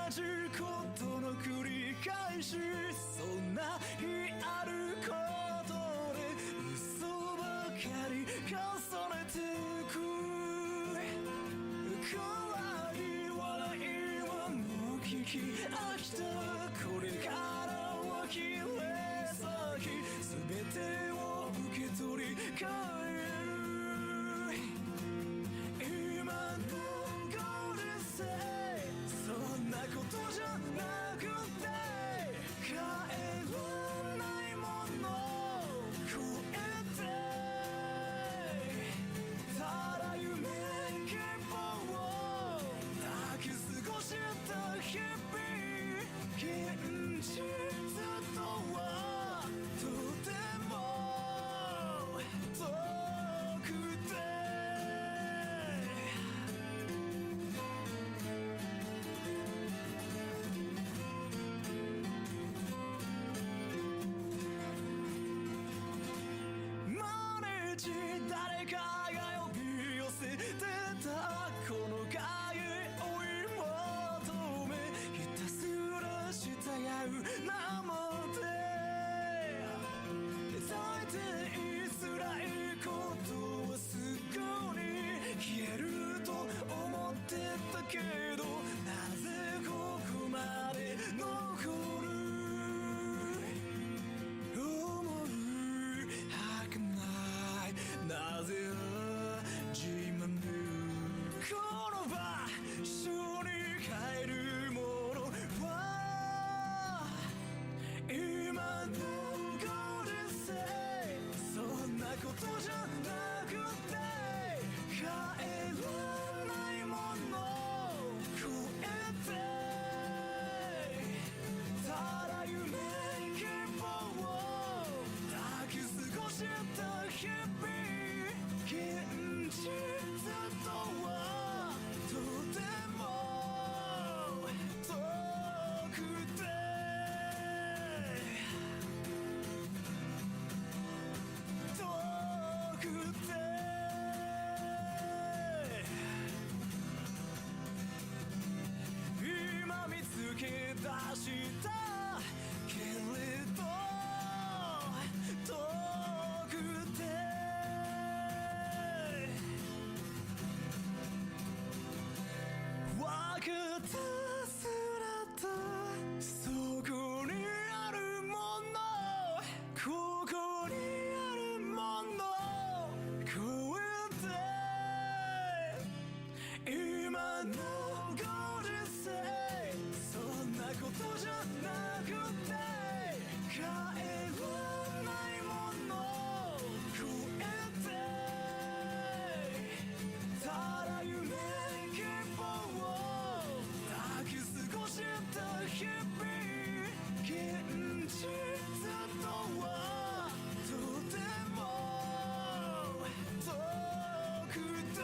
じことの繰り返し、そんな日あることで嘘ばかり重ねてく。怖い笑いはもう聞き飽きた。これからは切れ先全てを受け取り帰る。今のゴールせいそんなことじゃなくて、帰らないもの超えて、ただ夢希望を抱き過ごした日々、現実とはとても遠くて、毎日誰かが呼び寄せてたこの影追い求め、ひたすら従う名もで大抵辛いことはすぐに消えると思ってたけど、なぜここまで残る。思う儚いなぜ始まる。この場所に帰るものは今のゴールせいそんなことじゃなくて、帰らないもの超えて、ただ夢希望を抱き過ごした日々、現実とはとても遠くて、遠くて、今見つけ出したけれど遠くて、わかったすらとそこにあるもの、ここにあるもの超えて、今のゴールせいそんなことじゃなくて、帰らないもの超えて、ただ夢希望を抱き過ごした日々、現実とはとても遠くて、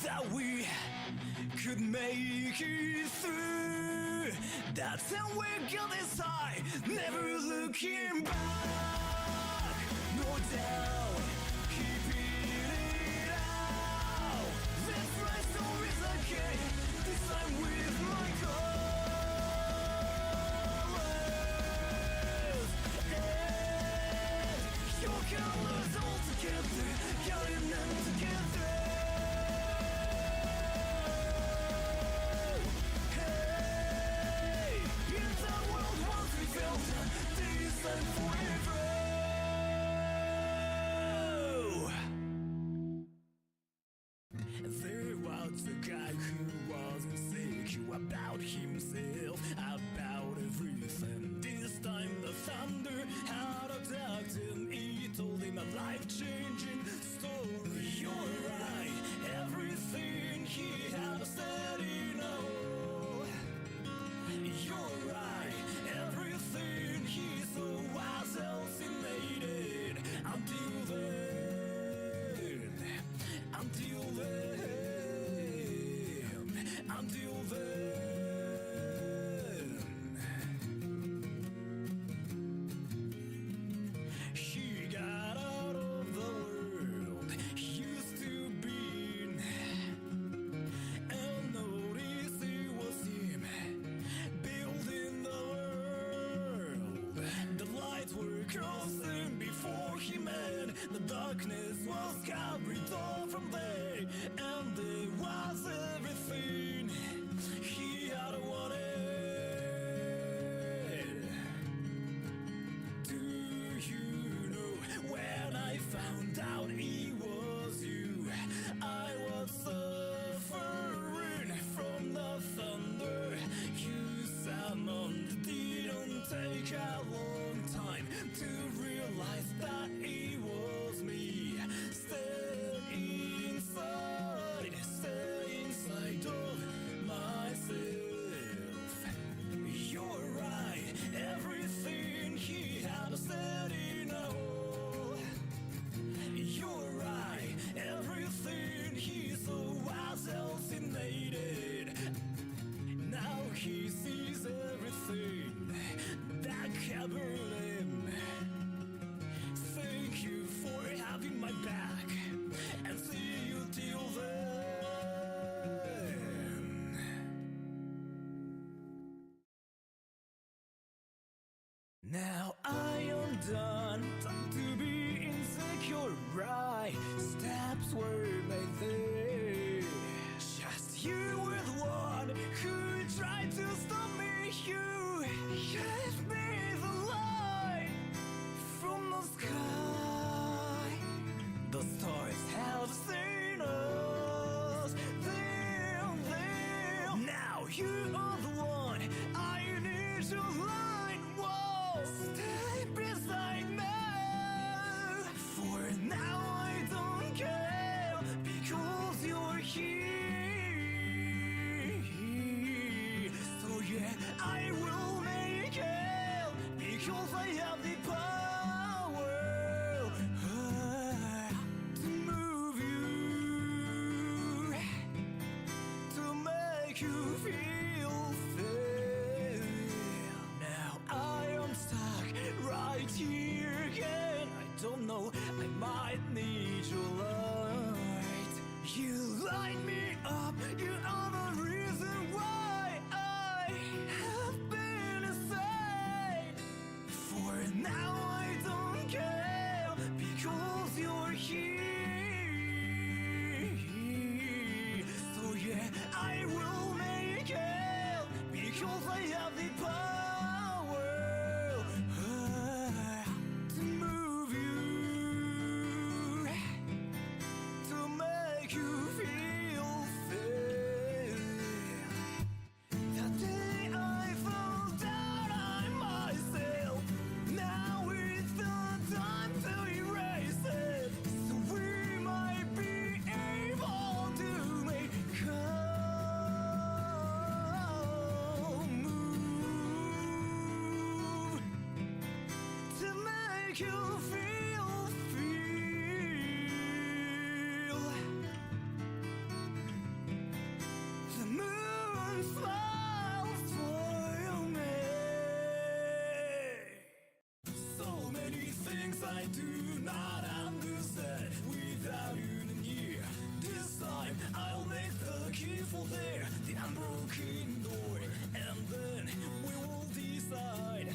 that we could make it through. That's how we got this high, never looking back. No doubt, keeping it out. Let's write stories again, this time with my colors. And your colors all together, counting them together. Forever. There was a guy who was insecure about himself, about everything. This time the thunder had attacked him. He told him a life-changing story. You're right, everything he had said, you know. You're right, everything he saw was hallucinated. Until then, until then, until then, he got out of the world he used to be in, and noticed it was him building the world. The lights were crossing before him, and the darkness was carried off from there, and there was everything he had wanted. Do you know when I found out it was you, I was suffering from the thunder you summoned. Didn't take a long time to realize that it was me. Stay inside of myself. You're right, everything he had said, you know. You're right, everything he saw was hallucinated. Now he sees everything that covered him. Thank you for having my back, and see you till then. Now I am done, time to be insecure, right? Steps were made there. Just you were the one who tried to stop me. You gave me the light from the sky. The stars have seen us. Them. Now you are the one I need to line. Whoa, stay beside me. For now I don't care, because you're here. So yeah, I will make it, because I have the power to move you, to make you feel fair. Now I am stuck right here again. I don't know, I might need your light. You light me up, you are the reason why I have been aside. For now I don't care, because you're here. So yeah, I will make it, because I have the power to move you, to make you feel fair. That day I found out I'm myself. Now it's the time to erase it, so we might be able to make a move. I'll make the key for the unbroken door, and then we will decide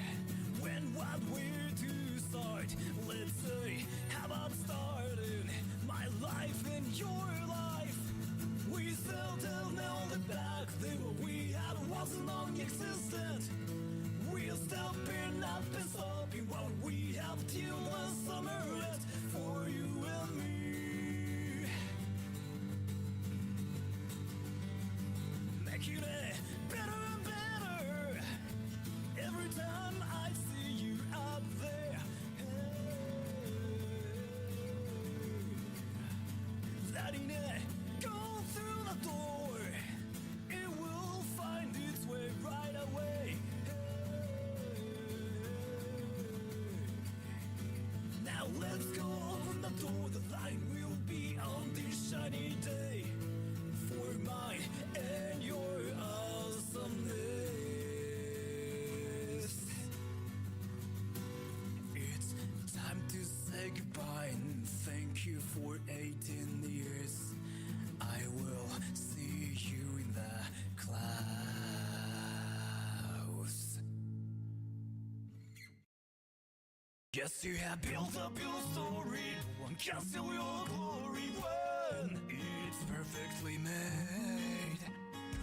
when what we're to start. Let's say, how about starting my life and your life? We seldom know the back then what we had wasn't non-existent. We're stepping up and stopping what we have till the summer ends for you and me. Making it better and better every time I see you up there. Letting it go through the door, it will find its way right away. Now let's go open the door, the light will be on this shiny day for mine and your awesomeness. It's time to say goodbye and thank you for 18 years. I will see you in the clouds. Yes, you have built up your story, one can steal your glory when it's perfectly made.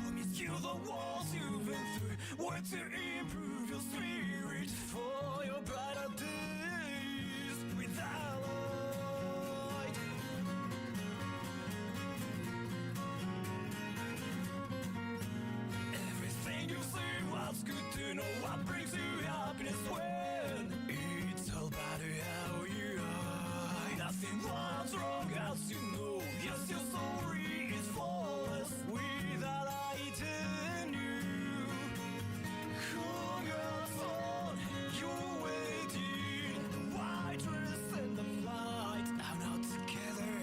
Promise you the walls you've been through were to improve your spirit for your brighter days without light. Everything you say was good to know what brings you happiness when it's all about how you are. Nothing was wrong as you know. Yes, your story is flawless without light in you. Congrats on your waiting, the white dress and the flight. Now not together,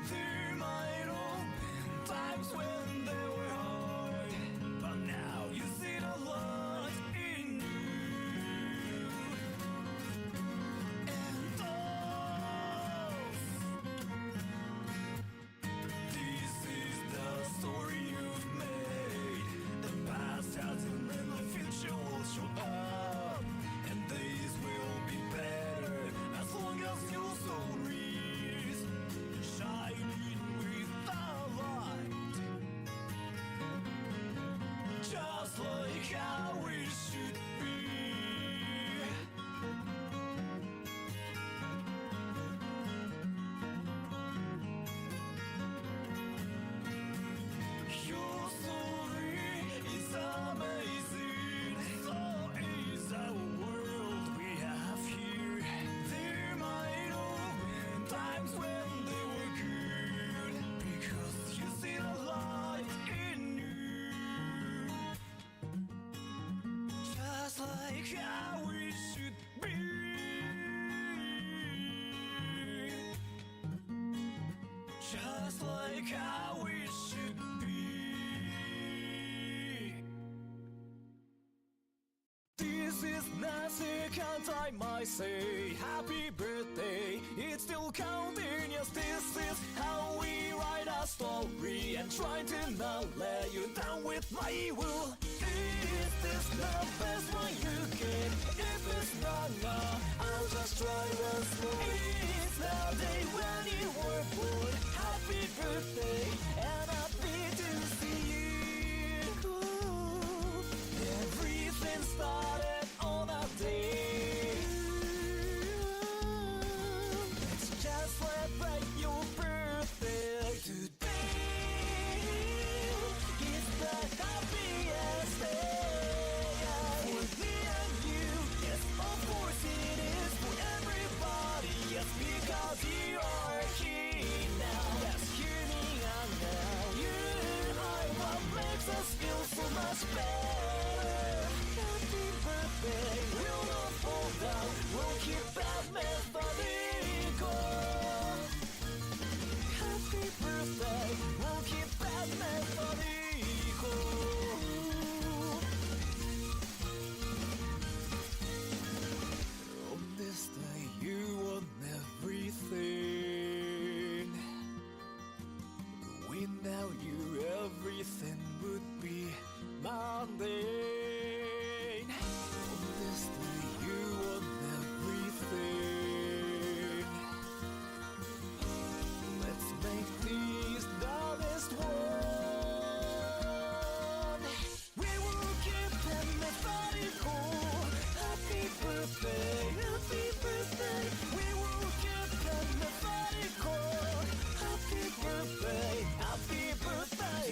there might have been times when they were hard, but now you see the light in you. And those, this is the story you've made. The past hasn't and the future will show up, and these will be better as long as your story is shining with the light, just like how it should be. Your story is amazing, so is our world we have here. There might have been times when they were good, because you see the light in you, just like how it should be. Just like how it should be. This is the second time I say happy birthday. It's still counting, yes, this is how we write a story, and try to not let you down with my will. Is this the best one you get? If it's not now, I'll just try once more. It's the day when you were born. Happy birthday, and happy to see you. Everything started on that day. Let's just celebrate your birthday today. It's the happiest day for me and you. Yes, of course it is for everybody. Yes, because you are here now. Yes, hear me and now. You are what makes us feel so much better. Happy birthday, we'll not fall down. We'll keep that methodical. Happy birthday, we'll keep that methodical. On this day, you won everything. We Now you everything would be mundane. On this day you want everything. Let's make these darkest one. We will keep them methodical. Happy birthday, happy birthday. We will keep them methodical. Happy birthday, happy birthday.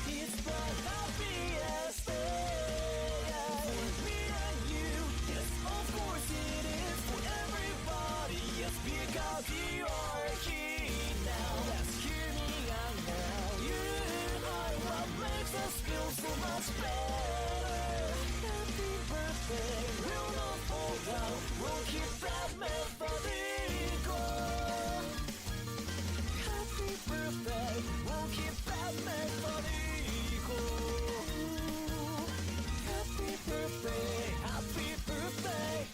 It's the happiest day for me and you. Yes, of course it is for everybody. Yes, because you are here now. Let's hear me out now. You are what makes us feel so much better. Happy birthday, we'll not fall down. We'll keep that methodical. Happy birthday, we'll keep that methodical. Happy birthday, happy birthday.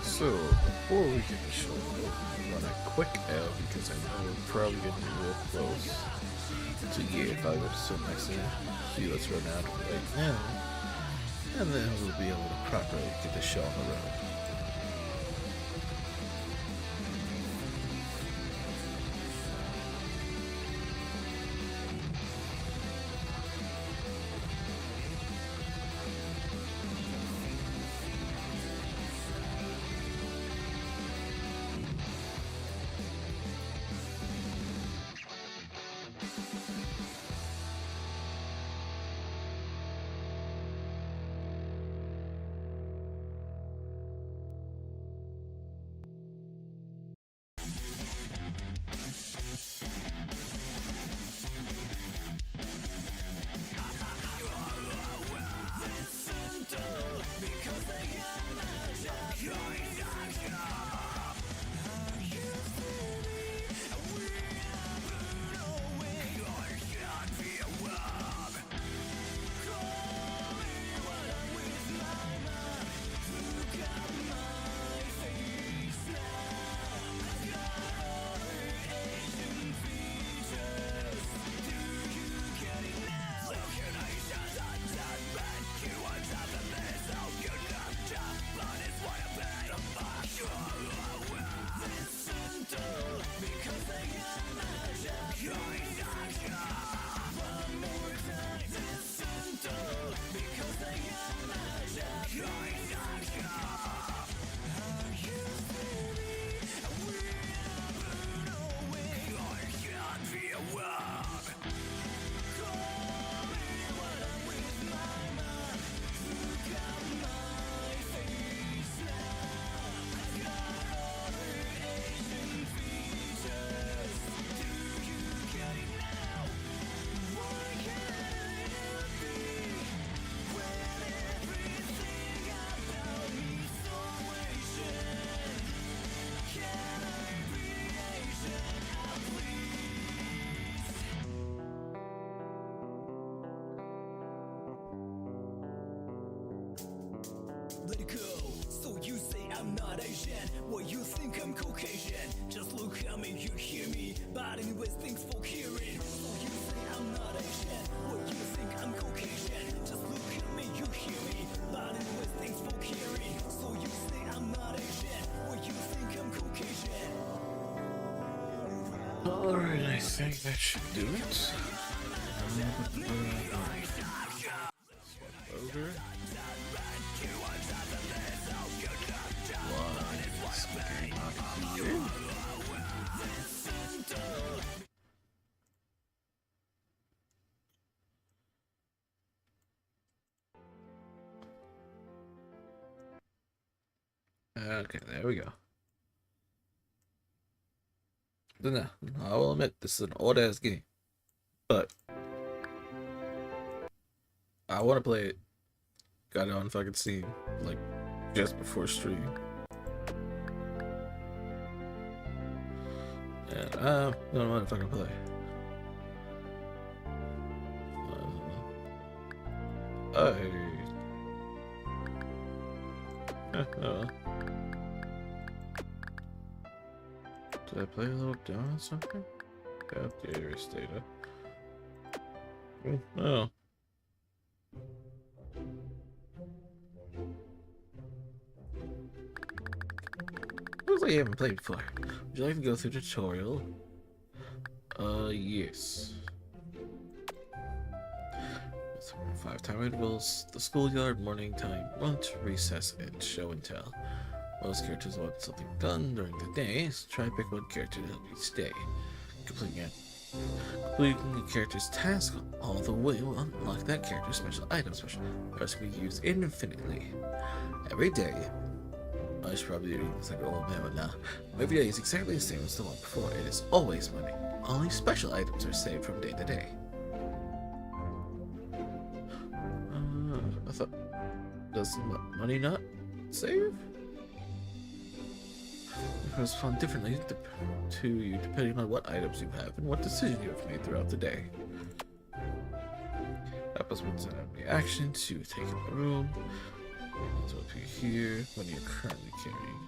So before we get the show, we'll run a quick ad because I know we're probably getting real close to year 5 episode next year. So let's run out right now, and then we'll be able to properly get the show on the road. Let it go. So you say I'm not Asian, well you think I'm Caucasian. Just look at me, you hear me, but anyways thanks for hearing. So you say I'm not Asian, well you think I'm Caucasian. Just look at me, you hear me, but anyways thanks for hearing. So you say I'm not Asian, well you think I'm Caucasian. Alright, I think that should do it. Over. Okay, there we go. No, I will admit this is an old ass game, but I want to play it. Got it on fucking Steam, like just before stream. And I don't want to fucking play. Did I play a little down on something? Got the erase data. Oh. Looks like you haven't played before. Would you like to go through the tutorial? Yes. 5-time intervals, the schoolyard, morning time, lunch, recess, and show and tell. Most characters want something done during the day, so try to pick one character to help each day. Completing a character's task all the way will unlock that character's special items, which can be used infinitely. Every day, I should probably do this like an old man, but now. Every day is exactly the same as the one before. It is always money. Only special items are saved from day to day. I thought, does money not save? It corresponds differently to you depending on what items you have and what decision you have made throughout the day. That was what's an enemy action to take in the room. So up here, what you're currently carrying.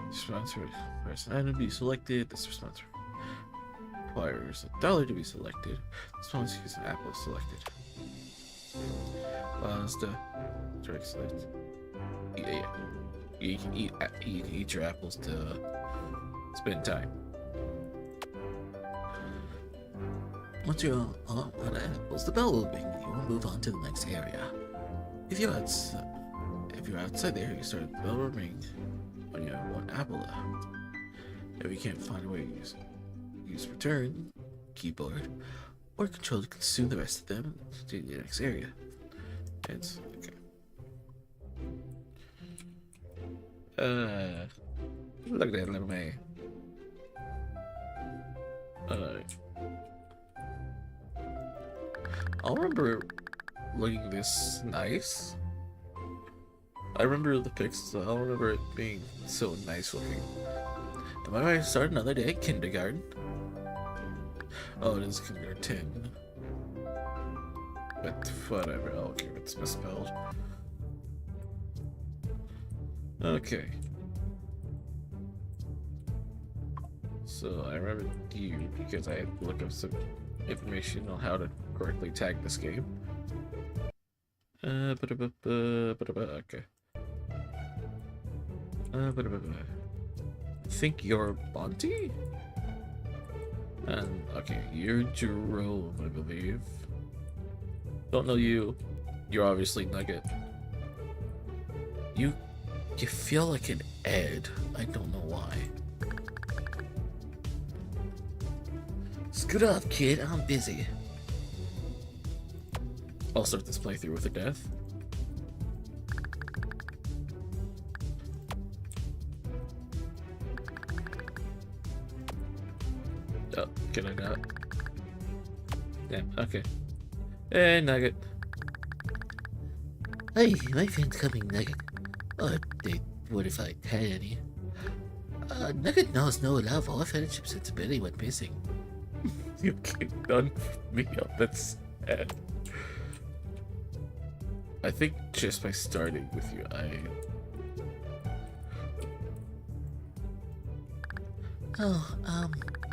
Response requires an item to be selected. This response requires $1 to be selected. This one uses an apple selected. Allows the direct select. Yeah. You can eat your apples to spend time. Once you're out of apples, the bell will ring and you will move on to the next area. If you're outside the area, you start the bell will ring when you have one apple left. If you can't find a way to use return, keyboard, or control to consume the rest of them to the next area. It's okay. Look at that little man. I remember looking this nice. I remember the pixels. I don't remember it being so nice looking. Am I ready to start another day at kindergarten? Oh, it is kindergarten 10. But whatever, I don't care if it's misspelled. Okay. So I remember you because I had to look up some information on how to correctly tag this game. Okay. I think you're Bonte? And okay, you're Jerome, I believe. Don't know you. You're obviously Nugget. You feel like an Ed. I don't know why. Scoot up, kid. I'm busy. I'll start this playthrough with a death. Oh, can I not? Yeah, okay. Hey, Nugget. Hey, my friend's coming, Nugget. Or they would if I had any. Nugget knows no love or friendship since Billy went missing. You kicked on me up, that's sad. I think just by starting with you,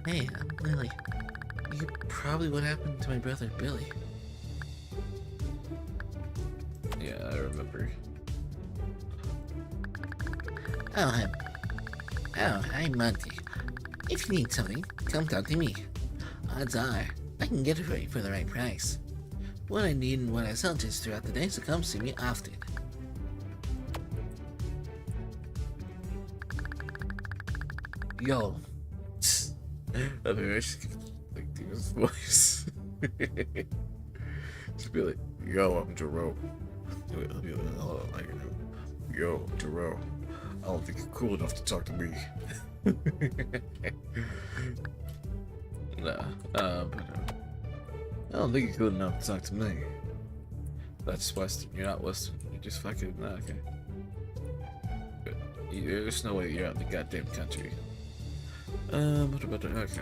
Hey, I'm Lily. You probably what happened to my brother Billy. Yeah, I remember. I'm Monty. If you need something, come talk to me. Odds are, I can get it for you for the right price. What I need and what I sell just throughout the day, so come see me often. Yo. I mean, I should like do his voice. Just be like, yo, I'm Jerome. I'll be like, oh, like, yo, Jerome. I don't think you're cool enough to talk to me. Nah, but I don't think you're good enough to talk to me. That's Western. You're not Western. You're just fucking. Nah, okay. But there's no way you're out in the goddamn country. Okay.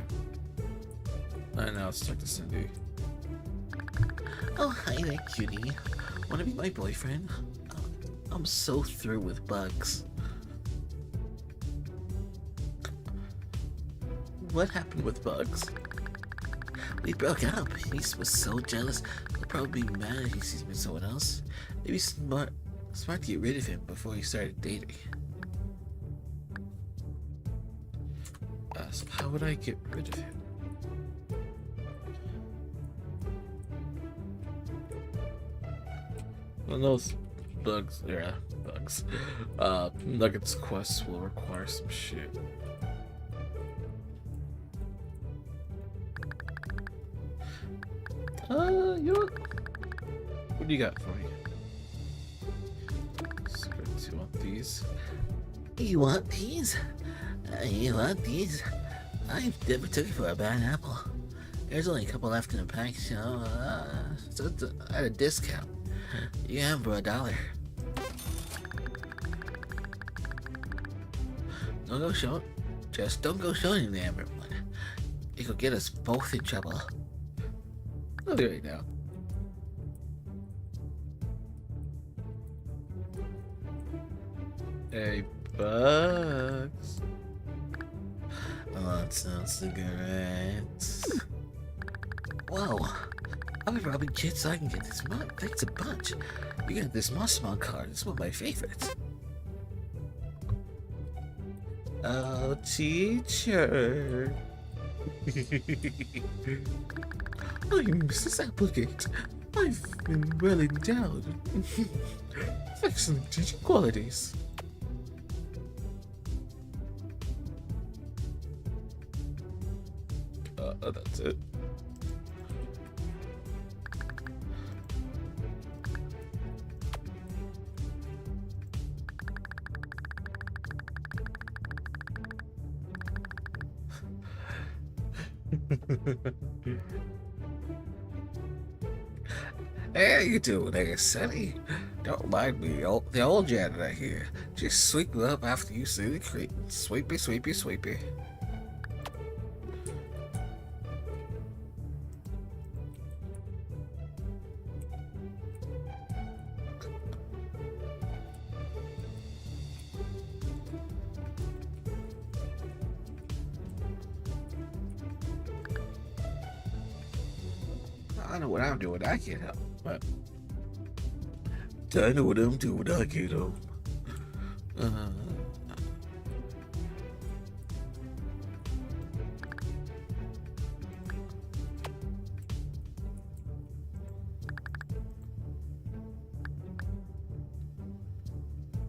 Alright, now let's talk to Cindy. Oh, hi there, cutie. Wanna be my boyfriend? I'm so through with bugs. What happened with Bugs? We broke up. He was so jealous. He'll probably be mad if he sees me with someone else. Maybe smart to get rid of him before he started dating. So how would I get rid of him? Well, those bugs. Nugget's quest will require some shit. You know what do you got for me? So, do you want these? You want these? You want these? I never took it for a bad apple. There's only a couple left in the pack, so it's at a discount. You can have them for $1. Don't go showing. Just don't go showing the everyone. It could get us both in trouble. I'll do it right now. Hey, Bugs. want some cigarettes? Whoa! I've been robbing kids so I can get this money. Thanks a bunch. You got this Monster card. It's one of my favorites. Oh, teacher. I'm Mrs. Applegate. I've been well endowed. Excellent teaching qualities. That's it. Hey, how you doing there, Sonny? Don't mind me, the old janitor here. Just sweep it up after you see the crate. Sweepy, sweepy, sweepy. I know what I'm doing. I can't help. But I know what I'm doing. I can't help.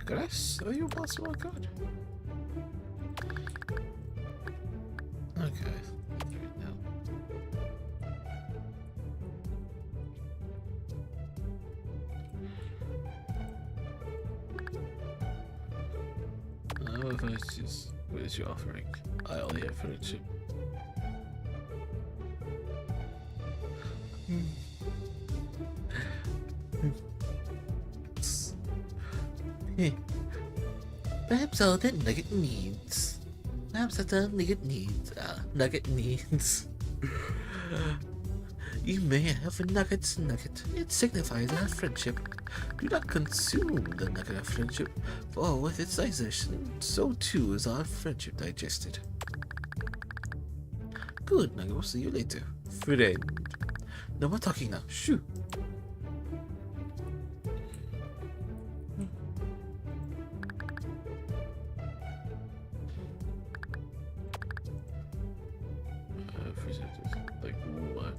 Could I sell you a possible card? Okay. If I just, what is your offering? I only have friendship. Perhaps all that Nugget needs. Perhaps that's all Nugget needs. Nugget needs. You may have a Nugget's nugget. It signifies our friendship. Do not consume the nugget of friendship, for with its digestion, so too is our friendship digested. Good, Nugget. We'll see you later. Friend. No more talking now. Shoo. Like what?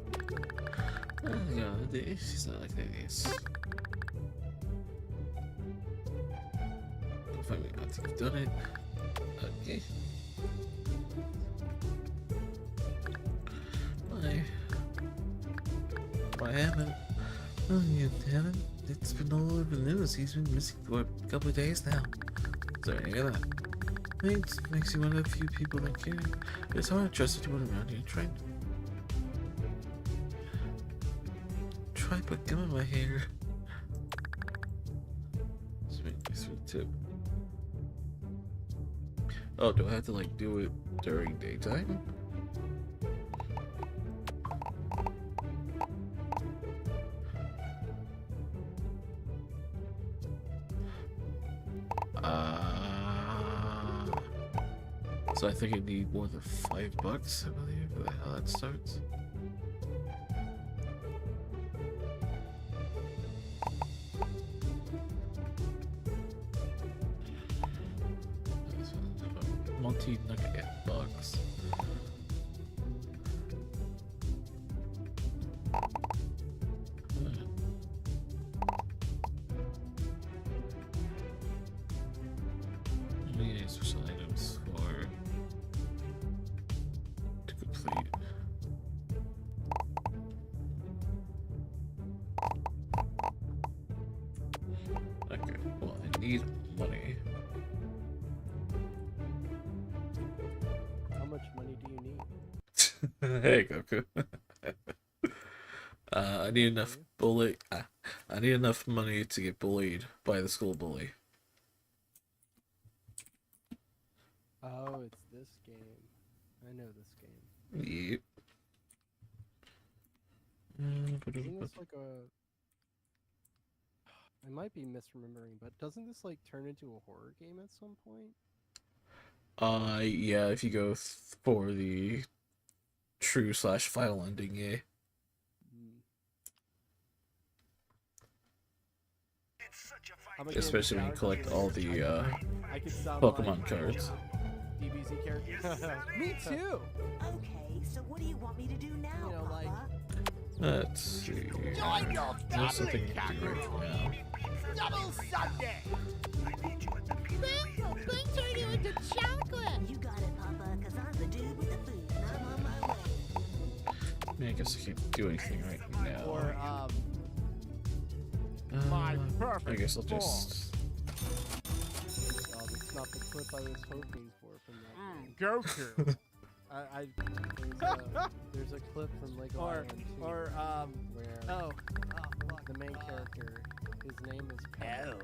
Yeah, she's not like this. Finally, I think I've done it. Okay. Why haven't? Oh, you haven't? It's been all over the news. He's been missing for a couple of days now. Sorry to hear that. Makes you one of the few people that care. It's hard to trust anyone around here. Try put gum in my hair. Let's make this one too. Oh, do I have to like do it during daytime? So I think I need more than $5, I believe, for how that starts. Multi-nugget box. Yeah, special items to complete. Okay, well, I need money. How much money do you need? Hey, Goku. I need enough I need enough money to get bullied by the school bully. Oh, it's this game. I know this game. Yep. Isn't this like a... I might be misremembering, but doesn't this like turn into a horror game at some point? Yeah, if you go for the true/final ending, yeah. I'm a game Especially when you collect all the I could sound Pokemon like cards. DBZ character. Me too. Okay, so what do you want me to do now, You know, like- Papa? Let's see. There's something you can do right now. Double Sunday! Bingo! Bing turn you into chocolate! You got it, Papa, because I'm the dude with the food, and I'm on my way. I mean, I guess I can't do anything right now. Or My I perfect guess I'll just. that's not the clip I was hoping for from that. Goku! There's a clip from Lego Island 2 where the main character, his name is Pepper,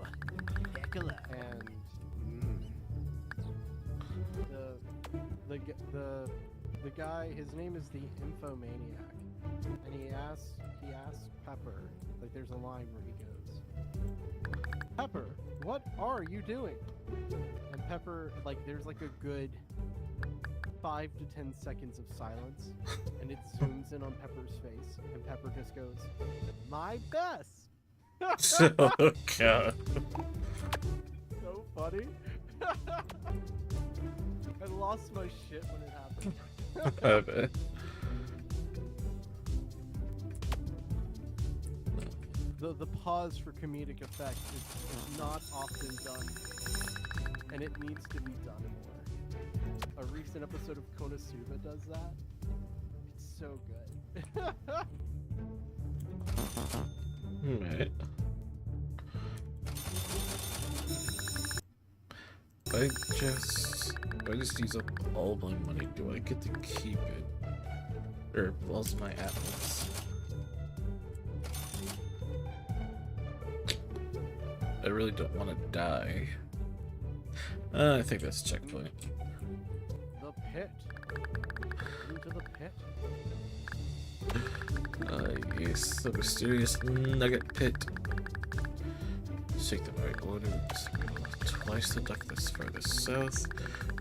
Piccolo. and the guy, his name is the Infomaniac, and he asks Pepper, like there's a line where he goes, Pepper, what are you doing? And Pepper, like there's like a good 5 to 10 seconds of silence, and it zooms in on Pepper's face, and Pepper just goes, my best. Oh god. So funny. I lost my shit when it happened. I bet. The pause for comedic effect is not often done, and it needs to be done more. A recent episode of Konosuba does that. It's so good. Alright. If I just use up all my money, do I get to keep it? Or what's my atlas? I really don't want to die. I think that's a checkpoint. The pit. Into the pit. Yes, the mysterious nugget pit. Take the right order. Twice the duck that's furthest south,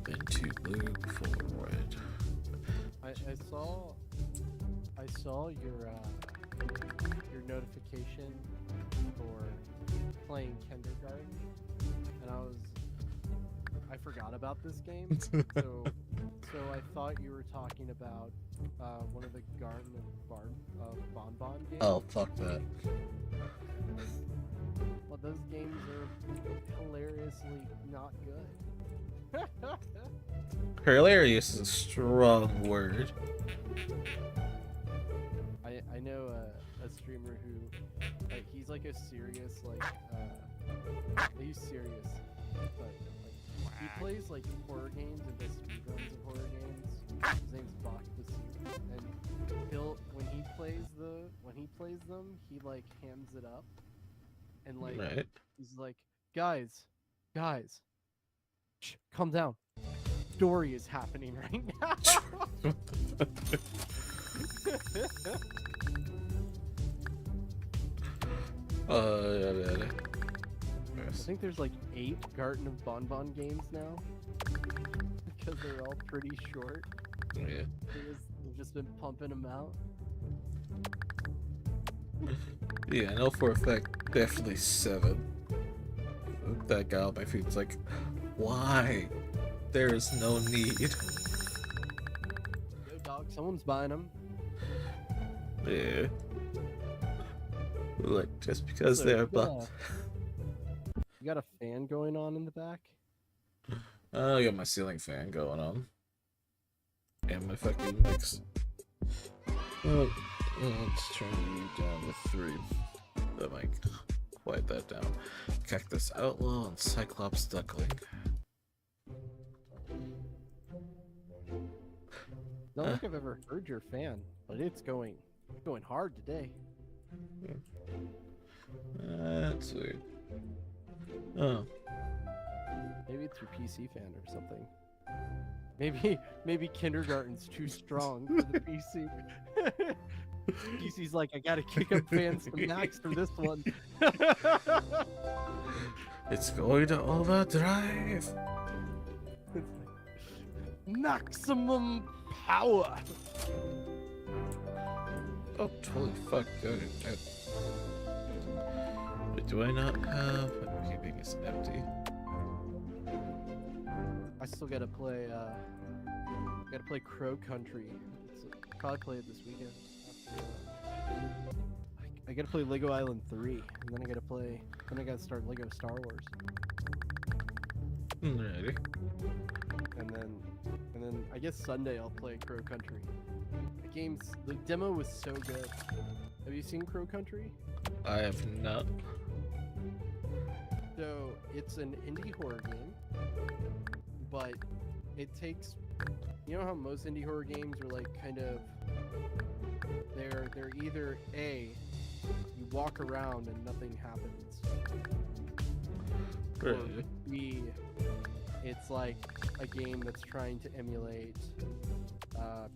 then 2 blue before red. I saw your notification for playing kindergarten, and I forgot about this game, so I thought you were talking about one of the Garden of Bonbon games. Oh, fuck that. Well, those games are hilariously not good. Hilarious is a strong word. I know a streamer who he's like a serious he's serious, but like he plays like horror games and does speedruns of horror games. His name's Bach the Seer, and when he plays them, he like hams it up, and like Right. he's like, guys, shh, calm down. Story is happening right now. Yeah. I think there's like 8 Garden of Bonbon games now, because they're all pretty short. Yeah. They've just been pumping them out. Yeah, I know for a fact, definitely 7. That guy on my feet was like, why? There is no need. Yo, dog, someone's buying them. Yeah. Like, just because they're buff. You got a fan going on in the back? I got my ceiling fan going on. And my fucking mix. Oh, let's turn you down to 3. That might quiet that down. Cactus Outlaw and Cyclops Duckling. Not like I've ever heard your fan, but it's going hard today. That's weird. Oh. Maybe it's your PC fan or something. Maybe kindergarten's too strong for the PC. PC's like, I gotta kick up fans to max for this one. It's going to overdrive. Maximum power. Oh, holy fuck, dude. But do I not have... I'm keeping this empty. I still gotta play. Gotta play Crow Country. Probably play it this weekend. I gotta play Lego Island 3, and then I gotta play. Then I gotta start Lego Star Wars, Alrighty. and then I guess Sunday I'll play Crow Country. The demo was so good. Have you seen Crow Country? I have not. So it's an indie horror game, but it takes. You know how most indie horror games are like kind of. They're either A, you walk around and nothing happens, or Really? B, it's like a game that's trying to emulate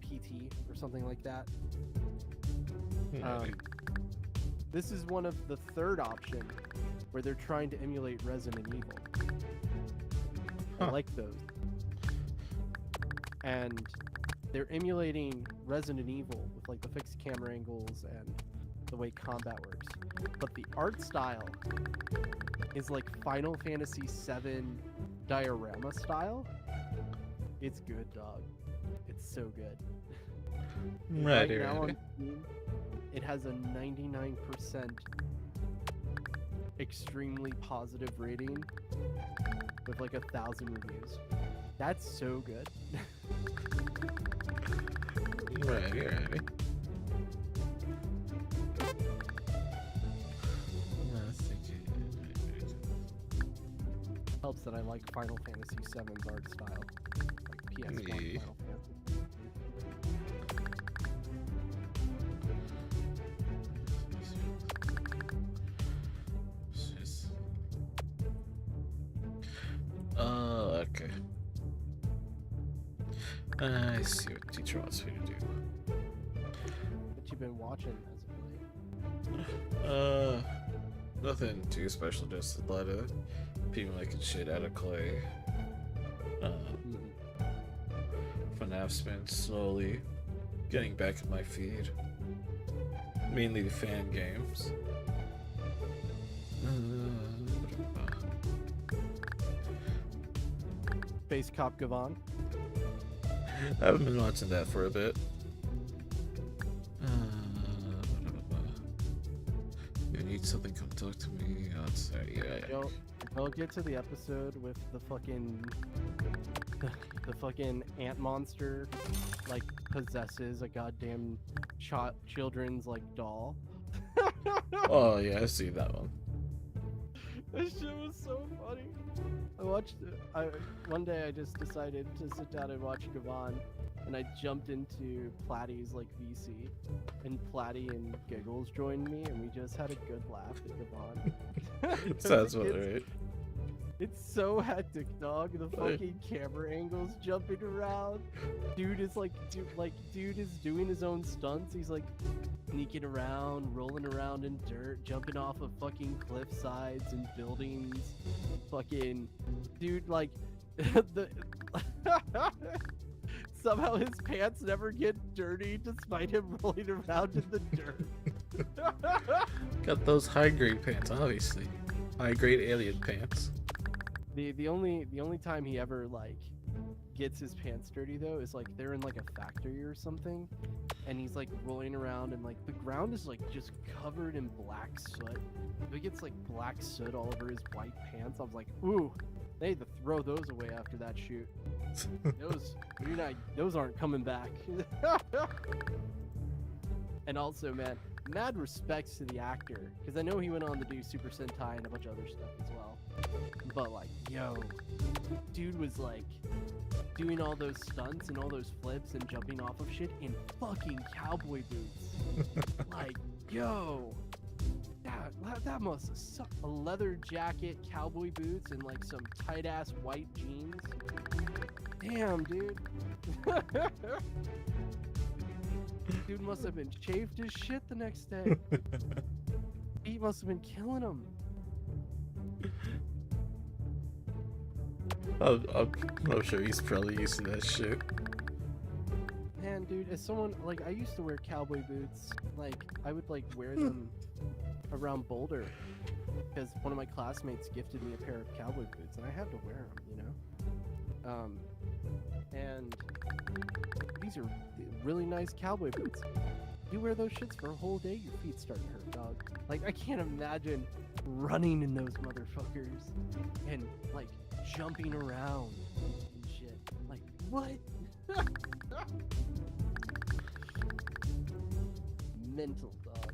PT or something like that. Alrighty. This is one of the third option where they're trying to emulate Resident Evil. I Huh. like those. And they're emulating Resident Evil with like the fixed camera angles and the way combat works. But the art style is like Final Fantasy VII diorama style. It's good, dog. It's so good. Right Righty, now righty. on Steam, it has a 99% extremely positive rating with like 1,000 reviews. That's so good. Righty, righty. Helps that I like Final Fantasy VII's art style, like PS1 Yeah. Final Fantasy. Okay. I see what teacher wants me to do. What you been watching as of late? Nothing too special, just a lot of people making shit out of clay. FNAF's been slowly getting back in my feed. Mainly the fan games. Space Cop Gavon. I haven't been watching that for a bit. You need something, come talk to me. Oh, sorry, yeah. Don't get to the episode with the fucking ant monster like possesses a goddamn children's like doll. Oh yeah, I see that one. That shit was so funny. I watched it. One day I just decided to sit down and watch Gavon, and I jumped into Platty's like VC, and Platty and Giggles joined me, and we just had a good laugh at Gavon. Sounds about right. It's so hectic, dog. The fucking camera angles jumping around. Dude is like, dude is doing his own stunts. He's like sneaking around, rolling around in dirt, jumping off of fucking cliff sides and buildings. Fucking, dude, like, the somehow his pants never get dirty despite him rolling around in the dirt. Got those high grade pants, obviously. High grade alien pants. The only time he ever like gets his pants dirty though is like they're in like a factory or something, and he's like rolling around and like the ground is like just covered in black soot. If he gets like black soot all over his white pants, I was like, ooh, they had to throw those away after that shoot. Those aren't coming back. And also, man, mad respects to the actor, because I know he went on to do Super Sentai and a bunch of other stuff as well. But like, yo, dude was like doing all those stunts and all those flips and jumping off of shit in fucking cowboy boots. Like, yo, that must have sucked. A leather jacket, cowboy boots, and like some tight ass white jeans. Damn, dude. Dude must have been chafed as shit the next day. He must have been killing him. I'm sure he's probably used to that shit. Man, dude, as someone like I used to wear cowboy boots. Like I would like wear them around Boulder because one of my classmates gifted me a pair of cowboy boots, and I had to wear them, you know. And these are really nice cowboy boots. You wear those shits for a whole day, your feet start to hurt, dog. Like I can't imagine running in those motherfuckers and like jumping around and shit. Like what? Mental, dog.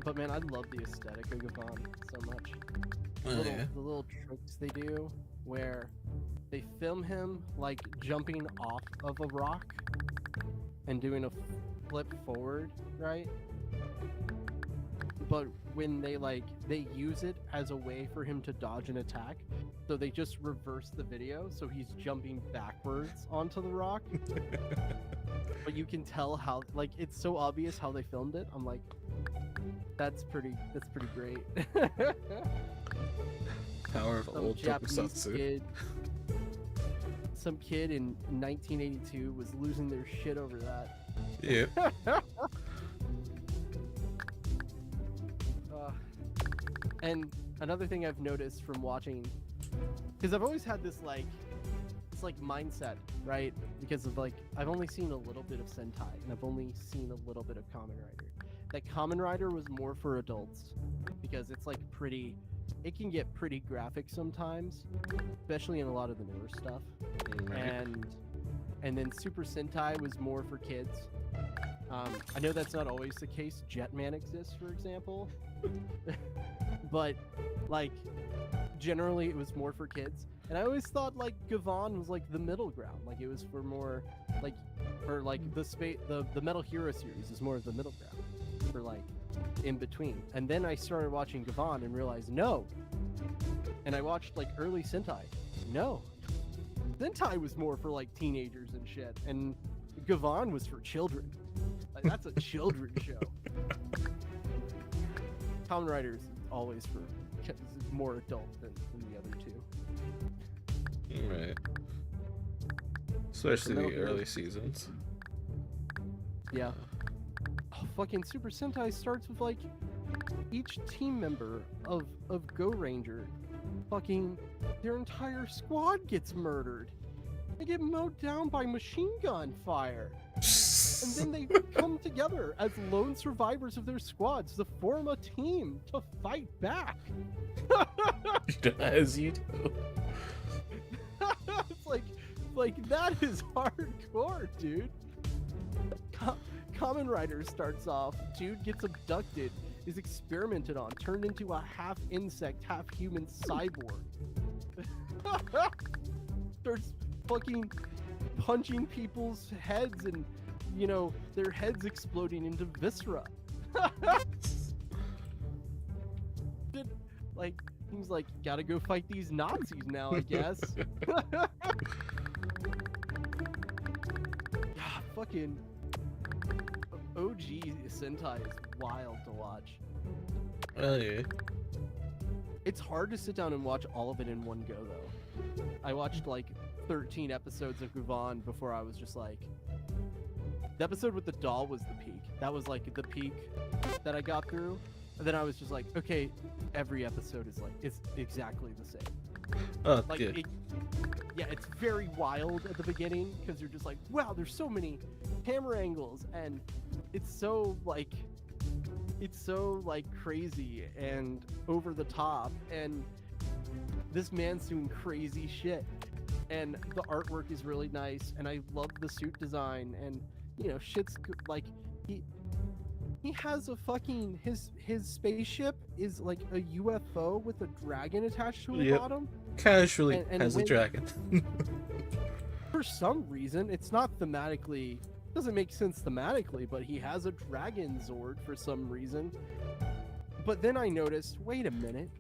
But man, I love the aesthetic of Gavon so much. The little tricks they do where they film him like jumping off of a rock and doing a flip forward, right? But when they use it as a way for him to dodge an attack, so they just reverse the video so he's jumping backwards onto the rock. But you can tell how like it's so obvious how they filmed it. I'm like, that's pretty great. Power of old tokusatsu. Some kid in 1982 was losing their shit over that. Yeah. And another thing I've noticed from watching, because I've always had this mindset, right? Because of like I've only seen a little bit of Sentai and I've only seen a little bit of Kamen Rider. That Kamen Rider was more for adults because it's like it can get pretty graphic sometimes, especially in a lot of the newer stuff. And then Super Sentai was more for kids. I know that's not always the case. Jetman exists, for example. But like generally it was more for kids. And I always thought like Gavon was like the middle ground. Like it was for more like the Metal Hero series is more of the middle ground for like in between. And then I started watching Gavon and realized no. And I watched like early Sentai. No. Sentai was more for like teenagers and shit. And Gavon was for children. Like, that's a children's show. Kamen Rider is always for more adult than the other two. Right. Especially the early seasons. Yeah. Oh, fucking Super Sentai starts with like each team member of Go Ranger, fucking their entire squad gets murdered. They get mowed down by machine gun fire. And then they come together as lone survivors of their squads to form a team to fight back. As you do. It's like that is hardcore, dude. Kamen Rider starts off, dude gets abducted, is experimented on, turned into a half insect, half human cyborg. Starts fucking punching people's heads and, you know, their heads exploding into viscera. Like, he's like, gotta go fight these Nazis now, I guess. Fucking OG Sentai is wild to watch. Oh yeah. It's hard to sit down and watch all of it in one go, though. I watched like 13 episodes of Gavon before I was just like... The episode with the doll was the peak. That was like the peak that I got through. And then I was just like, okay, every episode is like, it's exactly the same. Oh, Like, good. Yeah, it's very wild at the beginning because you're just like, wow, there's so many camera angles and it's so like crazy and over the top and this man's doing crazy shit and the artwork is really nice and I love the suit design and you know shit's like he has a fucking his spaceship is like a UFO with a dragon attached to the bottom. Casually has a dragon. For some reason, it's not thematically, doesn't make sense thematically, but he has a dragon Zord for some reason. But then I noticed, wait a minute.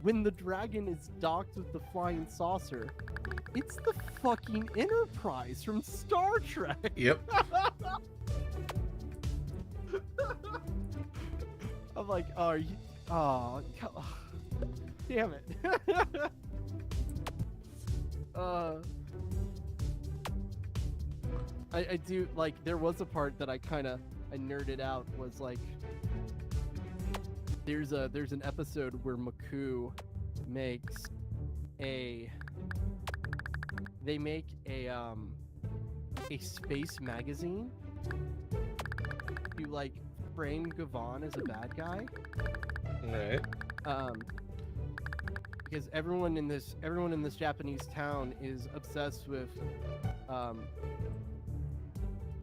When the dragon is docked with the flying saucer, it's the fucking Enterprise from Star Trek. Yep. I'm like, oh, Oh, damn it. I do like. There was a part that I nerded out. Was like, there's an episode where Maku makes a space magazine to like frame Gavon as a bad guy. Right. Because everyone in this Japanese town is obsessed with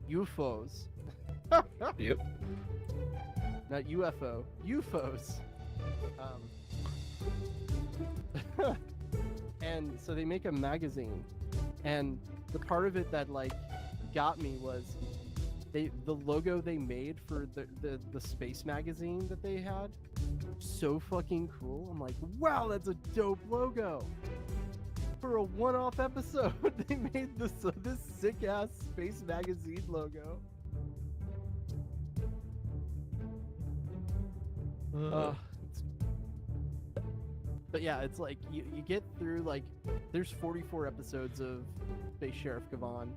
UFOs. Yep. Not UFO, UFOs. And so they make a magazine, and the part of it that like got me was the logo they made for the space magazine that they had, so fucking cool. I'm like, wow, that's a dope logo. For a one-off episode, they made this sick ass space magazine logo. But yeah, it's like you get through like there's 44 episodes of Space Sheriff Gavon,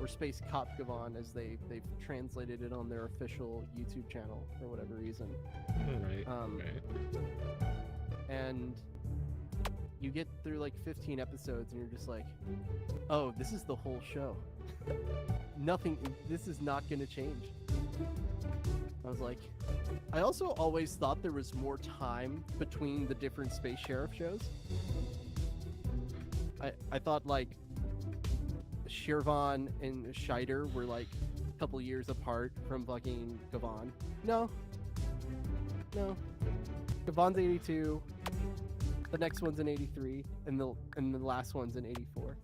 or Space Cop Gavon as they've translated it on their official YouTube channel for whatever reason. Right. And you get through like 15 episodes and you're just like, oh, this is the whole show. This is not gonna change. I was like, I also always thought there was more time between the different Space Sheriff shows. I thought like Shirvan and Scheider were like a couple years apart from fucking Gavon. No. Gavon's 82, the next one's in 83, and the last one's in 84.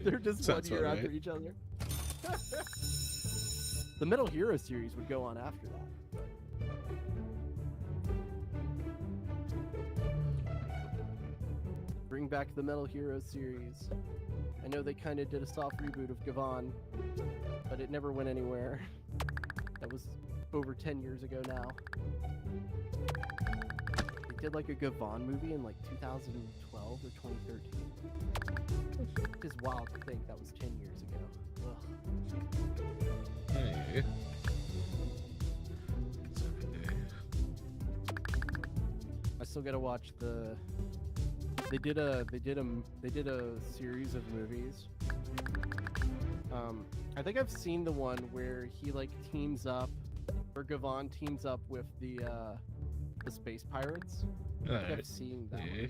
They're just Sounds 1 year right. after each other. The Metal Hero series would go on after that. Bring back the Metal Hero series. I know they kind of did a soft reboot of Gavon, but it never went anywhere. That was over 10 years ago now. They did like a Gavon movie in like 2012 or 2013. Which is wild to think that was 10 years ago. Ugh. Hey. It's every day. I still gotta watch the. They did a series of movies. I think I've seen the one where he like teams up, or Gavon teams up with the space pirates. I think I've seen that. Yeah.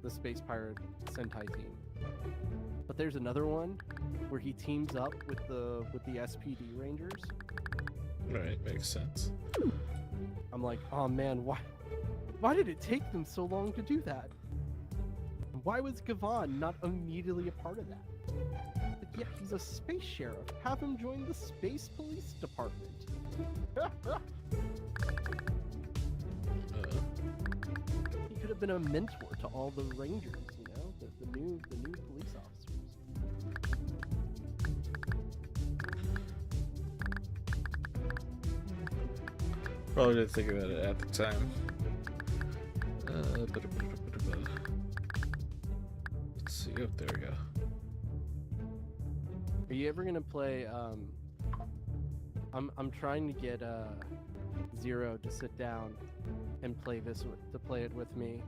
The space pirate Sentai team. But there's another one where he teams up with the SPD Rangers. Right, makes sense. I'm like, oh man, why did it take them so long to do that? Why was Gavon not immediately a part of that? But yeah, he's a space sheriff. Have him join the space police department. He could have been a mentor to all the rangers, you know, the new police officers. Probably didn't think about it at the time. Let's see. Oh, there we go. Are you ever gonna play? I'm trying to get Zero to sit down and play it with me,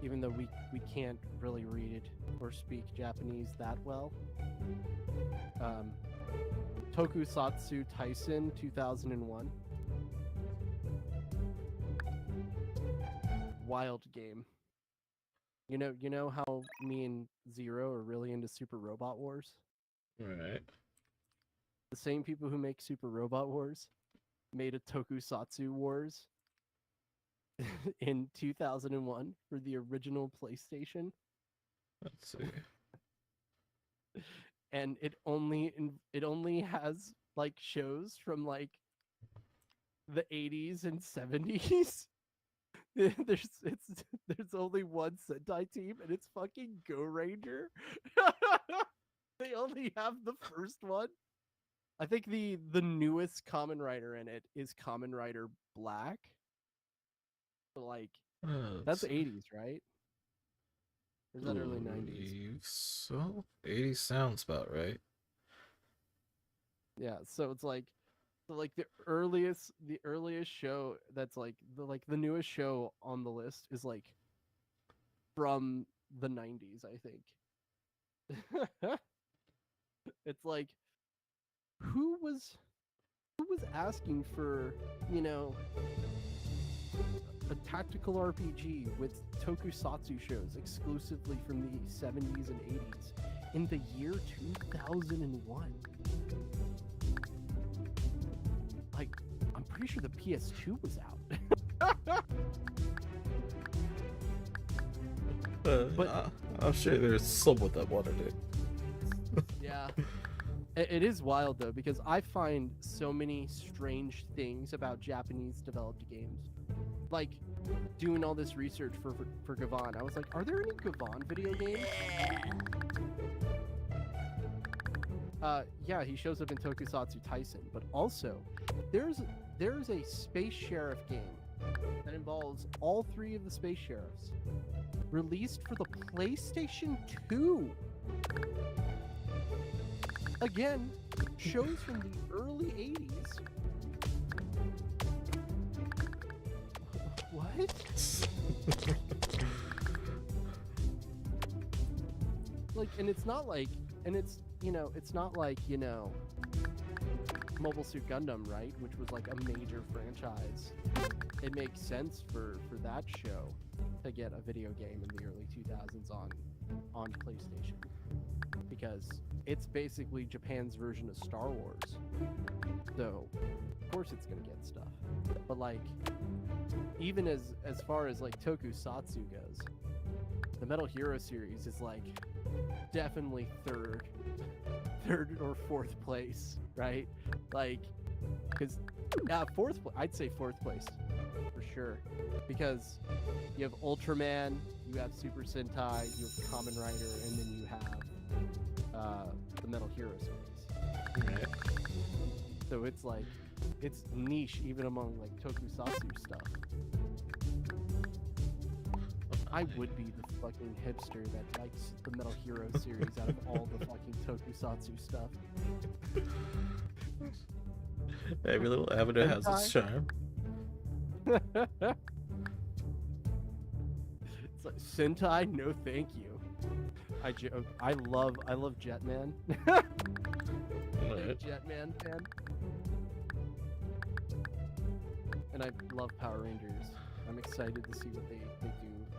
even though we can't really read or speak Japanese that well. Tokusatsu Tyson 2001. Wild game. You know how me and Zero are really into Super Robot Wars? Right. The same people who make Super Robot Wars made a Tokusatsu Wars in 2001 for the original PlayStation. Let's see. And it only has like shows from like the 80s and 70s. There's only one Sentai team, and it's fucking Go Ranger. They only have the first one. I think the newest Kamen Rider in it is Kamen Rider Black. But, like, that's let's see. 80s, right? Or is that early 90s? Believe so. 80 sounds about right. Yeah, so it's like the earliest show that's like the newest show on the list is like from the 90s, I think. It's like who was asking for, a tactical RPG with tokusatsu shows exclusively from the 70s and 80s in the year 2001? Like, I'm pretty sure the PS2 was out. But I'm sure there's someone that wanted it. Yeah. It is wild though, because I find so many strange things about Japanese developed games. Like doing all this research for Gavan, I was like, are there any Gavan video games? Yeah, he shows up in Tokusatsu Tyson, but also there's a space sheriff game that involves all three of the space sheriffs, released for the PlayStation 2. Again, shows from the early 80s. What? Like, and it's not like, it's not like, Mobile Suit Gundam, right? Which was like a major franchise. It makes sense for that show to get a video game in the early 2000s on PlayStation, because it's basically Japan's version of Star Wars. So, of course it's gonna get stuff. But like, even as far as like Tokusatsu goes, the Metal Hero series is like definitely third or fourth place, right? Like, because I'd say fourth place for sure, because you have Ultraman, you have Super Sentai, you have Kamen Rider, and then you have the Metal Hero series. Right. So it's like, it's niche even among like Tokusatsu stuff. I would be the fucking hipster that likes the Metal Hero series out of all the fucking Tokusatsu stuff. Every little avenue has its charm. It's like, Sentai, no thank you. I joke. I love Jetman. Right. Jetman fan. And I love Power Rangers. I'm excited to see what they do,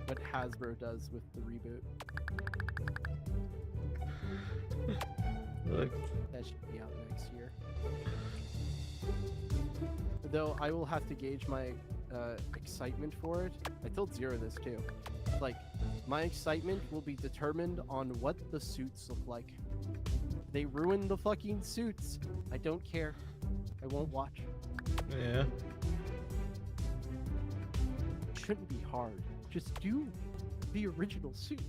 what Hasbro does with the reboot. Look, That should be out next year. Though I will have to gauge my excitement for it. I told Zero this too. Like, my excitement will be determined on what the suits look like. They ruined the fucking suits. I don't care. I won't watch. yeah. It shouldn't be hard. Just do the original suits.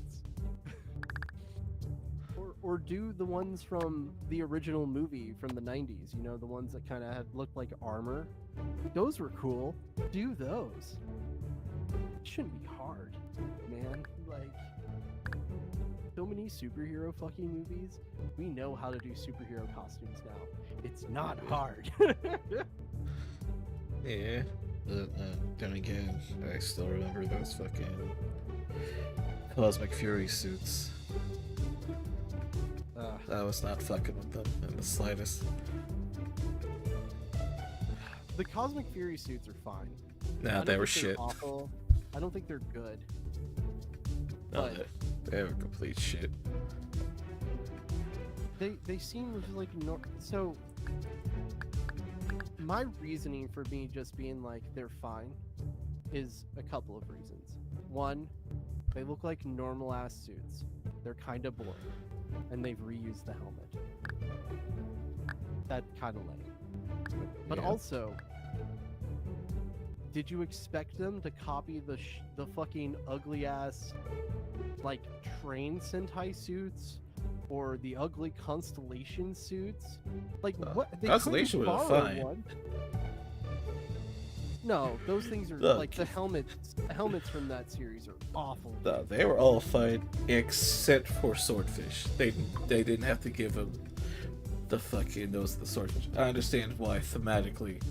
or do the ones from the original movie from the 90s, the ones that kind of looked like armor. Those were cool. Do those. It shouldn't be hard, man. Like, so many superhero fucking movies. We know how to do superhero costumes now. It's not hard. Yeah. But then again, I still remember those fucking Cosmic Fury suits. I was not fucking with them in the slightest. The Cosmic Fury suits are fine. I Nah, don't they were think they're shit. Awful. I don't think they're good. No, But they were complete shit. they seem like so. My reasoning for me just being like they're fine is a couple of reasons. One, they look like normal ass suits. They're kind of boring, and they've reused the helmet. That kind of lame. But Yeah. also, did you expect them to copy the fucking ugly ass like train Sentai suits or the ugly constellation suits. Like Uh, what? They Constellation couldn't was borrow fine. one. No, those things are Look. like the helmets. The helmets from that series are awful. No, they were all fine except for Swordfish. They didn't have to give him the fucking nose of the Swordfish. I understand why thematically,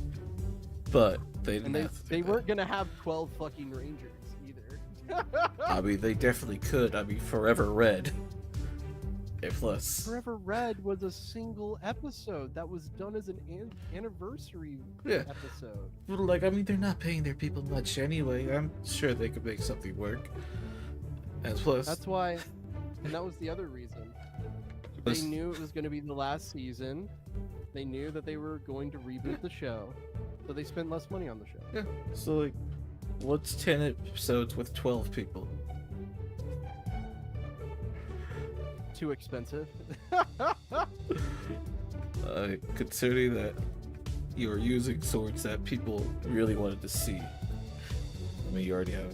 but they didn't And have to. they do weren't gonna have 12 fucking rangers either. that. I mean, they definitely could. I mean, Forever Red. A plus. Forever Red was a single episode that was done as an anniversary Yeah. episode. But, like, I mean, they're not paying their people much anyway. I'm sure they could make something work. And plus, That's why, and that was the other reason. They plus- knew it was going to be the last season. They knew that they were going to reboot the show, so they spent less money on the show. yeah. So, like, what's 10 episodes with 12 people? Too expensive. Considering that you were using swords that people really wanted to see. I mean, you already have,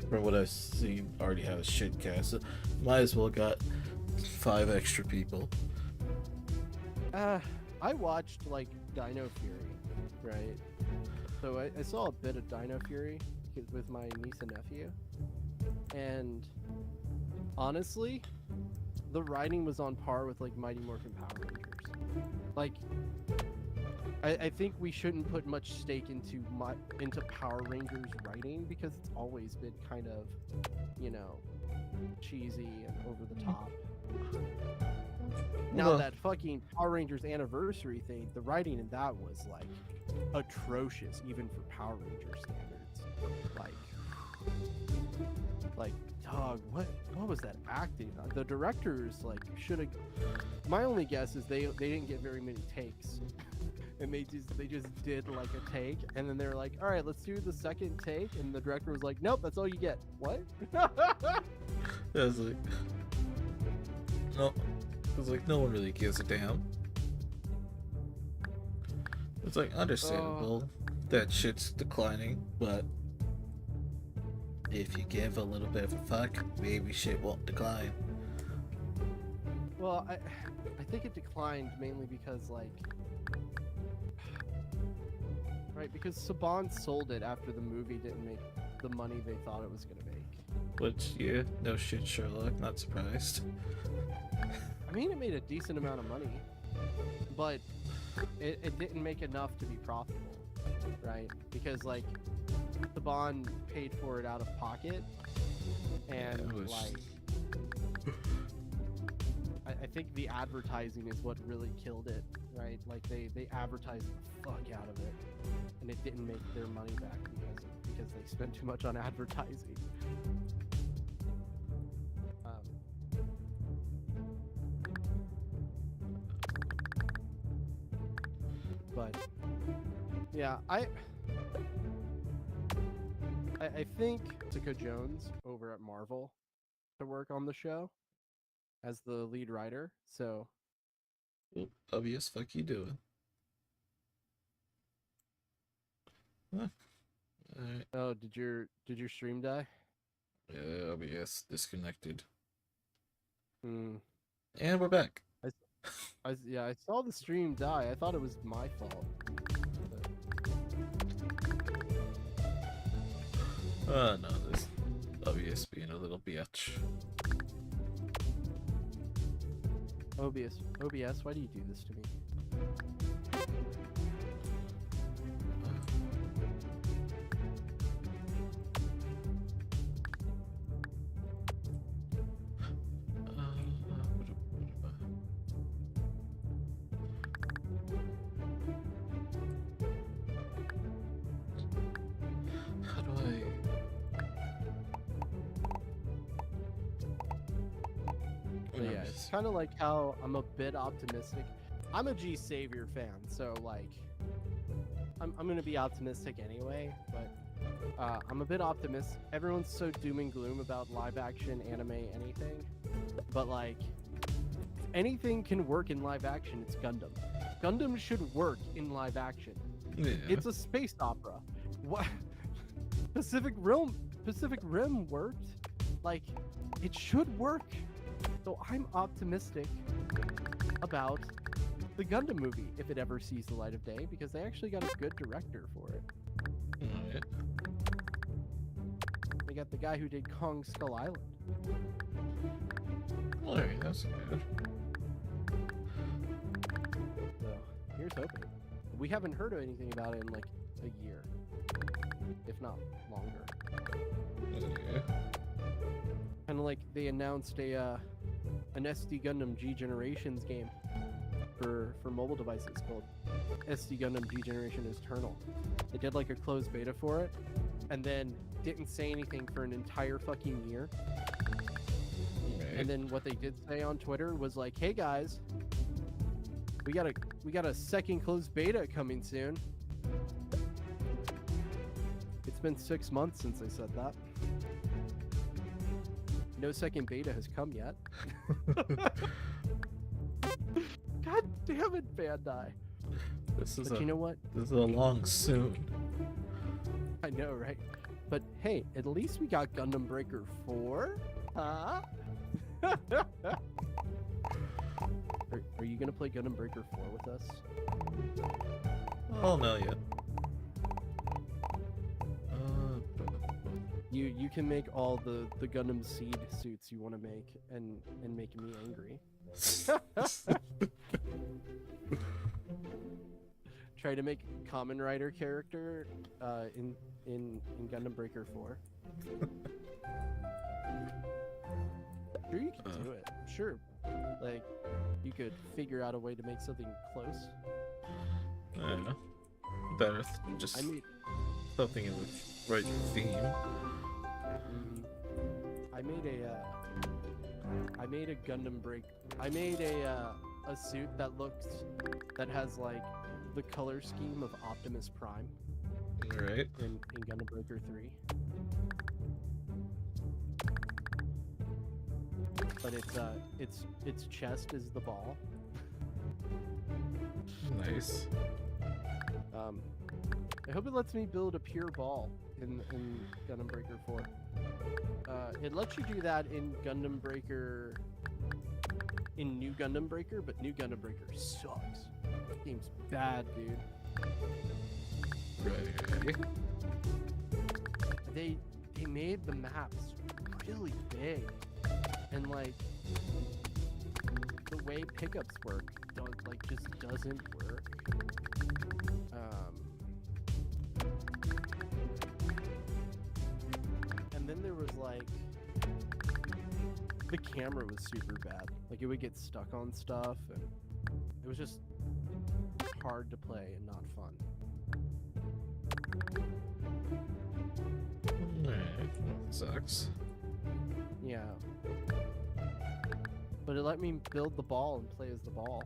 from what I've seen, already have a shit cast. So might as well got 5 extra people. I watched like Dino Fury, right? So I saw a bit of Dino Fury with my niece and nephew, and honestly, the writing was on par with like Mighty Morphin Power Rangers. Like, I think we shouldn't put much stake into Power Rangers writing because it's always been kind of, you know, cheesy and over the top. Now Well- that fucking Power Rangers anniversary thing, the writing in that was like atrocious, even for Power Ranger standards. Like, dog, what was that acting? The directors like should have. My only guess is they didn't get very many takes, and they just did like a take, and then they were like, all right, let's do the second take, and the director was like, nope, that's all you get. What? I was like, no. I was like, no one really gives a damn. It's like understandable that shit's declining, but if you give a little bit of a fuck, maybe shit won't decline. Well, I think it declined mainly because like, right, because Saban sold it after the movie didn't make the money they thought it was gonna make. Which, yeah, no shit, Sherlock, not surprised. I mean, it made a decent amount of money, but it didn't make enough to be profitable, right? Because like, Saban paid for it out of pocket, and it was- like, I think the advertising is what really killed it, right? Like they advertised the fuck out of it, and it didn't make their money back because they spent too much on advertising. But yeah, I think Jessica Jones over at Marvel to work on the show as the lead writer. So Obvious, fuck you doing? Huh. Alright, oh, did your stream die? yeah, OBS disconnected. Hmm. And we're back. Yeah, I saw the stream die. I thought it was my fault. Oh no, this OBS being a little bitch. OBS, why do you do this to me? How do I? But yeah, it's kind of like how I'm a bit optimistic. I'm a G Savior fan, so like, I'm gonna be optimistic anyway. But I'm a bit optimistic. Everyone's so doom and gloom about live action anime anything, but like, if anything can work in live action, it's Gundam. Gundam should work in live action. Yeah. It's a space opera. What? Pacific Rim worked. Like, it should work. So I'm optimistic about the Gundam movie if it ever sees the light of day, because they actually got a good director for it. Alright. They got the guy who did Kong Skull Island. Alright, that's good. So here's hoping. We haven't heard of anything about it in like a year, if not longer. Okay. Kind of like they announced an SD Gundam G Generations game for mobile devices called SD Gundam G Generation Eternal. They did like a closed beta for it, and then didn't say anything for an entire fucking year. Alright. And then what they did say on Twitter was like, "Hey guys, we got a second closed beta coming soon." It's been 6 months since they said that. No second beta has come yet. God damn it, Bandai. This is But you know what? this is a long soon. I know, right? But hey, at least we got Gundam Breaker 4, huh? Are you gonna play Gundam Breaker 4 with us? Oh no yet. You can make all the Gundam Seed suits you want to make and make me angry. Try to make Kamen Rider character in Gundam Breaker 4. Sure, you can do it. Sure, like you could figure out a way to make something close. I don't know. Better just I made something in the right theme. I made a Gundam break. I made a suit that has like the color scheme of Optimus Prime Alright. in Gundam Breaker 3. But its chest is the ball. Nice. I hope it lets me build a pure ball in Gundam Breaker 4. It lets you do that in Gundam Breaker, in New Gundam Breaker, but New Gundam Breaker sucks. That game's bad, dude. Right. They made the maps really big, and like the way pickups work just doesn't work. And then there was like the camera was super bad. Like it would get stuck on stuff, and it was just hard to play and not fun. Alright. Sucks. Yeah. But it let me build the ball and play as the ball.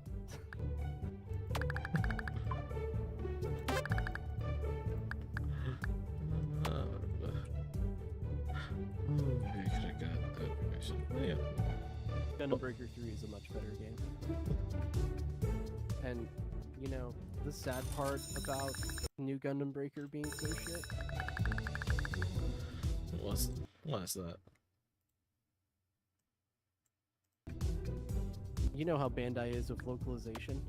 You could have got that permission. Oh, yeah. Gundam Breaker 3 is a much better game. And, you know, the sad part about New Gundam Breaker being so shit, What's that? you know how Bandai is with localization?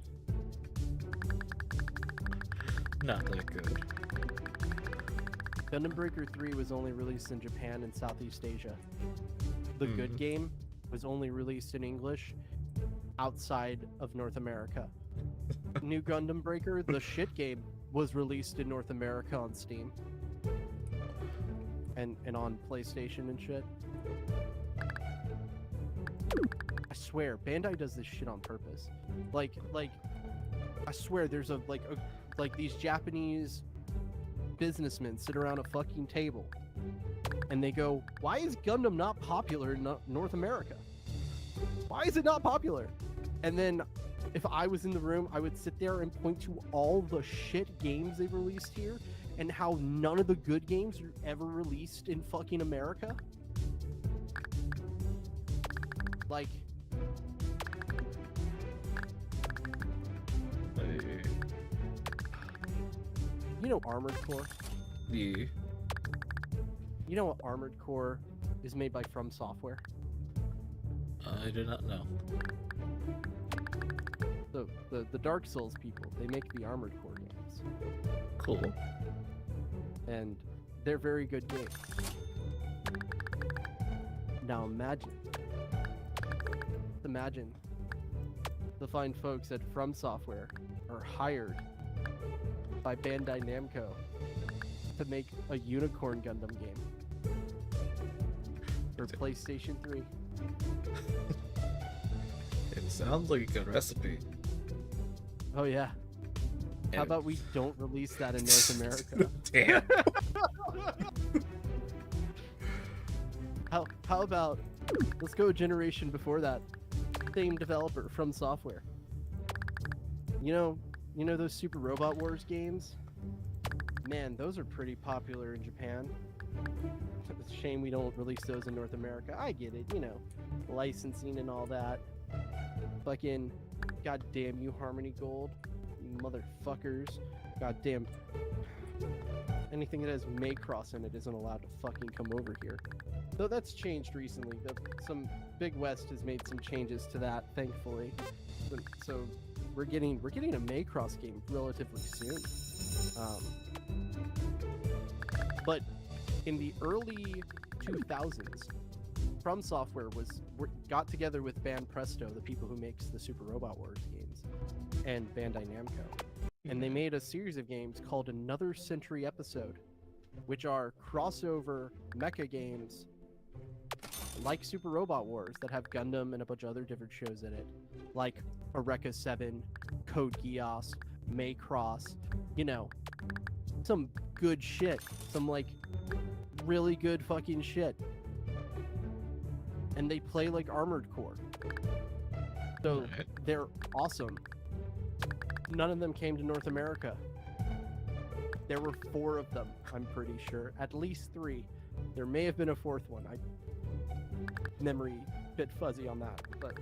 Not that good. Gundam Breaker 3 was only released in Japan and Southeast Asia. The good game was only released in English outside of North America. New Gundam Breaker, the shit game, was released in North America on Steam. And on PlayStation and shit. I swear, Bandai does this shit on purpose. Like, I swear there's like these Japanese businessmen sit around a fucking table and they go, "Why is Gundam not popular in North America? Why is it not popular?" And then if I was in the room, I would sit there and point to all the shit games they've released here and how none of the good games are ever released in fucking America. Like, Hey. you know Armored Core? Yeah. You know what Armored Core is made by From Software? I do not know. So the Dark Souls people, they make the Armored Core games, Cool. and they're very good games. Now imagine the fine folks at From Software are hired by Bandai Namco to make a Unicorn Gundam game for PlayStation 3. It sounds like a good recipe. Oh yeah. How And- about we don't release that in North America? Damn. How about let's go a generation before that? Same developer, From Software. You know those Super Robot Wars games? Man, those are pretty popular in Japan. It's a shame we don't release those in North America. I get it, licensing and all that. Fucking goddamn you, Harmony Gold, you motherfuckers. Goddamn. Anything that has Macross in it isn't allowed to fucking come over here. Though that's changed recently. Some Big West has made some changes to that, thankfully. So we're getting a Macross game relatively soon. But in the early 2000s, From Software got together with Band Presto, the people who makes the Super Robot Wars games, and Bandai Namco. And they made a series of games called Another Century Episode, which are crossover mecha games like Super Robot Wars that have Gundam and a bunch of other different shows in it, like Eureka 7, Code Geass, Macross, some good shit, some like really good fucking shit. And they play like Armored Core. So Alright. they're awesome. None of them came to North America. There were 4 of them, I'm pretty sure. At least 3. There may have been a 4th one. Memory bit fuzzy on that, but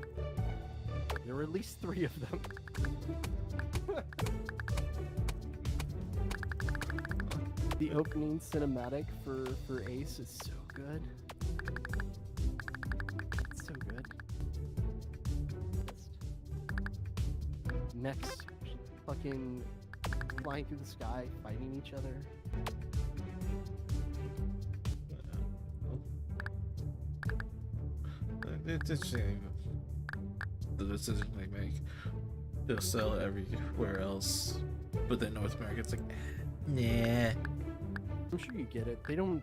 there were at least 3 of them. The opening cinematic for Ace is so good. It's so good. Next, fucking flying through the sky, fighting each other. It's interesting the decision they make. They'll sell everywhere else, but then North America, it's like, nah. I'm sure you get it. They don't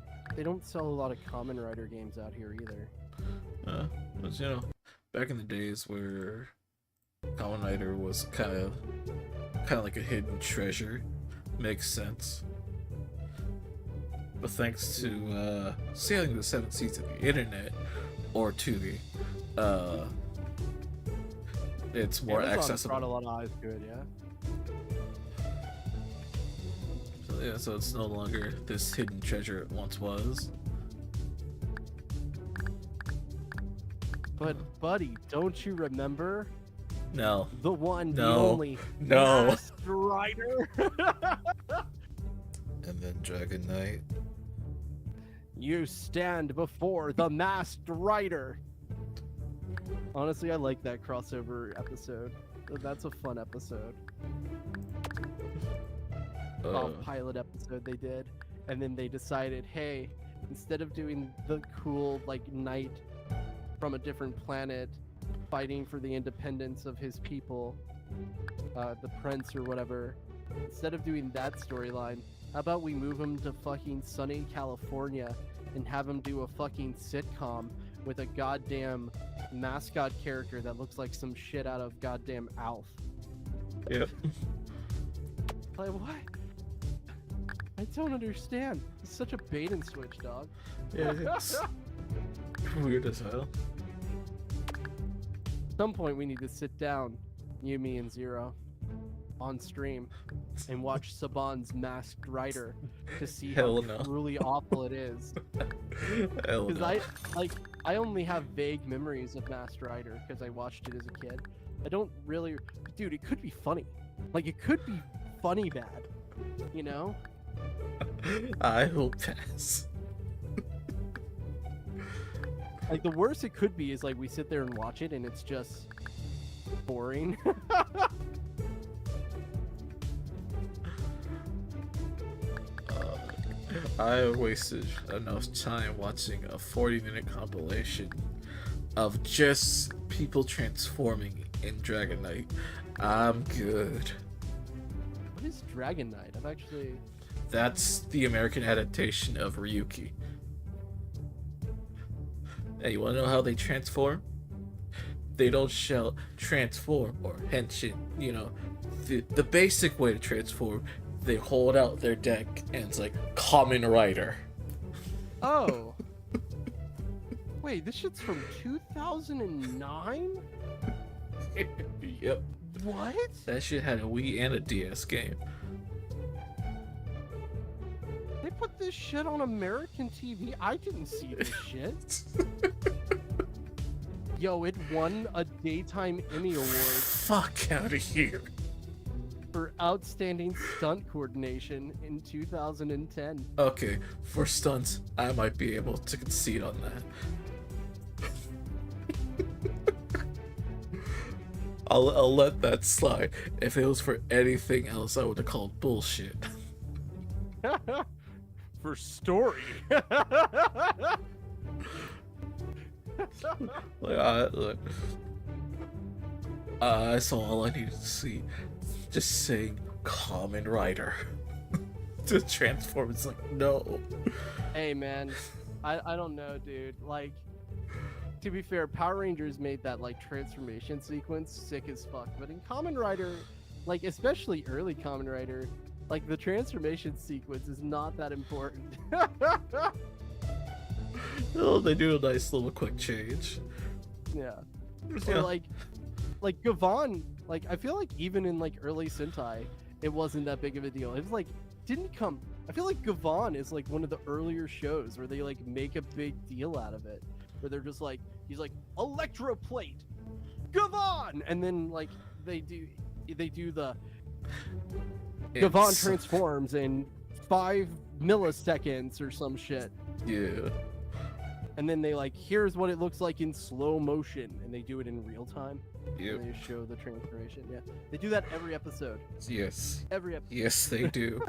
sell a lot of Kamen Rider games out here either. But back in the days where Kamen Rider was kind of like a hidden treasure, makes sense. But thanks to sailing the 7 seas of the internet or Tubi, it's more Amazon accessible. brought a lot of eyes to it, yeah. So it's no longer this hidden treasure it once was. But buddy, don't you remember No. the one, the No. only No. Masked Rider? And then Dragon Knight. You stand before the Masked Rider. Honestly, I like that crossover episode. That's a fun episode. Pilot episode they did, and then they decided, hey, instead of doing the cool knight from a different planet fighting for the independence of his people, the prince or whatever, instead of doing that storyline, how about we move him to fucking sunny California and have him do a fucking sitcom with a goddamn mascot character that looks like some shit out of goddamn Alf. Yep. Like, what? I don't understand. It's such a bait and switch, dog. Yeah, it's weird as hell. At some point, we need to sit down, you, me, and Zero, on stream, and watch Saban's Masked Rider to see how Hell no. truly awful it is. Hell Because no. I only have vague memories of Masked Rider because I watched it as a kid. I don't really, dude. It could be funny. It could be funny bad. I will pass. Like the worst it could be is like we sit there and watch it and it's just boring. I wasted enough time watching a 40-minute compilation of just people transforming in Dragon Knight. I'm good. What is Dragon Knight? I've actually. That's the American adaptation of Ryuki. Hey, you wanna know how they transform? They don't shout transform or henshin, you know. The basic way to transform, they hold out their deck and it's like Common Rider. Oh. Wait, this shit's from 2009? Yep. What? That shit had a Wii and a DS game. They put this shit on American TV? I didn't see this shit. Yo, it won a Daytime Emmy Award Fuck out of here. for Outstanding Stunt Coordination in 2010. Okay, for stunts, I might be able to concede on that. I'll let that slide. If it was for anything else, I would have called bullshit. For story. Look, I saw all I needed to see. Just saying Common Rider to transform. It's like, no. Hey man, I don't know, dude. Like, to be fair, Power Rangers made that like transformation sequence sick as fuck. But in Kamen Rider, like especially early Kamen Rider, like the transformation sequence is not that important. Oh, they do a nice little quick change. Yeah. Yeah. Or like Gavon, like I feel like even in like early Sentai, it wasn't that big of a deal. It was like didn't come. I feel like Gavon is like one of the earlier shows where they like make a big deal out of it. Where they're just like, he's like, electroplate, Gavon! And then like they do the Gavon transforms in 5 milliseconds or some shit. Yeah. And then they like, here's what it looks like in slow motion, and they do it in real time. Yep. And they show the transformation. Yeah, they do that every episode. Yes. Every episode. Yes, they do.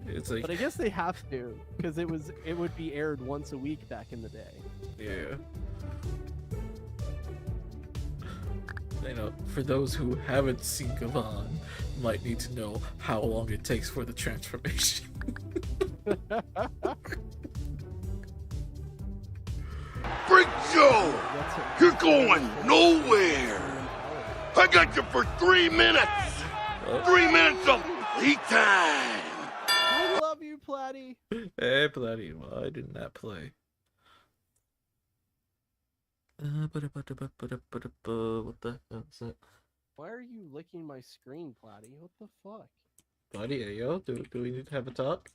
It's like, But I guess they have to, because it would be aired once a week back in the day. yeah. You know, for those who haven't seen Gavon, might need to know how long it takes for the transformation. Freak Joe! That's it. You're going nowhere! I got you for 3 minutes! 3 minutes of play time! I love you, Platty. Hey, bloody, why didn't that play? What the hell is that? Why are you licking my screen, Platty? What the fuck? Buddy, yo, do we need to have a talk?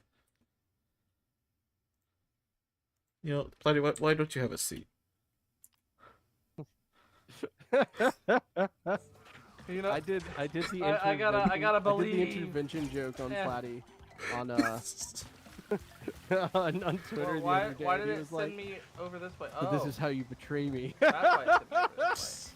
You know, Bloody, why don't you have a seat? You know, I did the I gotta I did believe. the intervention joke on Yeah. Platty on on Twitter the why other day. why did He it was send like, me over this way? "But Oh, this is how you betray me." that's why it sent me over this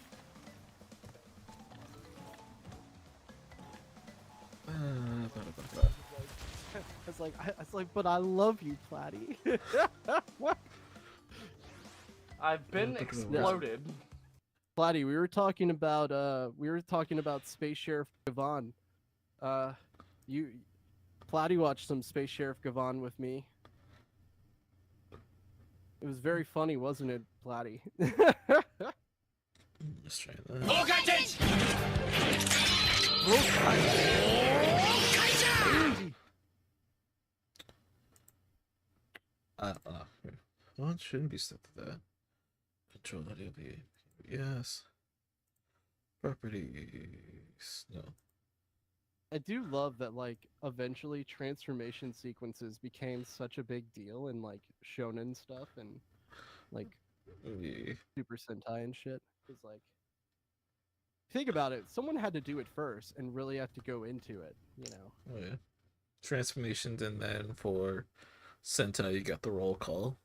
I was like, but I love you, Platty. way. I've been exploded. Platty, we were talking about Space Sheriff Gavon. Platty watched some Space Sheriff Gavon with me. It was very funny, wasn't it, Platty? Let's try that. Well, it shouldn't be set to that. Control audio be yes. Properties no. I do love that, like, eventually transformation sequences became such a big deal in, like, shonen stuff and, like, Yeah. Super Sentai and shit. It's like, think about it. Someone had to do it first and really have to go into it, you know? Oh yeah. Transformations, and then for Sentai you got the roll call.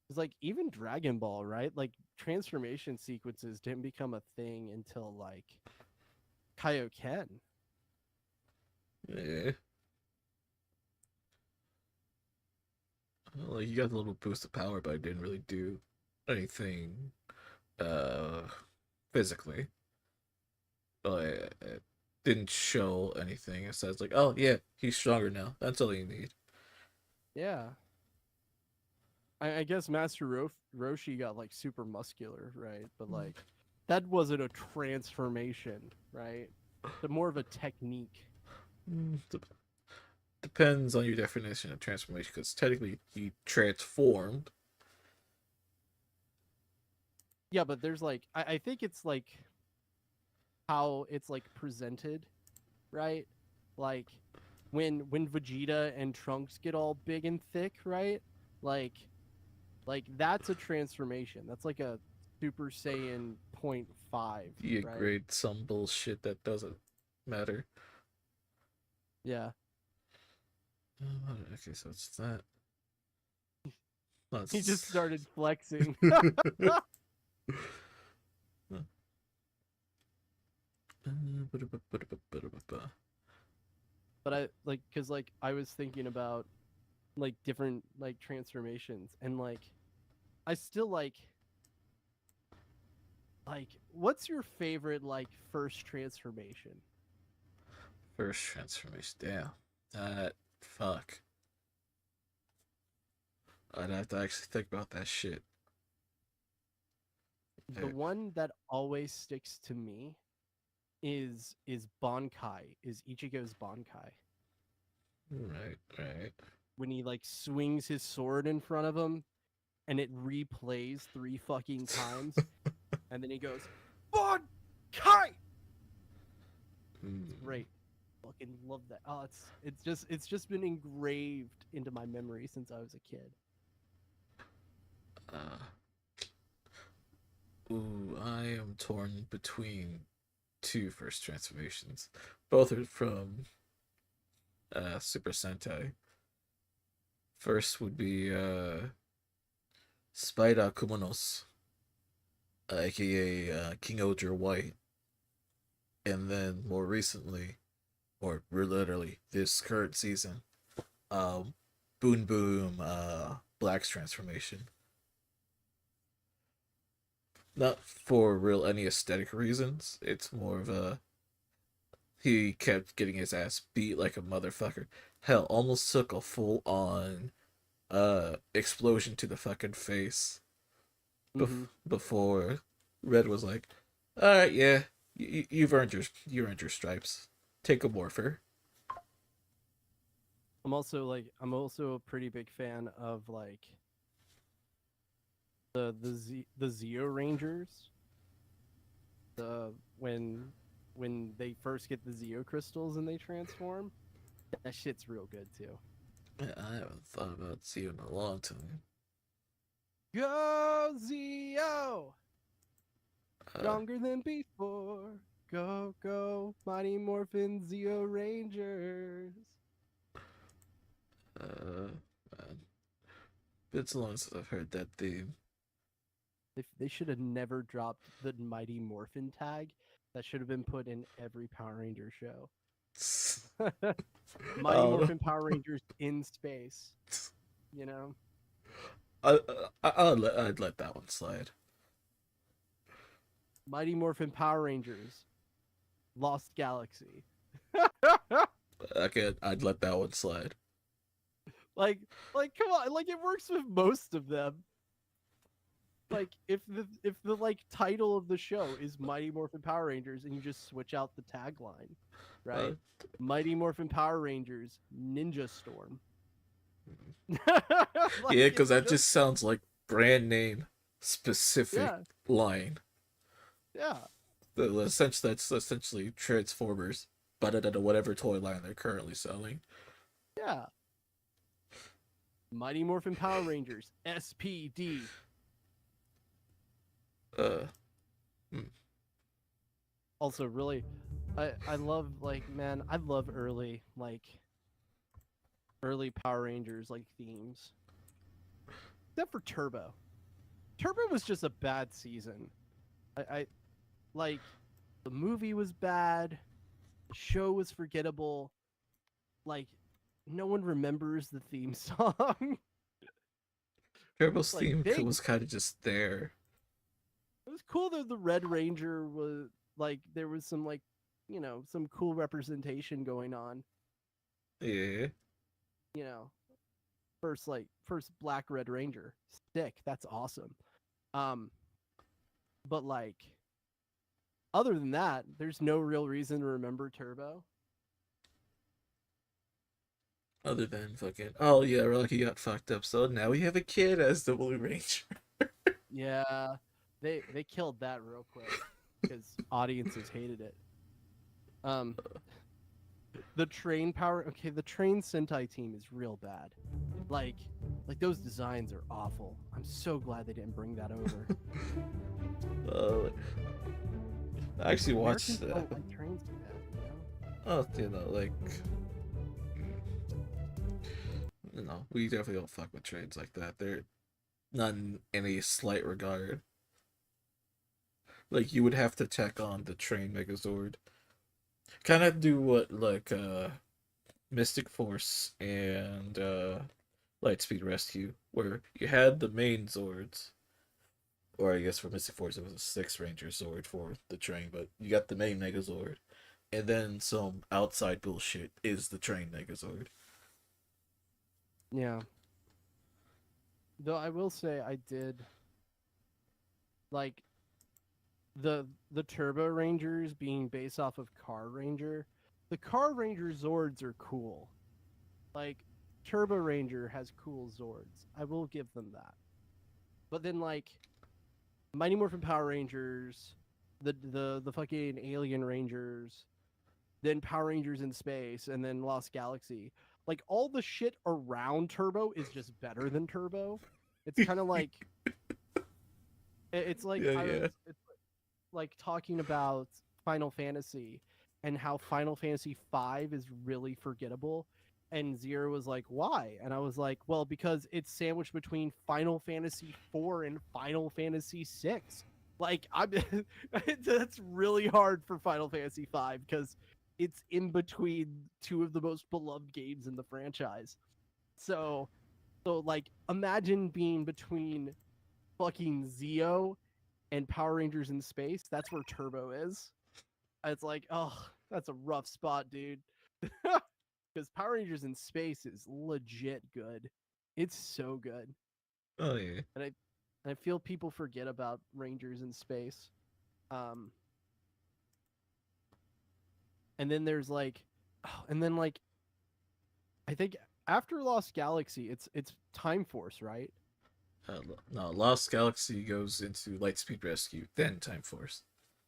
It's like even Dragon Ball, right? Like transformation sequences didn't become a thing until like Kaioken. Yeah. Well, like, you got a little boost of power, but it didn't really do anything uh physically. Like, it didn't show anything. It says like, oh yeah, he's stronger now. That's all you need. Yeah. I guess Master Roshi got like super muscular, right? But like that wasn't a transformation, right? But more of a technique. Depends on your definition of transformation, because technically he transformed. Yeah, but there's like I think it's like how it's like presented, right? Like when Vegeta and Trunks get all big and thick, right? Like that's a transformation. That's like a Super Saiyan 0.5, You right? grade some bullshit that doesn't matter. Yeah. Okay, so it's that. He just started flexing. But I like cuz like I was thinking about like different like transformations and like I still like what's your favorite like first transformation? First transformation. Damn. That fuck. I'd have to actually think about that shit. The one that always sticks to me is Bankai, is Ichigo's Bankai. Right. When he like swings his sword in front of him and it replays 3 fucking times and then he goes, Bankai! It's great. Fucking love that. Oh, it's just been engraved into my memory since I was a kid. I am torn between 2 first transformations. Both are from Super Sentai. First would be Spider Kumonos, aka King Oger White. And then more recently, or literally this current season, Boom Boom Black's transformation. Not for real any aesthetic reasons. It's more of a he kept getting his ass beat like a motherfucker. Hell, almost took a full on explosion to the fucking face before Red was like, "Alright, yeah, you've earned your stripes. Take a morpher." I'm also a pretty big fan of like the Zeo Rangers. When they first get the Zeo crystals and they transform, that shit's real good too. Yeah, I haven't thought about Zeo in a long time. Go Zeo! Stronger than before. Go, Mighty Morphin Zeo Rangers. Man. Been so long since I've heard that theme. They should have never dropped the Mighty Morphin tag. That should have been put in every Power Ranger show. Mighty Morphin Power Rangers in space. You know? I'd let that one slide. Mighty Morphin Power Rangers. Lost Galaxy. Okay, I'd let that one slide. Like, come on, like it works with most of them. Like, if the like title of the show is Mighty Morphin Power Rangers, and you just switch out the tagline, right? Mighty Morphin Power Rangers Ninja Storm. Like, yeah, because that just sounds like brand name specific line. Yeah. That's essentially Transformers, but at whatever toy line they're currently selling. Yeah. Mighty Morphin Power Rangers SPD. Also, really, I love I love early Power Rangers like themes. except for Turbo. Turbo was just a bad season. I like the movie was bad, the show was forgettable. Like no one remembers the theme song. Turbo's Like, theme they- was kind of just there. It was cool that the Red Ranger was like there was some like some cool representation going on. Yeah. First Black Red Ranger, sick. That's awesome. But like, other than that, there's no real reason to remember Turbo. Other than fucking, oh yeah, Rocky got fucked up, so now we have a kid as the Blue Ranger. Yeah, they killed that real quick because audiences hated it. The train power. Okay, the train Sentai team is real bad. Like those designs are awful. I'm so glad they didn't bring that over. I actually watched Americans that. don't like trains too bad, Oh, like, we definitely don't fuck with trains like that. They're not in any slight regard. Like, you would have to check on the train Megazord. Kind of do what, like, Mystic Force and Lightspeed Rescue, where you had the main Zords. Or I guess for Mystic Force it was a 6-Ranger Zord for the train, but you got the main Megazord. And then some outside bullshit is the train Megazord. Yeah. Though I will say I did like the Turbo Rangers being based off of Car Ranger. The Car Ranger Zords are cool. Like Turbo Ranger has cool Zords. I will give them that. But then like Mighty Morphin Power Rangers, the fucking Alien Rangers, then Power Rangers in Space, and then Lost Galaxy. Like all the shit around Turbo is just better than Turbo. It's kind of like it's like it's like talking about Final Fantasy and how Final Fantasy V is really forgettable. And Zero was like, why? And I was like, well, because it's sandwiched between Final Fantasy IV and Final Fantasy VI. Like, that's really hard for Final Fantasy V because it's in between two of the most beloved games in the franchise. So like, imagine being between fucking Zeo and Power Rangers in Space. That's where Turbo is. It's like, oh, that's a rough spot, dude. Because Power Rangers in Space is legit good. It's so good. Oh yeah. And I feel people forget about Rangers in Space. And then there's like, I think after Lost Galaxy, it's Time Force, right? No, Lost Galaxy goes into Lightspeed Rescue, then Time Force.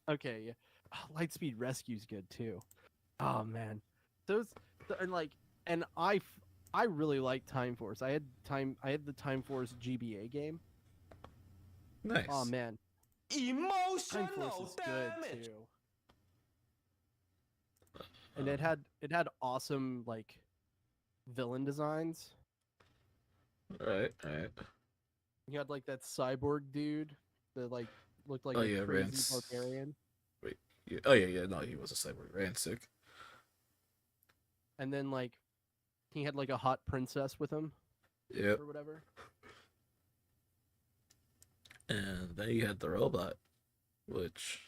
Okay, yeah. Oh, Lightspeed Rescue's good too. Oh man, and I really like Time Force. I had the Time Force GBA game. Nice. Oh man, Time Force is good too. And it had awesome like villain designs. Right. You had like that cyborg dude that like looked like Oh, a yeah, crazy Rance. barbarian. Wait. Yeah. Oh yeah. No, he was a cyborg. Rancic. And then like he had like a hot princess with him Yep. or whatever. And then you had the robot, which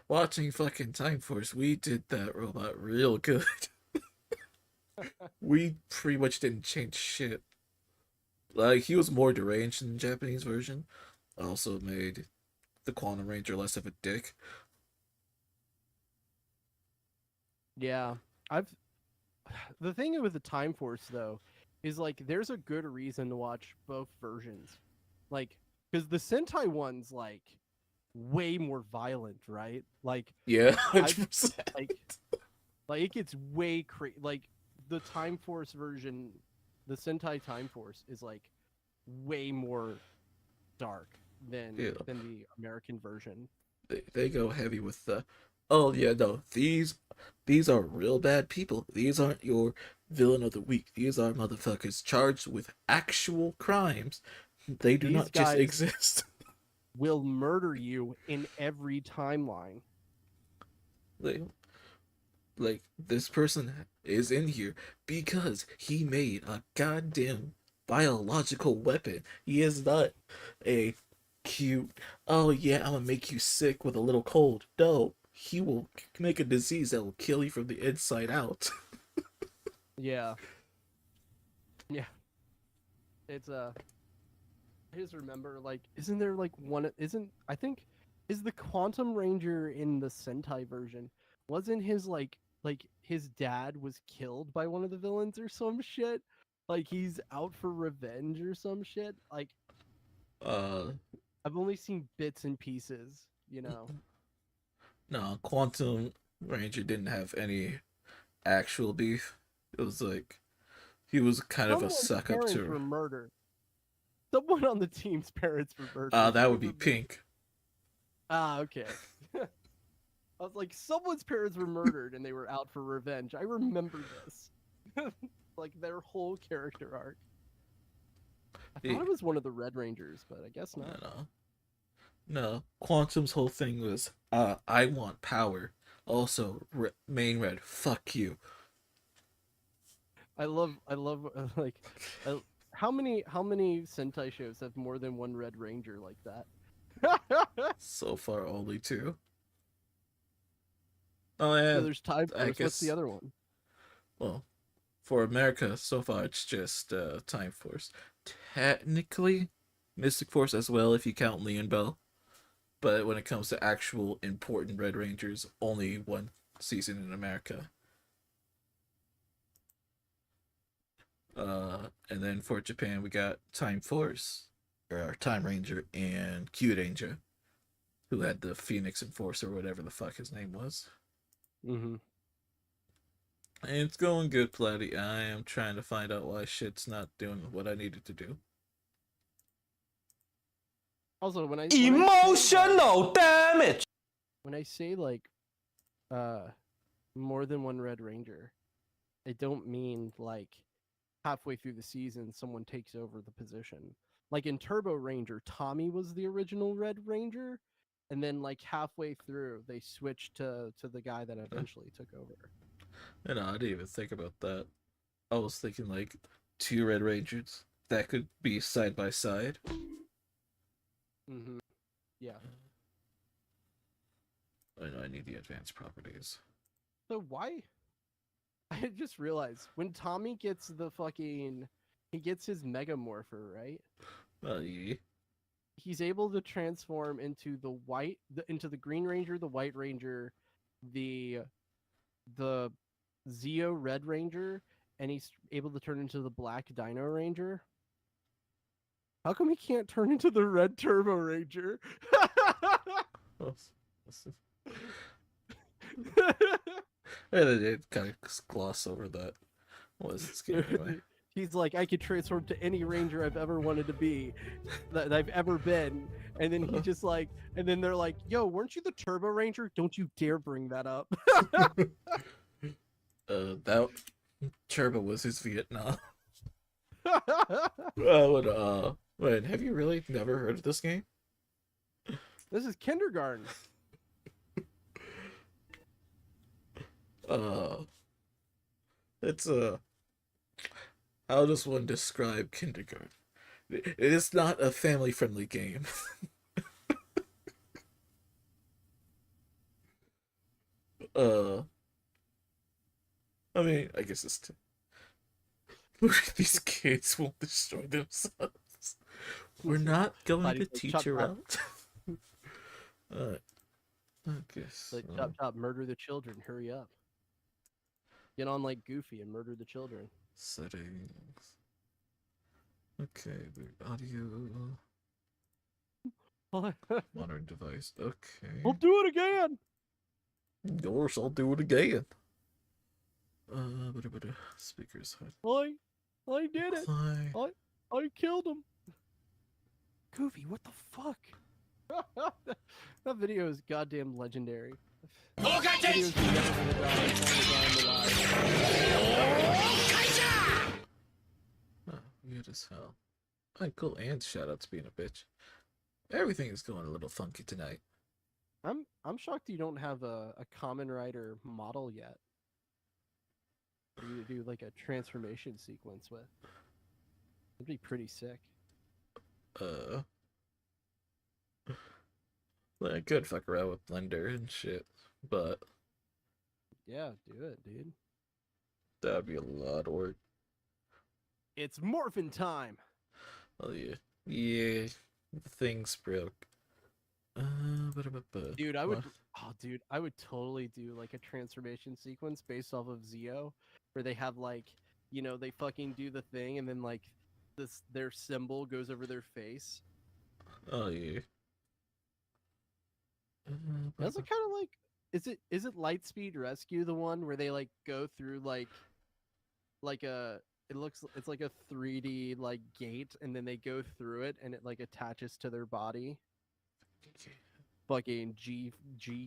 watching fucking Time Force, we did that robot real good. We pretty much didn't change shit. Like, he was more deranged in the Japanese version. Also made the Quantum Ranger less of a dick. Yeah, the thing with the Time Force though is like there's a good reason to watch both versions, like because the Sentai one's like way more violent, right? Like Yeah, 100%. like it gets way like the Time Force version, the Sentai Time Force is like way more dark than the American version. They go heavy with the, oh yeah, no, these are real bad people. These aren't your villain of the week. These are motherfuckers charged with actual crimes. They do These not just guys- exist. Will murder you in every timeline. Like this person is in here because he made a goddamn biological weapon. He is not a cute, oh yeah, I'm gonna make you sick with a little cold. No, he will make a disease that will kill you from the inside out. Yeah. Yeah. It's I just remember, like, isn't there like one? I think is the Quantum Ranger in the Sentai version? Wasn't his like his dad was killed by one of the villains or some shit? Like he's out for revenge or some shit. Like I've only seen bits and pieces, you know. No, Quantum Ranger didn't have any actual beef. It was like he was kind of a Someone's suck up parents to. were murdered. Someone on the team's parents were murdered. That I would be remember- Pink. Ah, okay. I was like, someone's parents were murdered and they were out for revenge. I remember this. Like their whole character arc. I thought it was one of the Red Rangers, but I guess not. No. Quantum's whole thing was, I want power. Also, main red, fuck you. I love like, how many Sentai shows have more than one Red Ranger like that? So far, only 2. Oh yeah. So there's Time I Force. What's the guess- other one? Well, for America, so far it's just Time Force. Technically, Mystic Force as well if you count Lee and Bell. But when it comes to actual important Red Rangers, only one season in America. And then for Japan, we got Time Force, or Time Ranger, and Q Ranger, who had the Phoenix Enforcer, or whatever the fuck his name was. Mm-hmm. And it's going good, Platty. I am trying to find out why shit's not doing what I needed to do. Also, when I Emotional damage. when I say like more than one Red Ranger, I don't mean like halfway through the season someone takes over the position. Like in Turbo Ranger, Tommy was the original Red Ranger, and then like halfway through they switched to the guy that eventually took over. And I didn't even think about that. I was thinking like 2 Red Rangers that could be side by side. Mm-hmm. Yeah. I know I need the advanced properties. So why? I just realized when Tommy gets he gets his Mega Morpher, right? Yeah. He's able to transform into into the Green Ranger, the White Ranger, the Zeo Red Ranger, and he's able to turn into the Black Dino Ranger. How come he can't turn into the Red Turbo Ranger? And they did kind of gloss over that. What was this game anyway? He's like, I could transform to any ranger I've ever wanted to be, that I've ever been. And then he just like, and then they're like, yo, weren't you the Turbo Ranger? Don't you dare bring that up. That Turbo was his Vietnam. Wait, have you really never heard of this game? This is kindergarten. It's how does one describe kindergarten? It is not a family-friendly game. I mean, I guess it's these kids will destroy themselves. We're not going Buddy, to like, teach chop, her chop. out. I guess. Like, chop, chop, murder the children. Hurry up. Get on like Goofy and murder the children. Settings. Okay, audio. Modern device. Okay. I'll do it again. Yours, I'll do it again. Speakers. I did it. Hi. I killed him. Goofy, what the fuck? That video is goddamn legendary. I videos you've never heard about as long as I'm alive. Oh, weird as hell. Alright, cool. And shout out to being a bitch. Everything is going a little funky tonight. I'm shocked you don't have a Kamen Rider model yet. For you to do like a transformation sequence with. That'd be pretty sick. Like, I could fuck around with Blender and shit, but Yeah, do it, dude. that'd be a lot of work. It's morphin' time. Oh yeah, yeah. The thing's broke. Dude, I would What? dude, I would totally do like a transformation sequence based off of Zio where they have like, you know, they fucking do the thing and then like their symbol goes over their face. Oh yeah. That's kind of like is it Lightspeed Rescue, the one where they like go through like it's like a 3D like gate and then they go through it and it like attaches to their body. Fucking G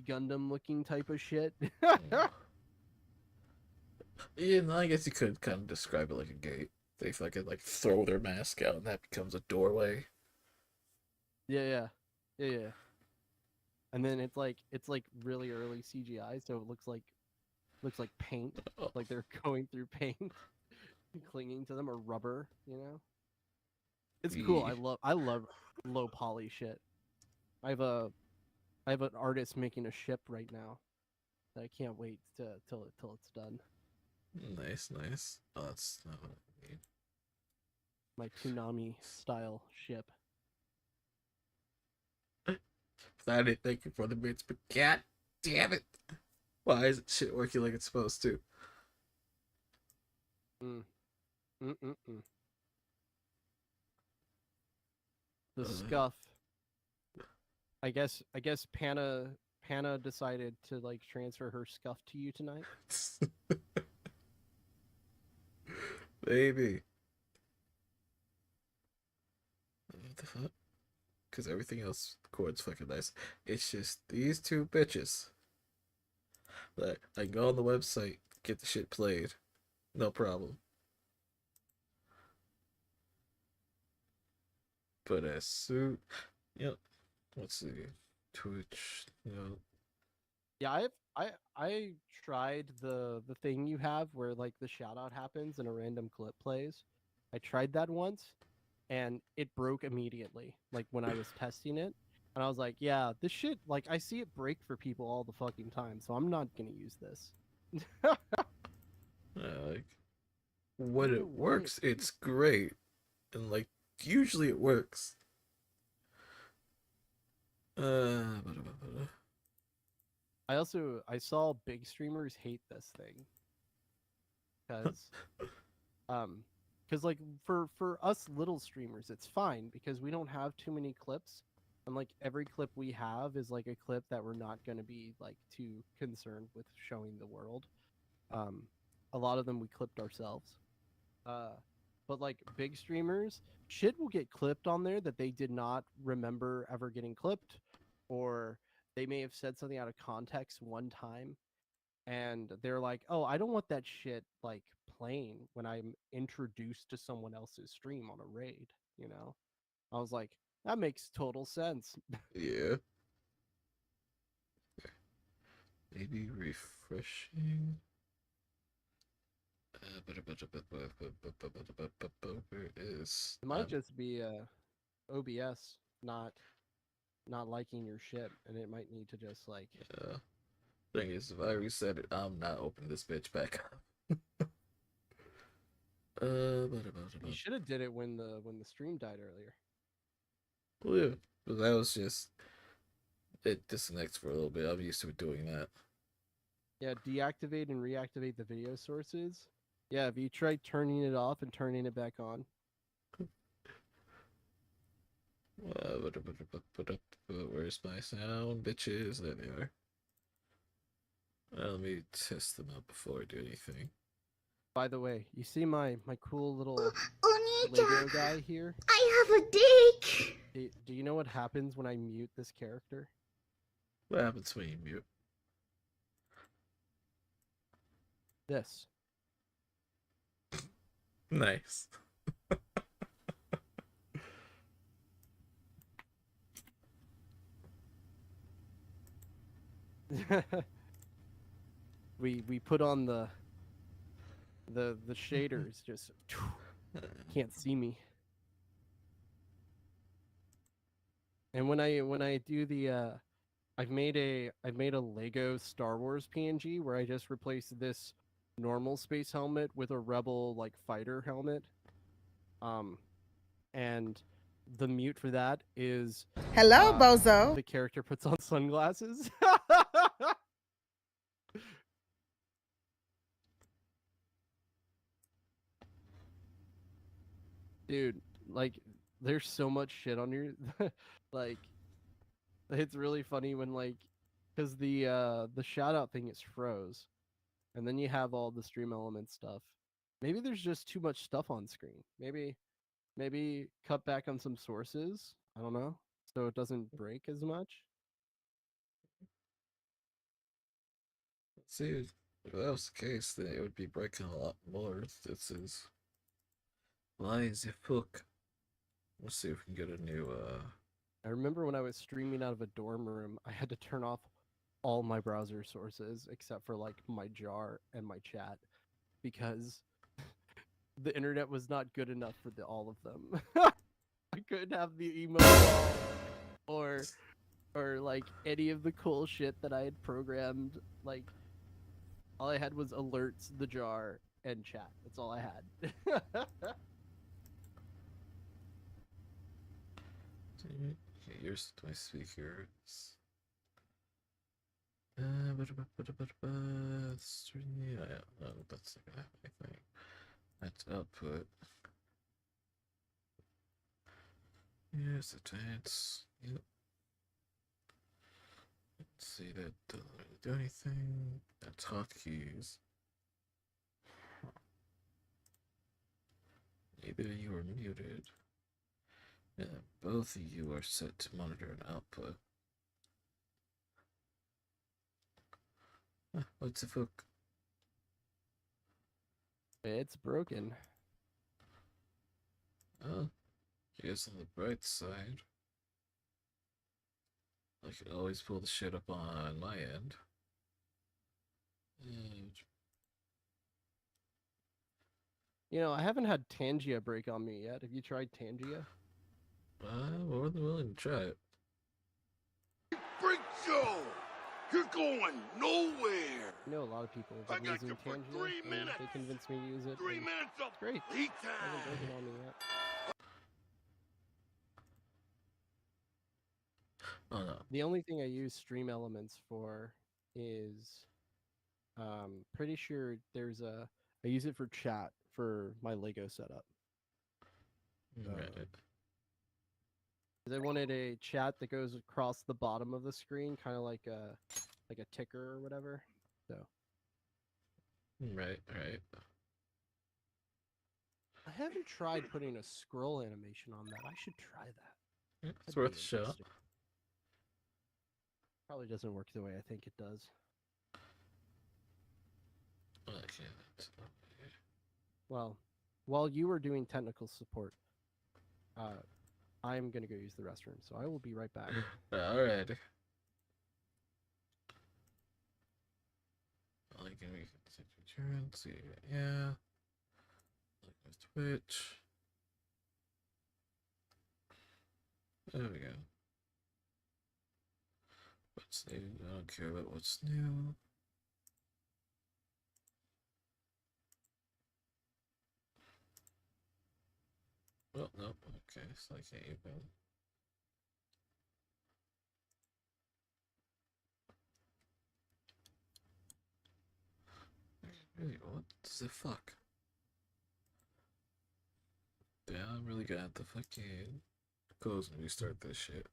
Gundam looking type of shit. Yeah, no, I guess you could kind of describe it like a gate. They fucking like throw their mask out and that becomes a doorway. Yeah. And then it's like really early CGI, so it looks like paint, Oh, like they're going through paint, clinging to them, or rubber. You know, it's cool. Yeah. I love low poly shit. I have an artist making a ship right now that I can't wait till it's done. Nice. Oh, that's not what I need. My Toonami style ship. I didn't thank you for the bits, but god damn it! Why isn't shit working like it's supposed to? The scuff. I guess Panna decided to like transfer her scuff to you tonight. Maybe. What the fuck? Because everything else chords fucking nice. It's just these two bitches. Like, I can go on the website, get the shit played. No problem. But as soon, let's see, Twitch, Yeah, I tried the thing you have where like the shout out happens and a random clip plays. I tried that once and it broke immediately, like when I was testing it. And I was like, yeah, this shit, like I see it break for people all the fucking time, so I'm not gonna use this. like, when No it way. works, it's great. And like, usually it works. I saw big streamers hate this thing because like for us little streamers it's fine because we don't have too many clips, and like every clip we have is like a clip that we're not going to be like too concerned with showing the world. A lot of them we clipped ourselves, but like big streamers, shit will get clipped on there that they did not remember ever getting clipped, or they may have said something out of context one time and they're like, oh, I don't want that shit like playing when I'm introduced to someone else's stream on a raid, you know? I was like, that makes total sense. Yeah. Maybe refreshing. Where is It might just be OBS not liking your shit, and it might need to just like thing is, if I reset it, I'm not opening this bitch back up. you should have did it when the stream died earlier. Well, yeah, but that was just it disconnects for a little bit. I'm used to it doing that. Yeah, deactivate and reactivate the video sources. Yeah, if you try turning it off and turning it back on. Where's my sound, bitches? There they are. Let me test them out before I do anything. By the way, you see my cool little Onita, Lego guy here? I have a dick. Do you know what happens when I mute this character? What happens when you mute? this. Nice. we put on the shaders, just can't see me. And when I do the I've made a Lego Star Wars PNG where I just replaced this normal space helmet with a Rebel like fighter helmet. And the mute for that is Hello, Bozo. the character puts on sunglasses. Dude, like there's so much shit on your like it's really funny when like because the shout out thing is froze and then you have all the stream element stuff. Maybe there's just too much stuff on screen. Maybe cut back on some sources. I don't know. So it doesn't break as much. See, if that was the case, then it would be breaking a lot more. This is lies fuck. Let's see if we can get a new I remember when I was streaming out of a dorm room, I had to turn off all my browser sources except for like my jar and my chat because the internet was not good enough for all of them. I couldn't have the emote wall or like any of the cool shit that I had programmed. Like all I had was alerts, the jar, and chat. That's all I had. Okay, here's my speakers. Yeah, no, that's not gonna have anything. That's output. Here's the dance. Yep. Let's see, that doesn't really do anything. That's hotkeys. Maybe you are muted. Yeah, both of you are set to monitor an output. What's the fuck? It's broken. Oh, I guess on the bright side, I can always pull the shit up on my end. And You know, I haven't had Tangia break on me yet. Have you tried Tangia? more than willing to try it. Freak show! You're going nowhere! I know a lot of people I have been got using you for Tangia. 3 and minutes. They convinced me to use it. 3 and minutes of It's great. lead Hasn't broken time! on me yet. Oh no. The only thing I use Stream Elements for is, pretty sure I use it for chat for my Lego setup. Right. 'Cause I wanted a chat that goes across the bottom of the screen, kind of like a ticker or whatever. So Right. I haven't tried putting a scroll animation on that. I should try that. It's That'd worth be a shot. interesting. Probably doesn't work the way I think it does. Okay. Well, while you were doing technical support, I'm gonna go use the restroom, so I will be right back. Alright. Like, we can return, see, yeah. Like with Twitch. There we go. What's new? I don't care about what's new. Well, nope. Okay, so I can't even. Really, what the fuck? Yeah, I'm really gonna have to fucking close and restart this shit.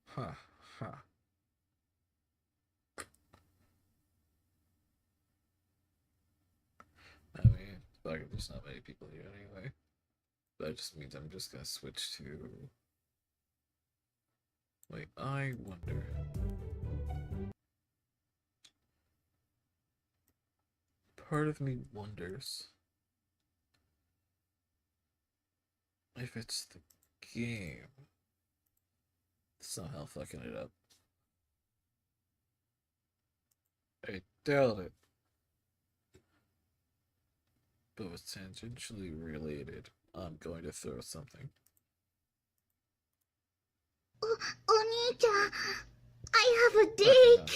Ha. I mean, there's not many people here anyway. That just means I'm just gonna switch to. Wait, I wonder. Part of me wonders if it's the game somehow fucking it up. I doubt it. But with tangentially related, I'm going to throw something. Oni-chan, I have a dick.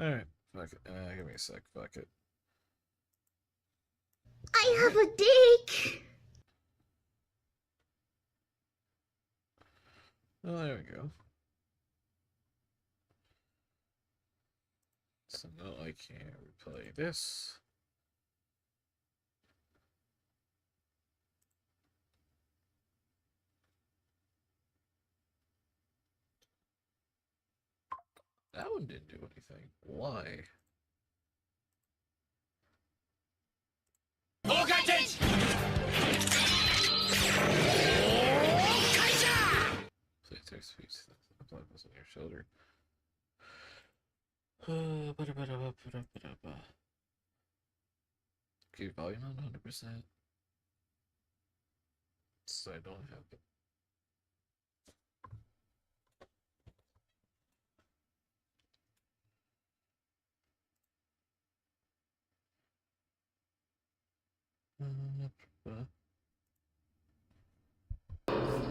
Alright, fuck it. Give me a sec, fuck it. I have a dick. Oh, there we go. So no, I can't replay this. That one didn't do anything. Why? Play text feet. Apply this on your shoulder. Keep volume on 100%. So I don't have it.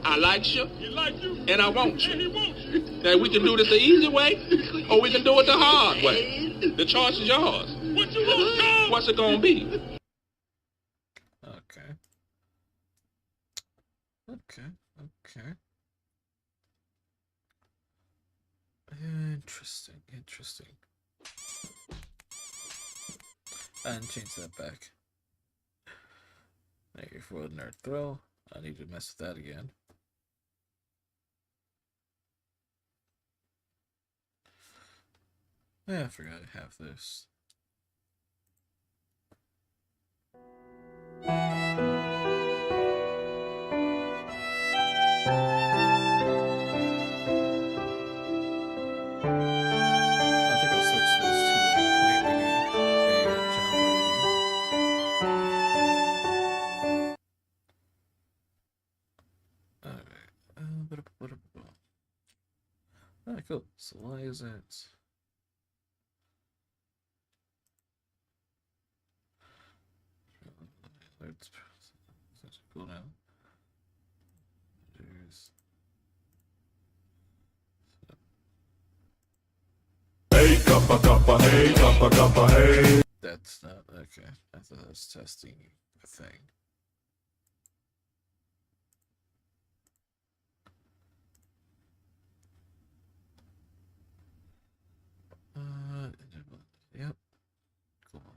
I like you, and I want you. Now we can do this the easy way, or we can do it the hard way. The choice is yours. What you want, Tom? What's it gonna be? Okay. Okay. Interesting. And change that back. Thank you for the nerd throw. I need to mess with that again. Yeah, I forgot to have this. I think I'll switch this to a point reading, a job reading. Alright, cool. So why is it? Let's cool now. There's Hey. that's not okay. I thought I was testing a thing. Yep. Cool.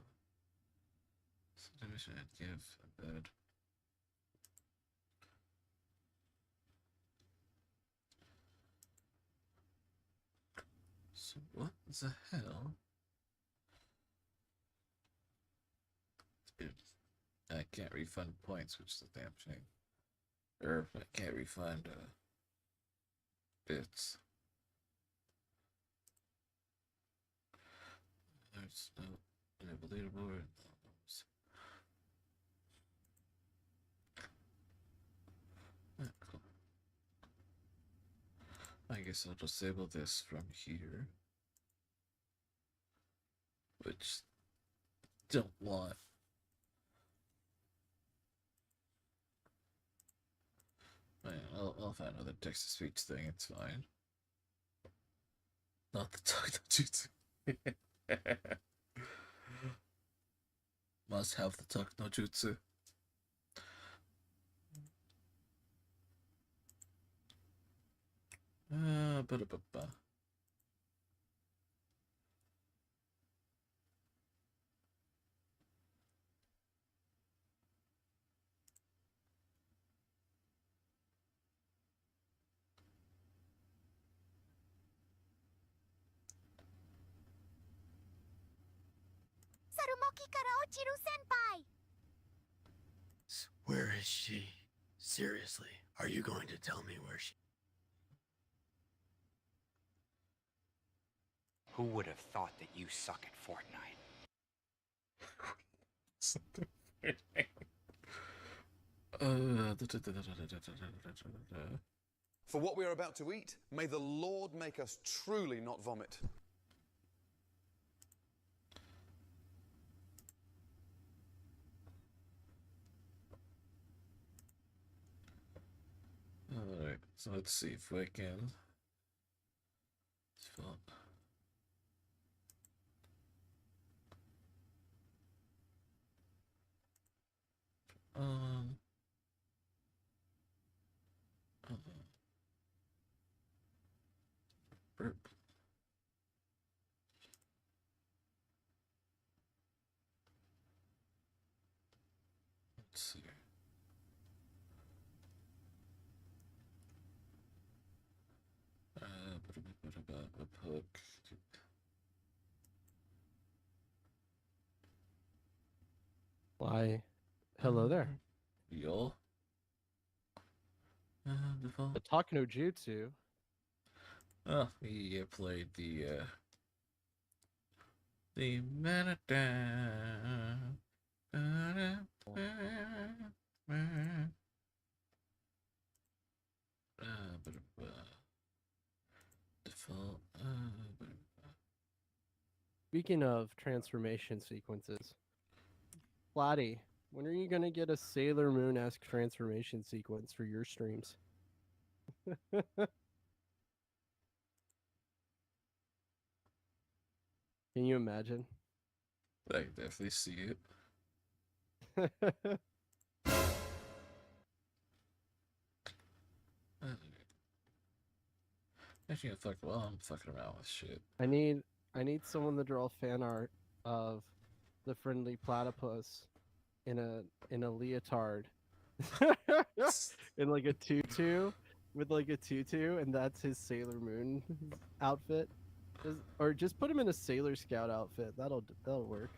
Subdivision and give a bed. So what the hell? I can't refund points, which is a damn shame. Or I can't refund bits. There's no enable leaderboard. Cool. I guess I'll disable this from here. Which don't want. Man, I'll find another text to speech thing, it's fine. Not the talk no jutsu. Must have the talk no jutsu. Ba-da-ba-ba. Sarumoki kara ochiru senpai. Where is she? Seriously, are you going to tell me where she... Who would have thought that you suck at Fortnite? For what we are about to eat, may the Lord make us truly not vomit. Alright, so let's see if I can. Um. Burp. Let's see. Hook. Why? Hello there. Yo. The Talk No Jutsu. Oh, he played the man down. Default. Speaking of transformation sequences, Flatty, when are you gonna get a Sailor Moon-esque transformation sequence for your streams? Can you imagine? I can definitely see it. Actually, I'm fucking around with shit. I need someone to draw fan art of the friendly platypus in a leotard, in like a tutu, with like a tutu, and that's his Sailor Moon outfit. Or just put him in a Sailor Scout outfit. That'll work.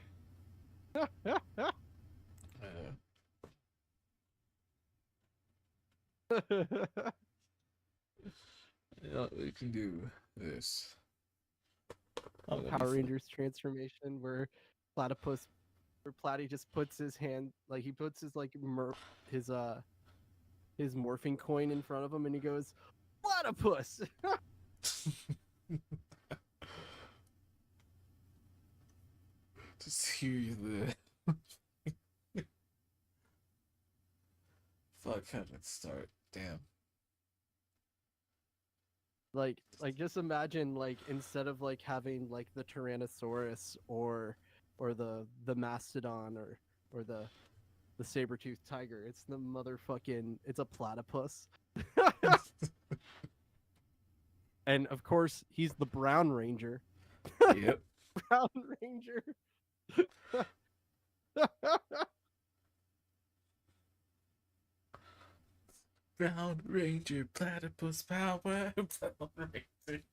Yeah, we can do this. Power Rangers transformation where Platy just puts his hand, like he puts his his morphing coin in front of him and he goes, platypus. Just hear the fuck, how did it start? Damn. Like just imagine, like, instead of like having like the Tyrannosaurus or the Mastodon or the saber-toothed tiger, it's the motherfucking, it's a platypus. And of course he's the Brown Ranger. Yep. Brown Ranger. Brown Ranger, platypus power. Brown Ranger.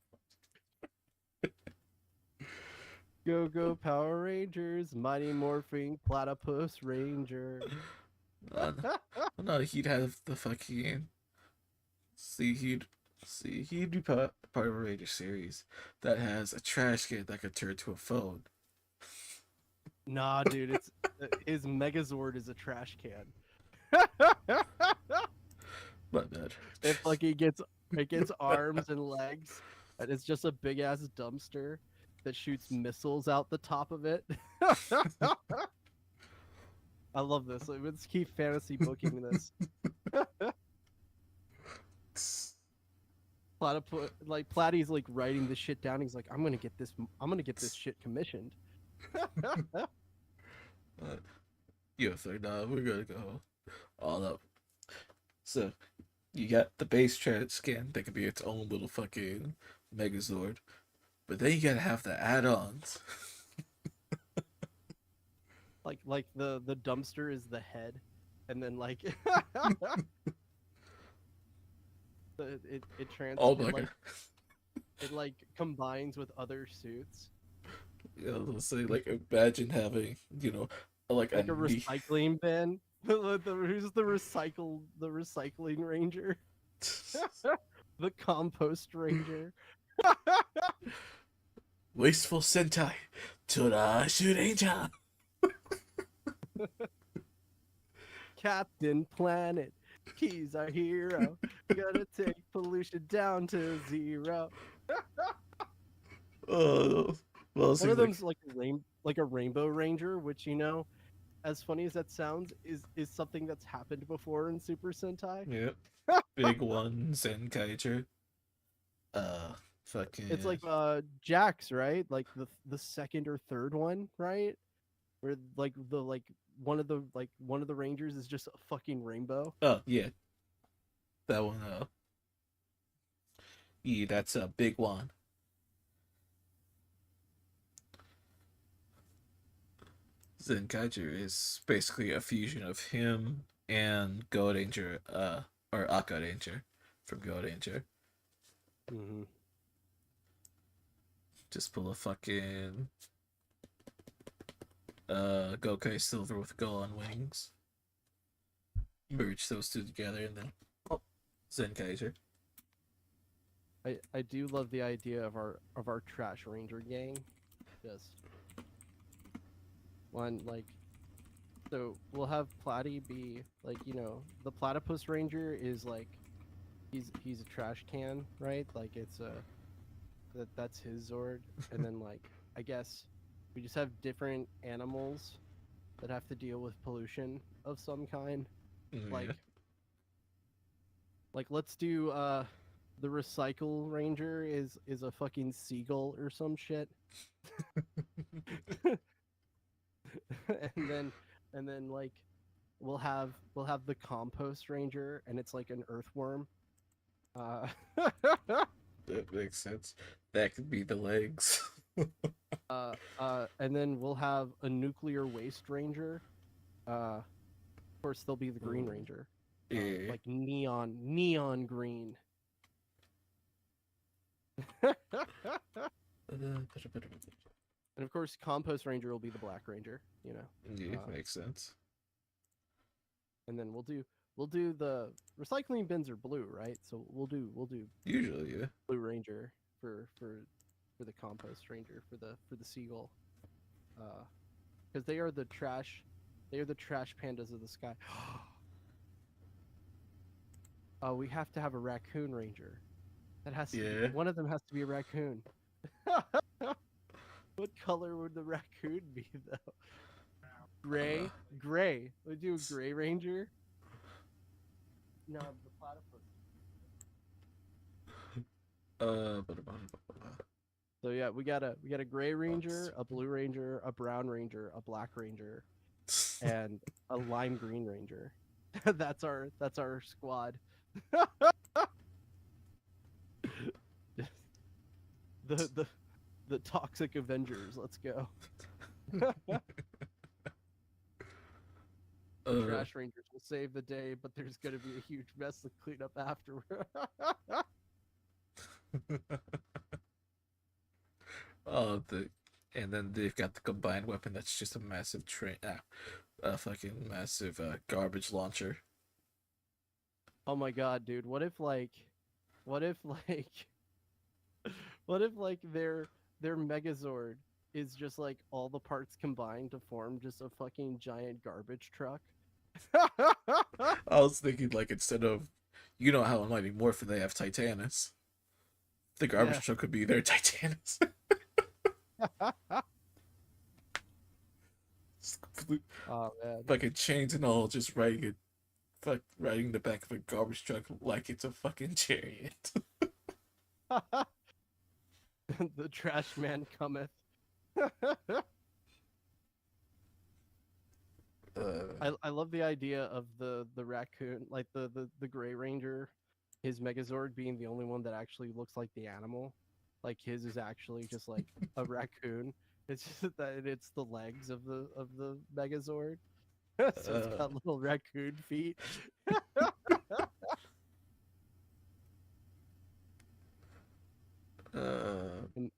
Go Power Rangers, mighty morphing platypus ranger. No, he'd have the fucking. He'd be part of a Ranger series that has a trash can that could turn to a phone. Nah, dude, it's his Megazord is a trash can. My bad. If like it gets arms and legs, and it's just a big ass dumpster that shoots missiles out the top of it. I love this. Let's keep fantasy booking this. Platypus, like Platy's like writing this shit down. He's like, I'm gonna get this shit commissioned. Yeah, so now we're gonna go all up. So you got the base trash can that could be its own little fucking Megazord, but then you gotta have the add-ons. like the dumpster is the head, and then like it Oh my god. It like combines with other suits. Yeah, let's say, like, imagine having, like a recycling bin. Who's the recycling ranger? The compost ranger. Wasteful Sentai, Tora Shurenger. Captain Planet, he's our hero. Gonna take pollution down to 0. Oh, well, it One of seems them's like a Rainbow Ranger, which as funny as that sounds, is something that's happened before in Super Sentai. yep. Big one, Zenkaiger. Fucking. It's like Jax, right? Like the second or third one, right? Where one of the Rangers is just a fucking rainbow. Oh yeah, that one. Yeah, that's a big one. Zenkaiger is basically a fusion of him and Go Ranger, or Aka Ranger from Go Ranger. Mm-hmm. Just pull a fucking Gokai Silver with Go on wings. Merge those two together and then Zenkaiger. I do love the idea of our Trash Ranger gang. Just one so we'll have Platy be the Platypus Ranger is he's a trash can, right? Like it's that's his Zord, and then I guess we just have different animals that have to deal with pollution of some kind. Yeah. Like let's do the Recycle Ranger is a fucking seagull or some shit. and then we'll have the Compost Ranger, and it's like an earthworm. That makes sense. That could be the legs. And then we'll have a Nuclear Waste Ranger. Of course, they'll be the Green Ranger. Yeah. Like neon green. And of course, Compost Ranger will be the Black Ranger. Yeah, makes sense. And then we'll do the recycling bins are blue, right? So we'll do Usually, yeah. Blue Ranger for the Compost Ranger for the seagull, because they are the trash pandas of the sky. We have to have a Raccoon Ranger. That has to be, one of them has to be a raccoon. What color would the raccoon be though? Gray. Would do a Gray Ranger. No, the platypus. So yeah, we got a Gray Ranger, a Blue Ranger, a Brown Ranger, a Black Ranger, and a Lime Green Ranger. That's our squad. The Toxic Avengers. Let's go. Trash Rangers will save the day, but there's gonna be a huge mess to clean up afterward. And then they've got the combined weapon that's just a massive fucking massive garbage launcher. Oh my god, dude! What if their Megazord is just like all the parts combined to form just a fucking giant garbage truck? I was thinking instead of, how in Mighty Morphin they have Titanus, the garbage truck could be their Titanus. Oh man! Fucking chains and all, just riding the back of a garbage truck like it's a fucking chariot. The trash man cometh. I love the idea of the raccoon, like the Gray Ranger, his Megazord being the only one that actually looks like the animal. Like his is actually just like a raccoon. It's just that it's the legs of the Megazord. So it's got little raccoon feet. And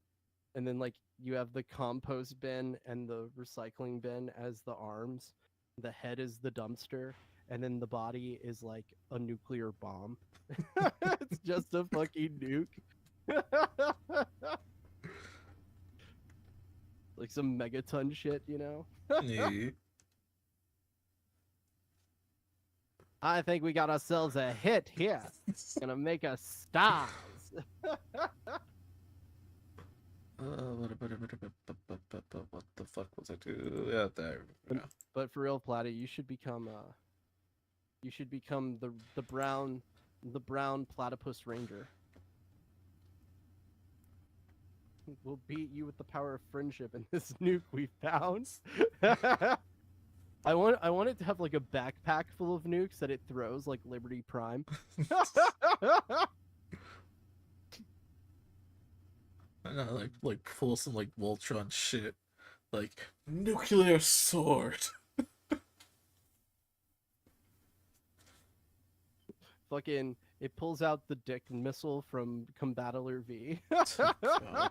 then you have the compost bin and the recycling bin as the arms. The head is the dumpster, and then the body is like a nuclear bomb. It's just a fucking nuke. Like some megaton shit, Yeah. I think we got ourselves a hit here. Gonna make us stars. What the fuck was I doing? Yeah, there we go. But for real, Platty, you should become the brown platypus ranger. We'll beat you with the power of friendship in this nuke we found. I want it to have like a backpack full of nukes that it throws like Liberty Prime. I know, like pull some like Voltron shit, like nuclear sword. Fucking, it pulls out the dick missile from Combattler V. God.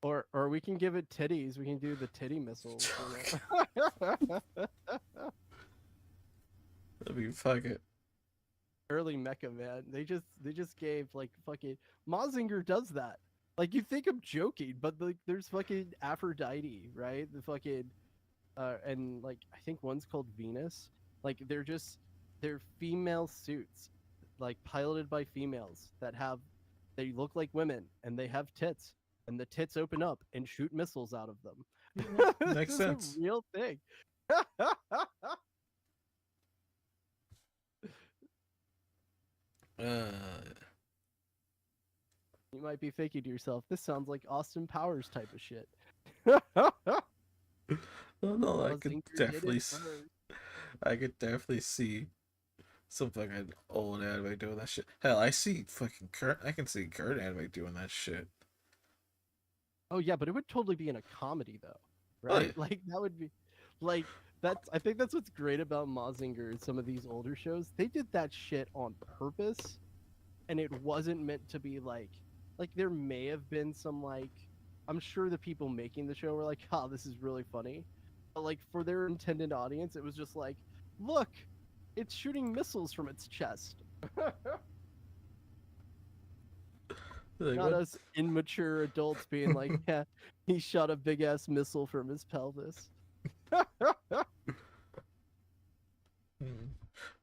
Or we can give it titties. We can do the titty missiles. I mean, fuck it. Early mecha, man. They just gave like fucking Mazinger does that. Like you think I'm joking, but like there's fucking Aphrodite, right? The fucking and like I think one's called Venus. Like they're female suits, like piloted by females they look like women and they have tits. And the tits open up and shoot missiles out of them. Makes sense. A real thing. You might be thinking to yourself, this sounds like Austin Powers type of shit. No, I could definitely see some fucking old anime doing that shit. Hell, I can see current anime doing that shit. Oh yeah, but it would totally be in a comedy though, right? Oh, yeah. Like that would be, like I think that's what's great about Mazinger and some of these older shows. They did that shit on purpose, and it wasn't meant to be like there may have been some like, I'm sure the people making the show were like, "Oh, this is really funny," but like for their intended audience, it was just like, "Look, it's shooting missiles from its chest." Like, Not us immature adults being like, yeah, he shot a big ass missile from his pelvis.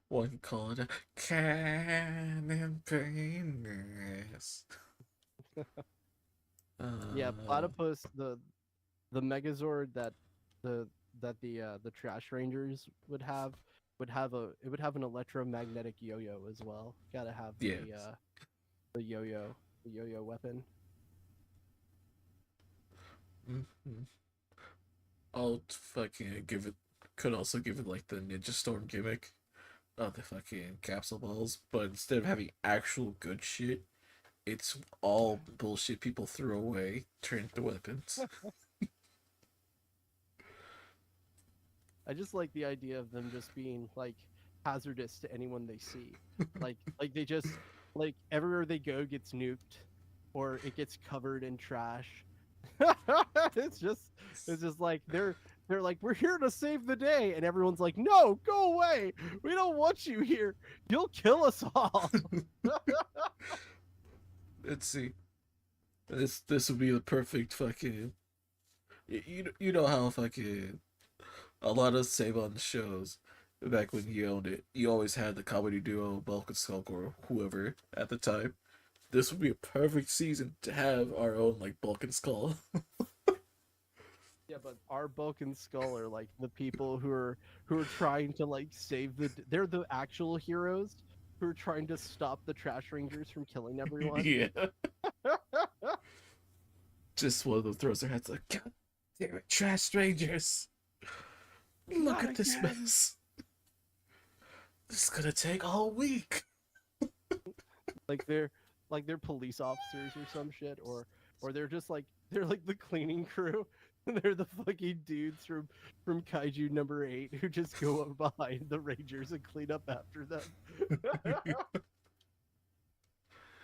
One could call it a cannon penis. Yeah, platypus, the Megazord that the Trash Rangers would have an electromagnetic yo-yo as well. Gotta have the yo-yo weapon. I'll fucking could also give it like the Ninja Storm gimmick of the fucking capsule balls, but instead of having actual good shit, it's all bullshit people threw away turned into weapons. I just like the idea of them just being like hazardous to anyone they see. like they just like everywhere they go gets nuked or it gets covered in trash. it's just like they're like, we're here to save the day, and everyone's like, no, go away, we don't want you here, you'll kill us all. Let's see, this would be the perfect fucking, you know how fucking a lot of Save On shows back when you owned it, you always had the comedy duo Bulk and Skulk or whoever at the time. This would be a perfect season to have our own like Bulk and Skull. Yeah, but our Bulk and Skull are like the people who are trying to like save they're the actual heroes who are trying to stop the Trash Rangers from killing everyone. Yeah. Just one of them throws their heads like, God damn it, Trash Rangers! Look at this mess. This is gonna take all week. like they're police officers or some shit, or they're just like they're like the cleaning crew. They're the fucking dudes from Kaiju number 8 who just go up behind the Rangers and clean up after them.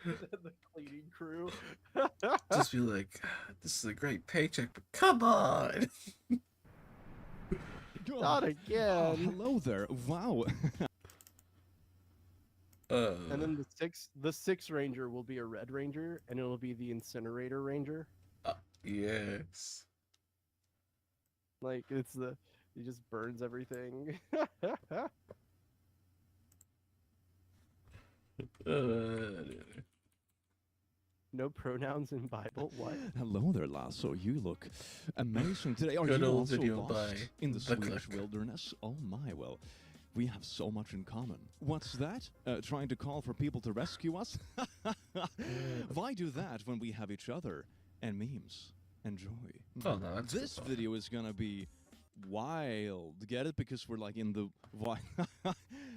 The cleaning crew. Just be like, this is a great paycheck, but come on. Not again. Oh, hello there. Wow. And then the sixth Ranger will be a Red Ranger, and it'll be the Incinerator Ranger. Yes. Like it's He just burns everything. No pronouns in Bible. What? Hello there, Lasso. You look amazing today. Are Good you old also video lost by in the The Swedish Click. wilderness? Oh my, well, we have so much in common. What's that? Trying to call for people to rescue us? Why do that when we have each other and memes and joy? Oh, no, that's This good. video is gonna be wild. Get it? Because we're like in the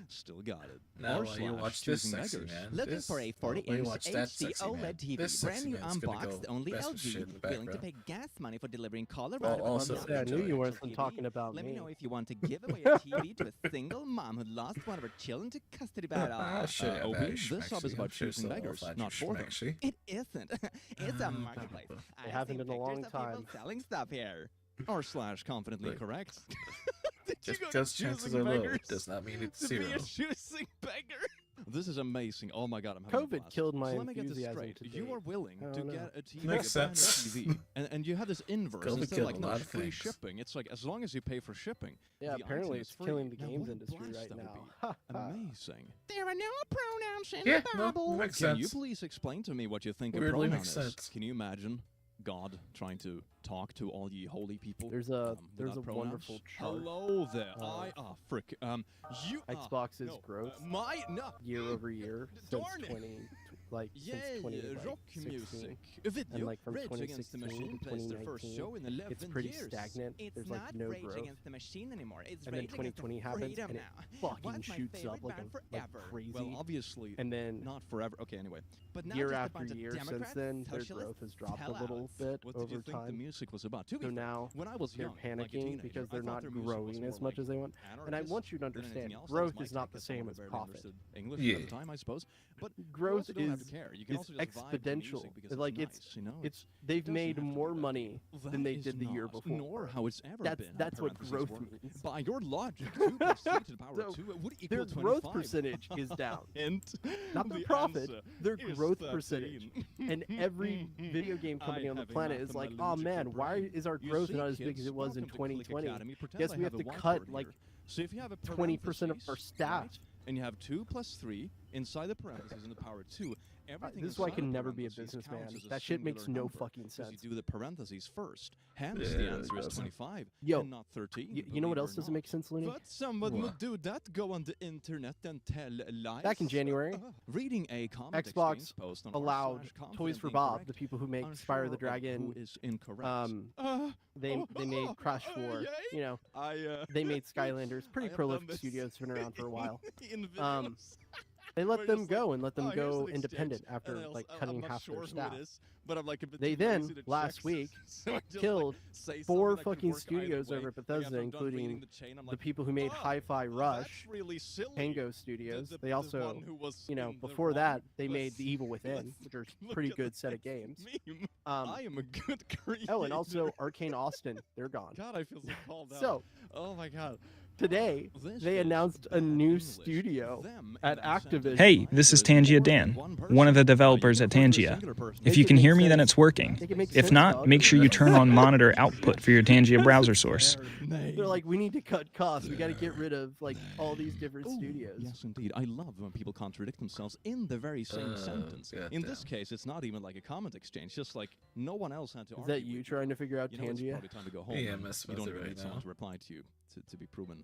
still got it. Now, R while you slash watch this choosing sexy beggars. man. Looking this, for a while you 40-inch watch that HD sexy man, OLED TV, this brand sexy new man's gonna unboxed, go only best for shit LG, in the willing to background. pay gas money for delivering Colorado. also Yeah, I knew enjoy you it. weren't talking about Let me. me know if you want to give away a TV to a single mom who lost one of her children to custody battle. Sure, yeah, Obi, very this sub schmexy. is about I'm sure choosing someone will beggars, find not you for them. schmexy. It isn't. It's a marketplace. It happened in a long time. Selling stuff here. R slash confidently Look. correct. Just because chances are low does not mean it's to be zero. a choosing beggar. This is amazing. Oh my god, I'm having a COVID blast. killed my So let me get this enthusiasm straight. to You date. are willing I to don't know. get a TV, Makes a brand new sense. TV, and you have this inverse. COVID Instead of killed like a no lot of free things. shipping, it's like as long as you pay for shipping. Yeah, the apparently item is it's free. killing the Now, games what a industry blast right that would now. be. Amazing. There are no pronouns in Yeah, the no, Bible. makes Can sense. you please explain to me what you think Weirdly a pronoun makes is? sense. Can you imagine God trying to talk to all ye holy people? There's a without pronouns? wonderful chart. Hello there. of Frick. You. Xbox's no, growth my no. year over year since Darn it. 20, like Yeah, since 20, rock 16. music. A video. And like from Rage Against the 2016 Machine to plays their first 2019, show in 11 it's pretty years. stagnant. It's There's not like no Rage growth. Against the Machine anymore. It's And then Rage Against the 2020 happens Freedom and it now. fucking What's my shoots up favorite like, band like forever? crazy. Well, obviously, and then not forever. Okay, anyway. But now year just a after bunch of year since Democrats, then, their socialists, growth has dropped a little sellouts. bit What did over you think the time. music was about? To be So fair, now when I was they're young, like a panicking teenager, because I they're thought not their music was growing as more much as they want. And I anarchist want you to than anything understand, else. That was growth my is not take the as someone same who as barely profit. understood English Yeah. at the time, I suppose. But Growth you also don't have is to care. You can also just vibe to exponential. music because it's Like nice, you know? it's they've doesn't made have to be more that money That than they is did the year not, before. Nor how it's ever been. That's what parentheses growth work. means. By your logic, 2 plus 3 to the power So of 2 would Their equal growth 25. percentage is down. And Not their the profit, answer their is growth 13. percentage. And every video game company I on the have a planet is like, oh man, mathematical why brain. is our You growth see, not as big kids, as it was in welcome to Click 2020? Academy. Pretend Guess I we have a to cut whiteboard like here. So if you have a 20% of our parentheses, staff. right, and you have 2 plus 3 inside the parentheses in the power 2. Everything This is why I inside can the never be a parentheses businessman. counts as a That shit makes singular no number, fucking 'cause sense. You do the parentheses first. Hence, Yeah, the it answer is doesn't. 25 Yo, and not 13. You know what believe else or doesn't not. make sense, Looney? But someone What? would do that, go on the internet and tell lies. Back in January, reading a comment Xbox exchange post on allowed r/confidently Toys for Bob, incorrect, the people who make unsure Spyro the of Dragon, who is incorrect. they made Crash 4. Yay. You know, I they made Skylanders. Pretty I have done prolific this studio. It's been around for a while. in Um, videos. They let We're them just go and let them "Oh, here's go an independent exchange," after and else like I'm cutting not half sure their who staff. it is, but I'm like a bit They too then, lazy to last check, week, so I just, killed like, say 4 something that could fucking work either studios way. over at Like, Bethesda, after I'm done reading including the chain, I'm the like, people who made "Oh, Hi-Fi Rush, that's really silly." Tango Studios. The They also, one who was you know, in the before wrong. that, they made Let's- The Evil Within, which are look pretty at good the set of games. meme. Um, I am a good creator. oh, and also Arcane Austin, they're gone. God, I feel so called out. So, oh my God. today, This they is announced a bad new English. studio Them at and the Activision. Hey, this is Tangia Dan, one of the developers at Tangia. If you can hear me, then it's working. They can make If sense, not, dog. make sure you turn on monitor output for your Tangia browser source. They're like, we need to cut costs. We got to get rid of like all these different Ooh, studios. Yes, indeed. I love when people contradict themselves in the very same sentence. In this case, it's not even like a comment exchange. Just like no one else had to Is argue that you with trying to figure out you know, it's Tangia? probably time to go home. Yeah, and mess you with don't it even right need someone now. to reply to you to be proven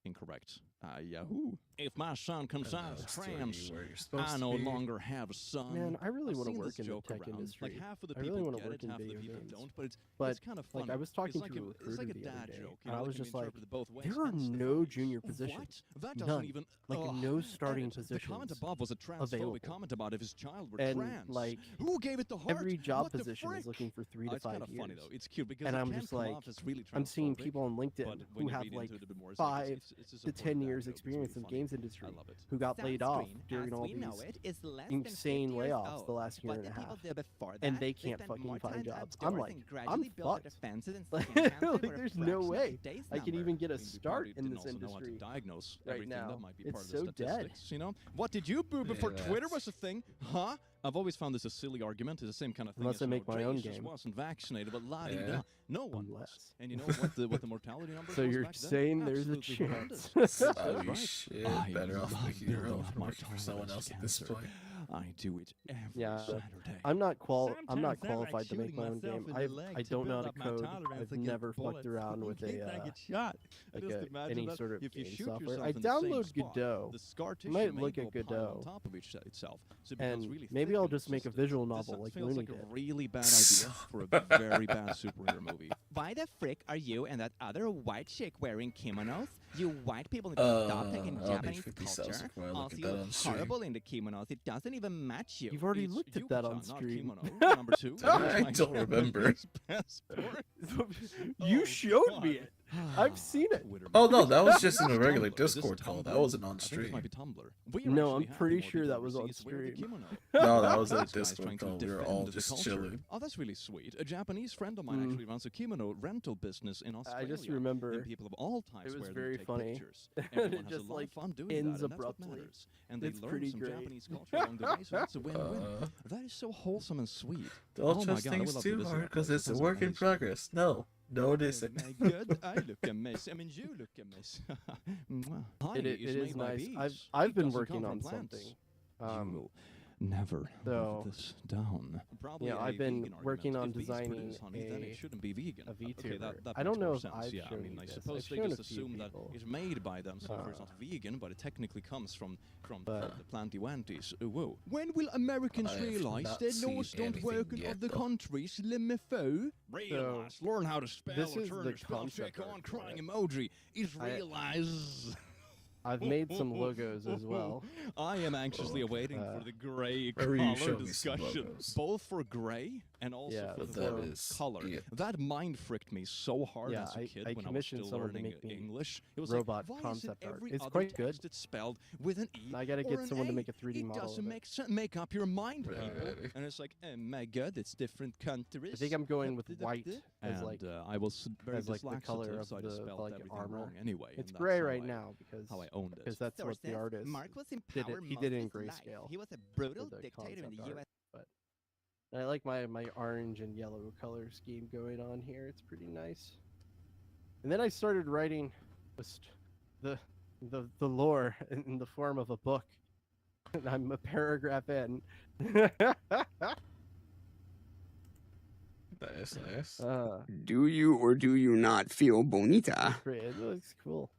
incorrect. Yahoo! If my son comes out as trans, I no longer have a son. Man, I really I've want to seen work this in the joke tech around. industry. Like half of the I people really want to get work it, in half of the video people games. don't. But But it's kind of funny. like I was talking it's to a like recruiter it's like a the other dad day, joke, and I that was can be just like, interpreted both ways. there are Hence the no funny. junior What? positions. That doesn't None. even Like no starting edit. The comment positions above was a transphobic available. comment about if his child were And trans. like Who gave it the heart? every job What the position is frick? looking for 3 to It's 5 kind of years. funny though. It's cute because And it I'm can just come like, off as really I'm seeing transphobic, people on but LinkedIn when who you have read like into it a bit more, it's like, 5, it's to 10 years experience in the games industry who got laid off during all these insane layoffs the last year and a half, and they can't fucking find jobs. I'm like, I'm fucked. Like, there's no way I can even get a start in this industry right now. It's so dead. You know, what did you boo before Twitter was a thing? Huh? I've always found this a silly argument. It's the same kind of thing. Unless I make my own game. Wasn't vaccinated, but no one was. And you know what the mortality number? So you're saying there's a chance? Oh, you shit. Better off making your own working for someone else at this point. I do it every Saturday. I'm not qualified to make my own game. I don't know how to code. I've never fucked around with any sort of game software. I download Godot. I might look at Godot. And maybe I'll just make a visual novel like Looney did. Feels like a really bad idea for a very bad superhero movie. Why the frick are you and that other white chick wearing kimonos? You white people need to stop taking Japanese culture. Also, you're horrible in the kimonos. It doesn't even match you. You've already looked at that on stream. Number 2. I don't remember. You showed me it. I've seen it. Oh no, that was just in a regular Discord call. That wasn't on stream. No, I'm pretty sure that was on stream. No, that was a Discord call. We were all just chilling. Oh, that's really sweet. A Japanese friend of mine actually runs a kimono rental business in Australia. I just remember people of all types it was wear very them, funny. Pictures. It just like ends abruptly. And they it's learn pretty some great. Japanese culture along the way, so that's a win-win. That is so wholesome and sweet. Don't trust things too hard because it's a work in progress. No, it isn't. My God, I look a mess. I mean, you look a mess. It is nice. I've been working on something. You will never live this down. Yeah, I've been working on designing a VTuber. I don't know if I've shown you I this. suppose I've they shown just a few assume that people. it's made by them, so it's not vegan, but it technically comes from the planty wanties. Whoa. When will Americans realize their laws don't work in other countries? Realize. Learn how to spell this or is turn the your spell check concept on crying emoji. Is realize. I've made some logos as well. I am anxiously awaiting for the gray you show color me some discussion, logos. both for gray and also for color. That mind fricked me so hard as a kid when I was still learning English. It was robot like, why concept is it art. every It's other quite good. text it's spelled with an E I gotta or get an someone A? to make a 3D it model doesn't of make sense. Make up your mind, people. And it's like, oh my God, it's different countries. I think I'm going with white as like I was very as like the color of so I just the spelled like everything armor. wrong anyway. It's and gray that's right how now because I owned it. that's what the artist Mark was in did. power He did it in most of his life. grayscale. He was a brutal for the dictator in the concept U.S. art, but I like my orange and yellow color scheme going on here. It's pretty nice. And then I started writing the lore in the form of a book. And I'm a paragraph in. Nice. Do you or do you not feel bonita? It looks cool.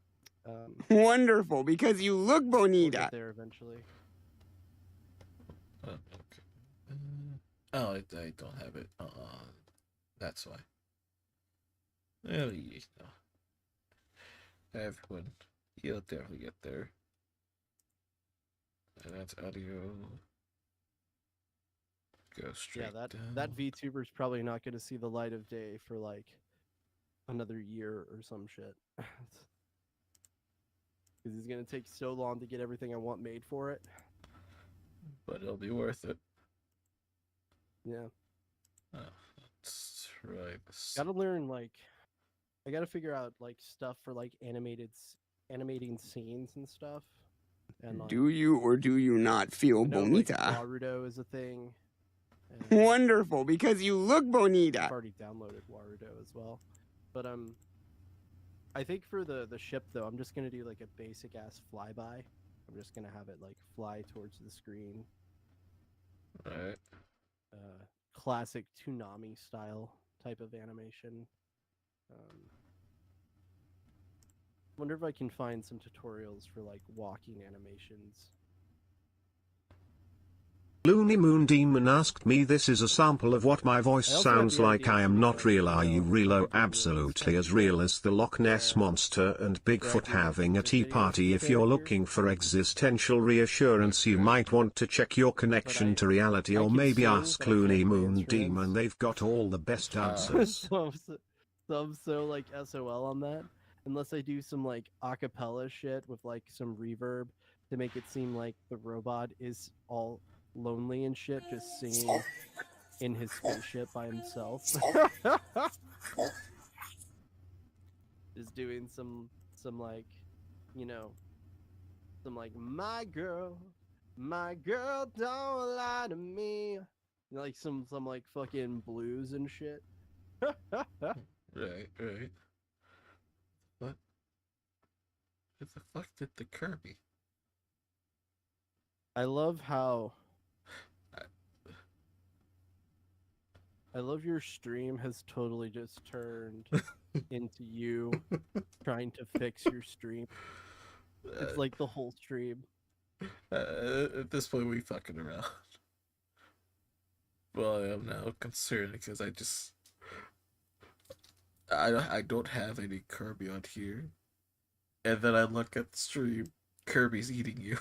Wonderful, because you look We'll bonita. get there eventually. Okay. Oh, I don't have it. That's why. Oh, yeah. Everyone, you'll definitely get there. And that's audio. Go straight down. that VTuber's probably not going to see the light of day for like another year or some shit. Because it's going to take so long to get everything I want made for it. But it'll be worth it. Yeah. Let's try this. Gotta learn, like, I gotta figure out like stuff for like animating scenes and stuff. And like, Do you or do you not feel I know, bonita? Like, Warudo is a thing. Wonderful, because you look bonita. I've already downloaded Warudo as well. But I think for the ship though, I'm just gonna do like a basic ass flyby. I'm just gonna have it like fly towards the screen. Right. Classic Toonami style type of animation. Wonder if I can find some tutorials for like walking animations. looneymoondemon asked me, this is a sample of what my voice sounds like. I am not real. Are you real? Absolutely as real as the Loch Ness monster and Bigfoot having a tea party. If you're looking for existential reassurance, you might want to check your connection to reality, or maybe ask looneymoondemon. They've got all the best answers. Some so like SOL on that. unless I do some like acapella shit with like some reverb to make it seem like the robot is all lonely and shit, just singing in his spaceship by himself. Just doing some like, you know, some like my girl don't lie to me. You know, like some like fucking blues and shit. Right. What? What the fuck did the Kirby? I love how I love your stream has totally just turned into you trying to fix your stream. It's like the whole stream. At this point, we fucking around. Well, I am now concerned because I don't have any Kirby on here, and then I look at the stream, Kirby's eating you.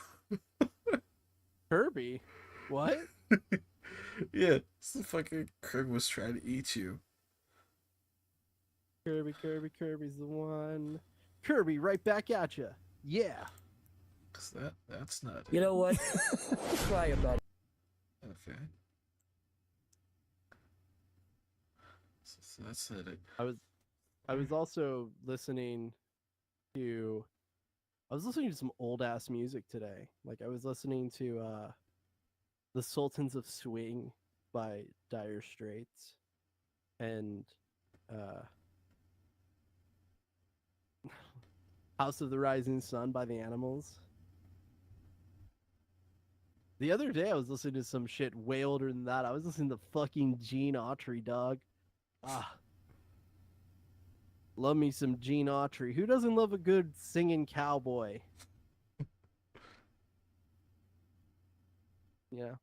Kirby? What? Yeah, the fucking Kirby was trying to eat you. Kirby's the one. Kirby, right back at you. Yeah. Cause that's not. You know what? Try about it. Okay. So that's it. I was also listening to some old ass music today. Like I was listening to The Sultans of Swing by Dire Straits and House of the Rising Sun by The Animals. The other day I was listening to some shit way older than that. I was listening to fucking Gene Autry, dog. Love me some Gene Autry. Who doesn't love a good singing cowboy? Yeah.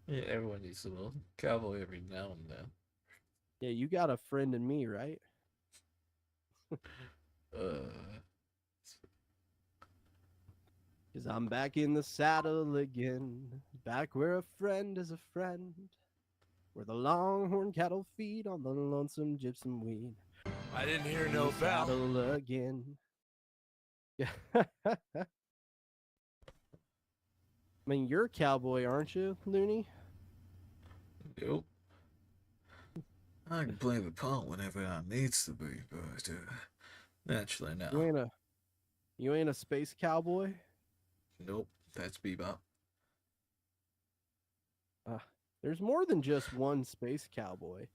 Yeah, everyone needs a little cowboy every now and then. Yeah, you got a friend in me, right? Cause I'm back in the saddle again, back where a friend is a friend, where the longhorn cattle feed on the lonesome gypsum weed. I didn't hear no bell. Saddle again. Yeah. I mean, you're a cowboy, aren't you, Looney? Nope. I can play the part whenever I needs to be, but naturally now. You ain't a space cowboy? Nope, that's Bebop. There's more than just one space cowboy.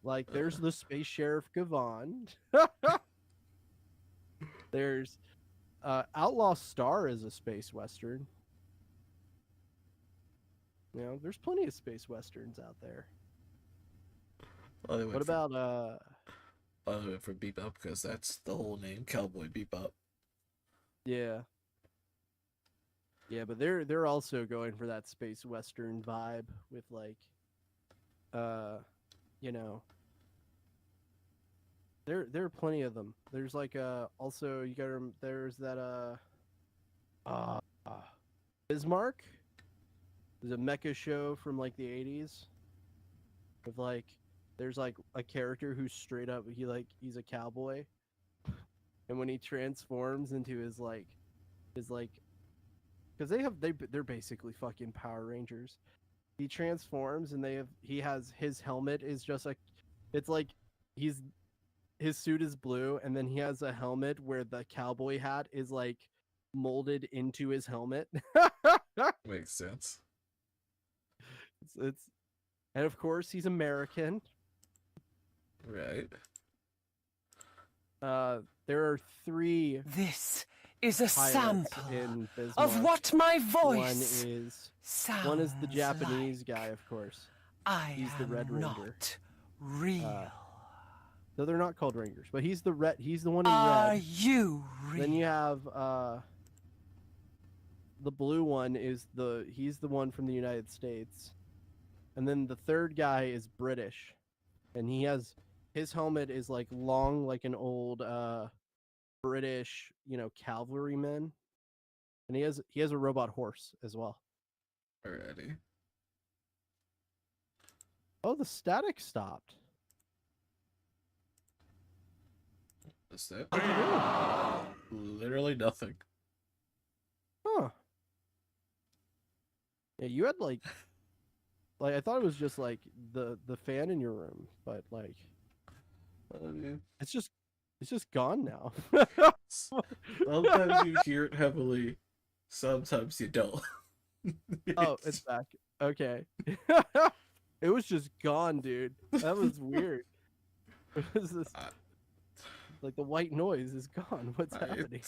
Like, there's the Space Sheriff Gavon. There's Outlaw Star is a space western. You know, there's plenty of space westerns out there. What about I went for Bebop because that's the whole name, Cowboy Bebop. Yeah. Yeah, but they're also going for that space western vibe with like you know, there are plenty of them. There's like also you got there's that Bismarck. There's a mecha show from like the 80s with like there's like a character who's straight up he's a cowboy, and when he transforms into his because they're basically fucking Power Rangers. He transforms and he has his helmet is just like it's like his suit is blue and then he has a helmet where the cowboy hat is like molded into his helmet. Makes sense. It's and of course he's American. Right. There are 3. This is a sample in Bismarck. of what my voice one is the Japanese guy, of course. He's the Red Ranger. Real. Though they're not called Rangers, but he's the one in red. Are you real? Then you have the blue one he's the one from the United States. And then the third guy is British. And his helmet is like long like an old British, cavalryman. And he has a robot horse as well. Alrighty. Oh, the static stopped. That's it. Literally nothing. Huh. Yeah, you had like I thought it was just like the fan in your room, but like it's just gone now. Sometimes you hear it heavily, sometimes you don't. Oh, it's back. Okay. It was just gone, dude. That was weird. It was this, like the white noise is gone. What's happening?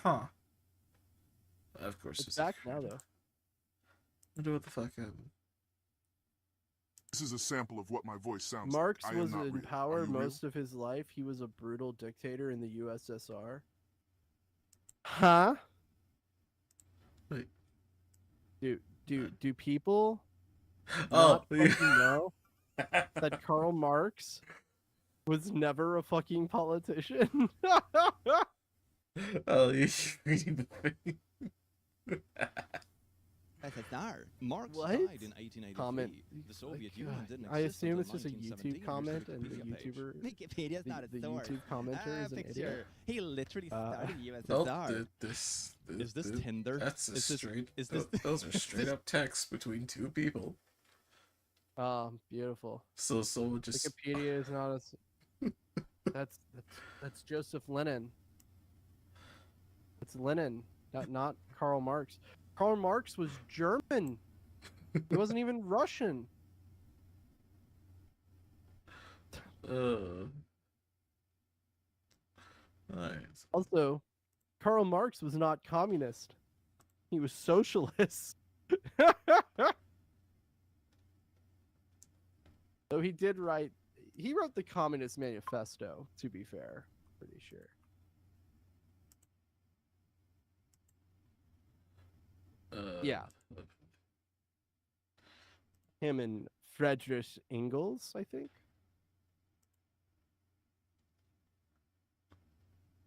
Huh. Of course, It's back now, though. I wonder what the fuck happened. This is a sample of what my voice sounds Marx like. was in power most of his life. He was a brutal dictator in the USSR. Huh? Wait. Do people Oh, not fucking know that Karl Marx was never a fucking politician? Oh, you're reading the thing. SSR. Marx What? died in 1883. Comment. The Soviet Union didn't I exist assume it's until just a 1917. YouTube comment, Here's and the Wikipedia page. YouTuber, Wikipedia's not a the source. YouTube commenter is an picture. idiot. He literally started Nope, USSR. Is this Tinder? That's Is this- straight. is this- Those are straight up texts between two people. Beautiful. So someone just. Wikipedia is not a. That's Joseph Lenin. It's Lenin, not Karl Marx. Karl Marx was German. He wasn't even Russian. Nice. Also, Karl Marx was not communist. He was socialist. So he did write. He wrote the Communist Manifesto. To be fair, pretty sure. Yeah. Him and Friedrich Engels, I think.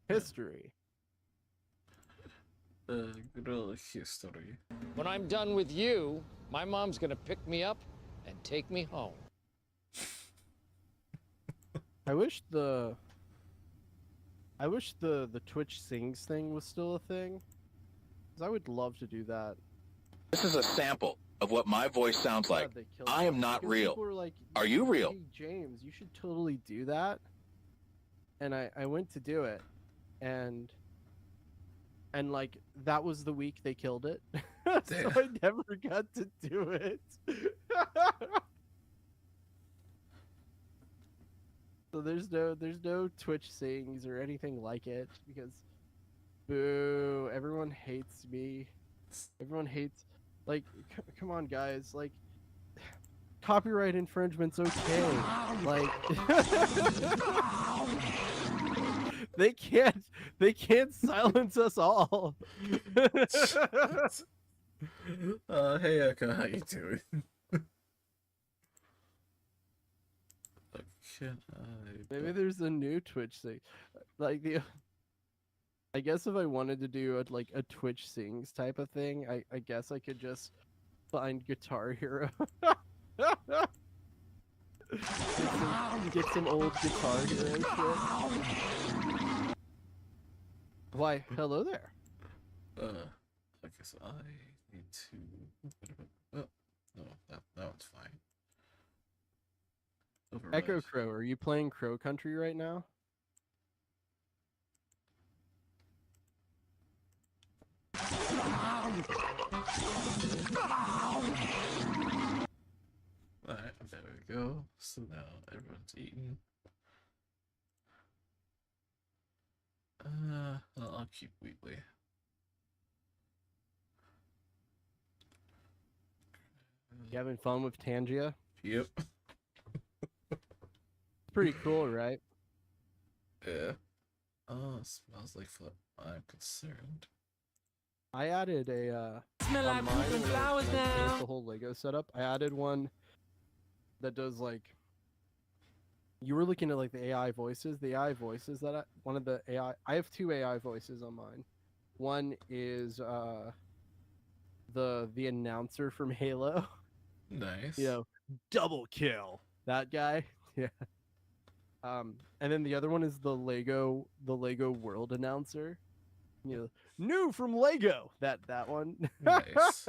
History. Good old history. When I'm done with you, my mom's gonna pick me up and take me home. I wish the Twitch Sings thing was still a thing. 'Cause I would love to do that. This is a sample of what my voice sounds like. They killed I am it. not Because real. people were like, Are you real? "Hey, James, you should totally do that." And I went to do it, and like that was the week they killed it. So I never got to do it. So there's no Twitch Sings or anything like it because boo, everyone hates me. Everyone hates, like, come on guys, like, copyright infringement's okay. Like they can't silence us all. Hey Eka, how you doing? Maybe there's a new Twitch thing. Like I guess if I wanted to do a Twitch Sings type of thing, I guess I could just find Guitar Hero. get some old Guitar Hero shit. Why, hello there. I guess I need to. Oh, no, that one's fine. Override. Echo Crow, are you playing Crow Country right now? Alright, there we go. So now everyone's eating. I'll keep Wheatley. You having fun with Tangia? Yep. It's pretty cool, right? Yeah. Oh, it smells like flip. I'm concerned. I added a Smell like on mine poop and when I, flowers like, finished now. the whole Lego setup. I added one that does like you were looking at like the AI voices. The AI voices that one of the AI I have two AI voices on mine. One is the announcer from Halo. Nice. You know, double kill. That guy. Yeah. And then the other one is the Lego World Announcer. You know, new from Lego. That one. Nice.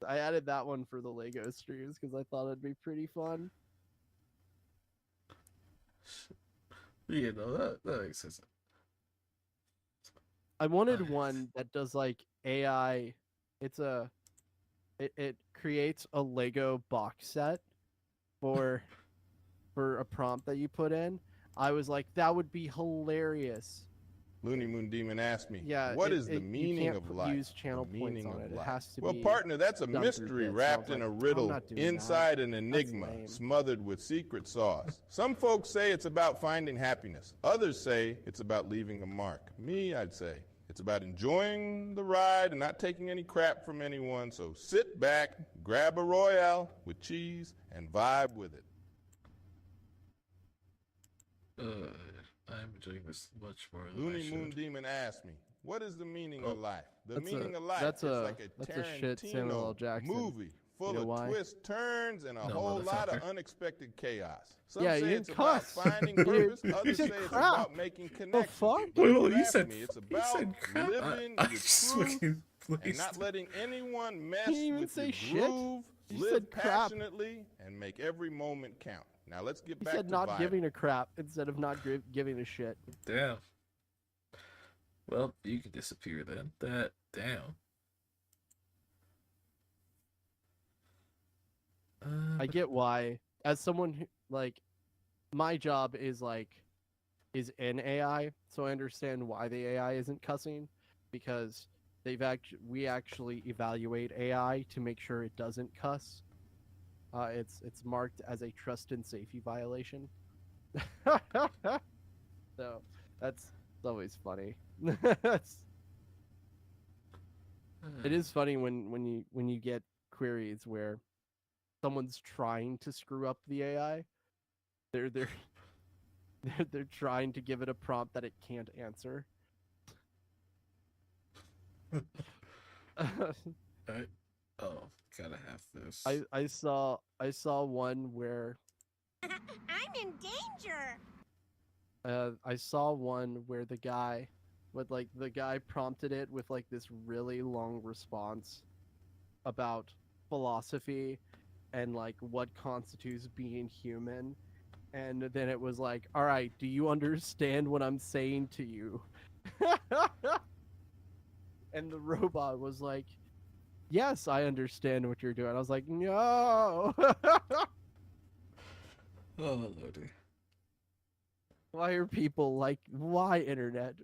I added that one for the Lego streams because I thought it'd be pretty fun. Yeah, no, that makes sense. I wanted one that does like AI. It creates a Lego box set for a prompt that you put in. I was like, that would be hilarious. looneymoondemon asked me, Yeah, what is the meaning of life? Use channel points on it. It has to well, be partner, that's a done through mystery bits. wrapped I was in a like, I'm riddle not doing inside that. an That's enigma lame. smothered with secret sauce. Some folks say it's about finding happiness. Others say it's about leaving a mark. Me, I'd say it's about enjoying the ride and not taking any crap from anyone. So sit back, grab a Royale with cheese, and vibe with it. I'm enjoying this much more than I should. looneymoondemon asked me, what is the meaning of life? The That's meaning a- of life that's is a- like a that's a shit Samuel L. Tarantino Jackson. movie full You know of why? twists, turns, and a No, whole lot of motherfucker. unexpected chaos. Some Yeah, say you it's about cuss. finding You purpose, others say said it's crap. about making The connections. fuck? But Well, if you you ask said- me, it's you about said crap. living I your just truth fucking and placed not it. letting anyone mess He didn't even with say your shit. groove. He Live said crap. passionately and make every moment count. Now let's get He back said to not vibing. giving a crap instead of not giving a shit. Damn. Well, you can disappear then. Damn. I get why. As someone who, like, my job is in AI, so I understand why the AI isn't cussing, because we actually evaluate AI to make sure it doesn't cuss. It's marked as a trust and safety violation. So that's always funny. It is funny when you get queries where someone's trying to screw up the AI. They're trying to give it a prompt that it can't answer. Gotta have this. I saw one where I'm in danger. I saw one where the guy prompted it with like this really long response about philosophy and like what constitutes being human, and then it was like, all right, do you understand what I'm saying to you? And the robot was like, yes, I understand what you're doing. I was like, no. Oh, lordy. Why are people like, why internet?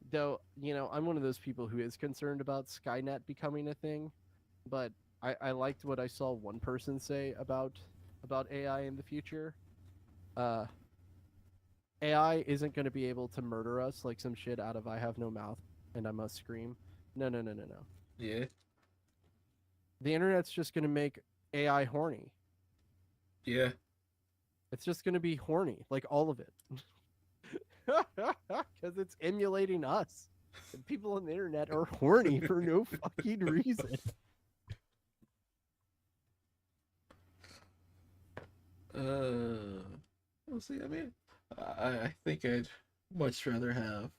Though, you know, I'm one of those people who is concerned about Skynet becoming a thing, but I liked what I saw one person say about AI in the future. AI isn't going to be able to murder us like some shit out of I Have No Mouth and I Must Scream. No. Yeah. The internet's just going to make AI horny. Yeah. It's just going to be horny, like all of it. Because it's emulating us. And people on the internet are horny for no fucking reason. We'll see. I mean, I think I'd much rather have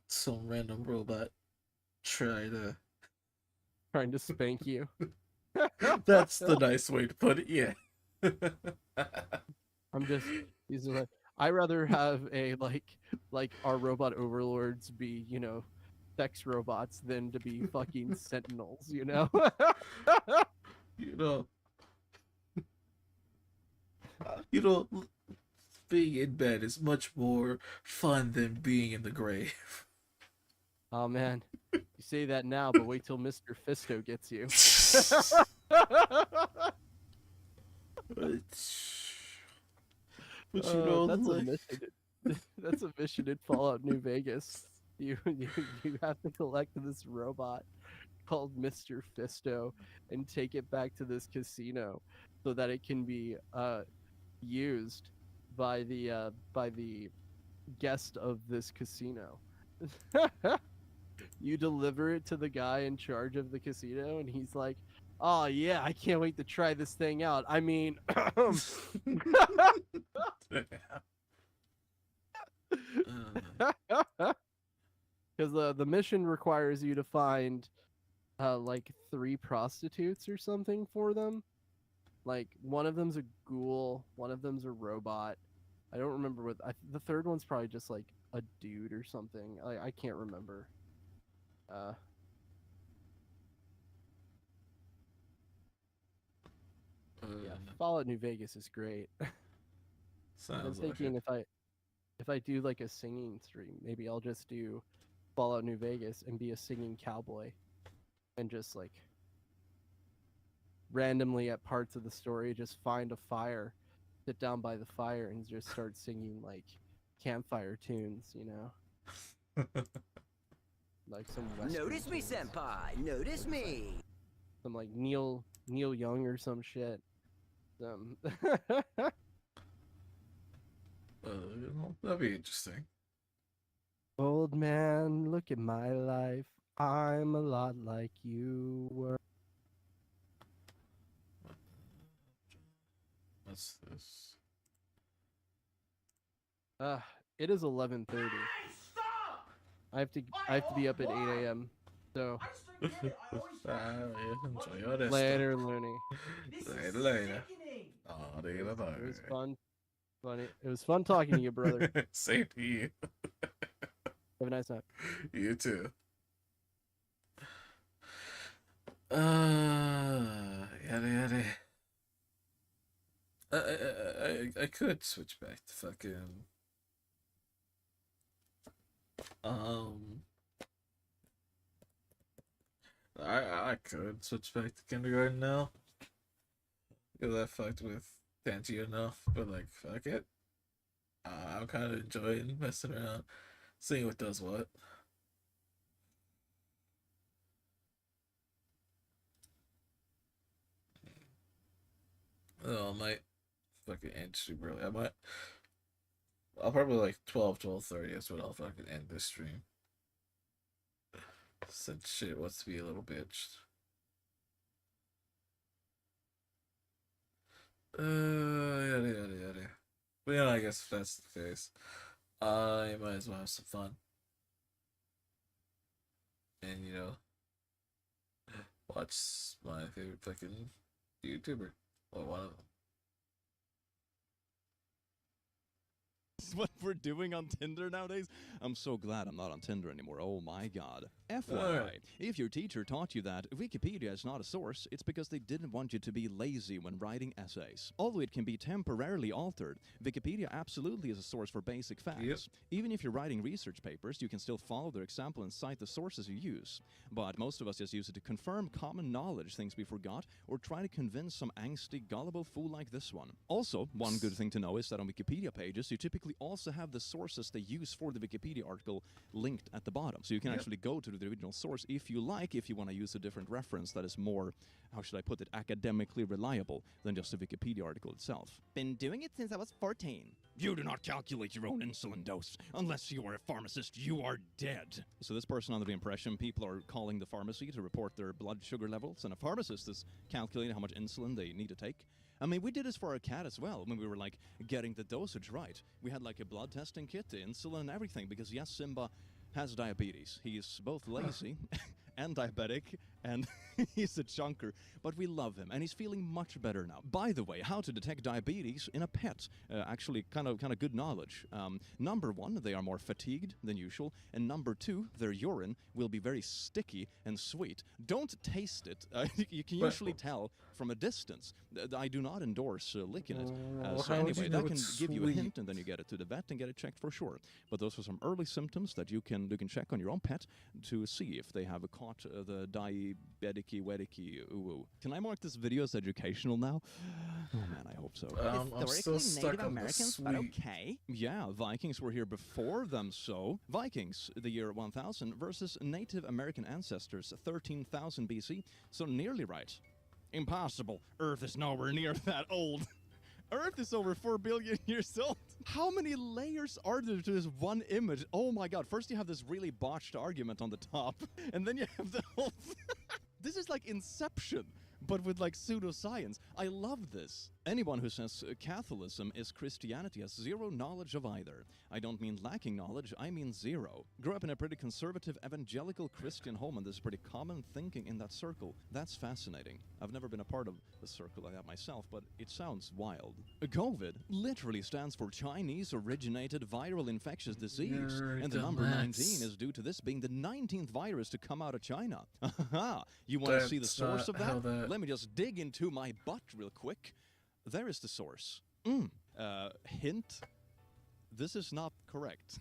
some random robot trying to spank you. That's the nice way to put it. Yeah. These are like, I rather have a like our robot overlords be, you know, sex robots than to be fucking sentinels, you know. You know, being in bed is much more fun than being in the grave. Oh man, you say that now, but wait till Mr. Fisto gets you. But you know, that's like... a mission. That's a mission in Fallout New Vegas. You have to collect this robot called Mr. Fisto and take it back to this casino so that it can be used by the guest of this casino. You deliver it to the guy in charge of the casino, and he's like, Oh yeah, I can't wait to try this thing out. I mean, because the mission requires you to find like 3 prostitutes or something for them. Like one of them's a ghoul, one of them's a robot. I don't remember what the third one's probably just like a dude or something. I can't remember. Yeah, Fallout New Vegas is great. I'm thinking if I do like a singing stream, maybe I'll just do Fallout New Vegas and be a singing cowboy, and just like randomly at parts of the story just find a fire, sit down by the fire, and just start singing like campfire tunes, you know. Like some Western Notice me, tunes. senpai. Notice me. Some like Neil Young or some shit. That'd be interesting. Old man, look at my life. I'm a lot like you were. What's this? It is 11:30. I have to be up at 8 a.m. So later, Looney. Later. It was fun. It was fun talking to you, brother. Same to you. Have a nice night. You too. Yada. I could switch back to fucking I could switch back to kindergarten now. Because I fucked with Tangy enough, but like fuck it. I'm kinda enjoying messing around, seeing what does what. Oh, I might fucking end super early. I'll probably like 12:30 is what I'll fucking end this stream. Since shit wants to be a little bitch. Yada. But I guess if that's the case, I might as well have some fun. And watch my favorite fucking YouTuber. Or one of them. What we're doing on Tinder nowadays? I'm so glad I'm not on Tinder anymore. Oh my god. FYI, if your teacher taught you that Wikipedia is not a source, it's because they didn't want you to be lazy when writing essays. Although it can be temporarily altered, Wikipedia absolutely is a source for basic facts. Yep. Even if you're writing research papers, you can still follow their example and cite the sources you use. But most of us just use it to confirm common knowledge, things we forgot, or try to convince some angsty, gullible fool like this one. Also, one good thing to know is that on Wikipedia pages, you typically also have the sources they use for the Wikipedia article linked at the bottom. So you can actually go to the original source if you want to use a different reference that is more, how should I put it, academically reliable than just the Wikipedia article itself. Been doing it since I was 14. You do not calculate your own insulin dose. Unless you are a pharmacist, you are dead. So this person under the impression people are calling the pharmacy to report their blood sugar levels, and a pharmacist is calculating how much insulin they need to take. I mean, we did this for our cat as well when we were, like, getting the dosage right. We had, like, a blood testing kit, the insulin and everything, because, yes, Simba has diabetes. He's both lazy and diabetic, and he's a chunker, but we love him, and he's feeling much better now. By the way, how to detect diabetes in a pet. Actually, kind of good knowledge. Number one, they are more fatigued than usual, and number two, their urine will be very sticky and sweet. Don't taste it. You can usually tell from a distance. I do not endorse licking it. So anyway, that can give you a hint, and then you get it to the vet and get it checked for sure. But those are some early symptoms that you can check on your own pet to see if they have caught the diabetic-y ooh. Can I mark this video as educational now? Oh man, I hope so. I'm still stuck Native on Americans, the but sweet. okay. Yeah, Vikings were here before them, so Vikings, the year 1000 versus Native American ancestors, 13,000 BC, so nearly right. Impossible. Earth is nowhere near that old. Earth is over 4 billion years old. How many layers are there to this one image? Oh my god, first you have this really botched argument on the top, and then you have the whole... This is like Inception. but with like pseudoscience. I love this. Anyone who says Catholicism is Christianity has zero knowledge of either. I don't mean lacking knowledge, I mean zero. Grew up in a pretty conservative evangelical Christian home, and there's pretty common thinking in that circle. That's fascinating. I've never been a part of a circle like that myself, but it sounds wild. COVID literally stands for Chinese originated viral infectious disease, and the number 19 is due to this being the 19th virus to come out of China. You want to see the source of that? Let me just dig into my butt real quick. There is the source. Hint, this is not correct.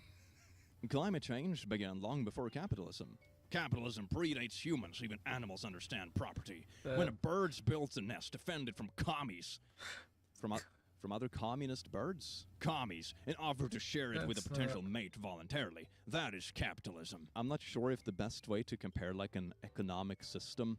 Climate change began long before capitalism. Capitalism predates humans, even animals understand property. When a bird's built a nest defended from commies, from other communist birds? Commies, and offer to share it with a potential mate voluntarily. That is capitalism. I'm not sure if the best way to compare like an economic system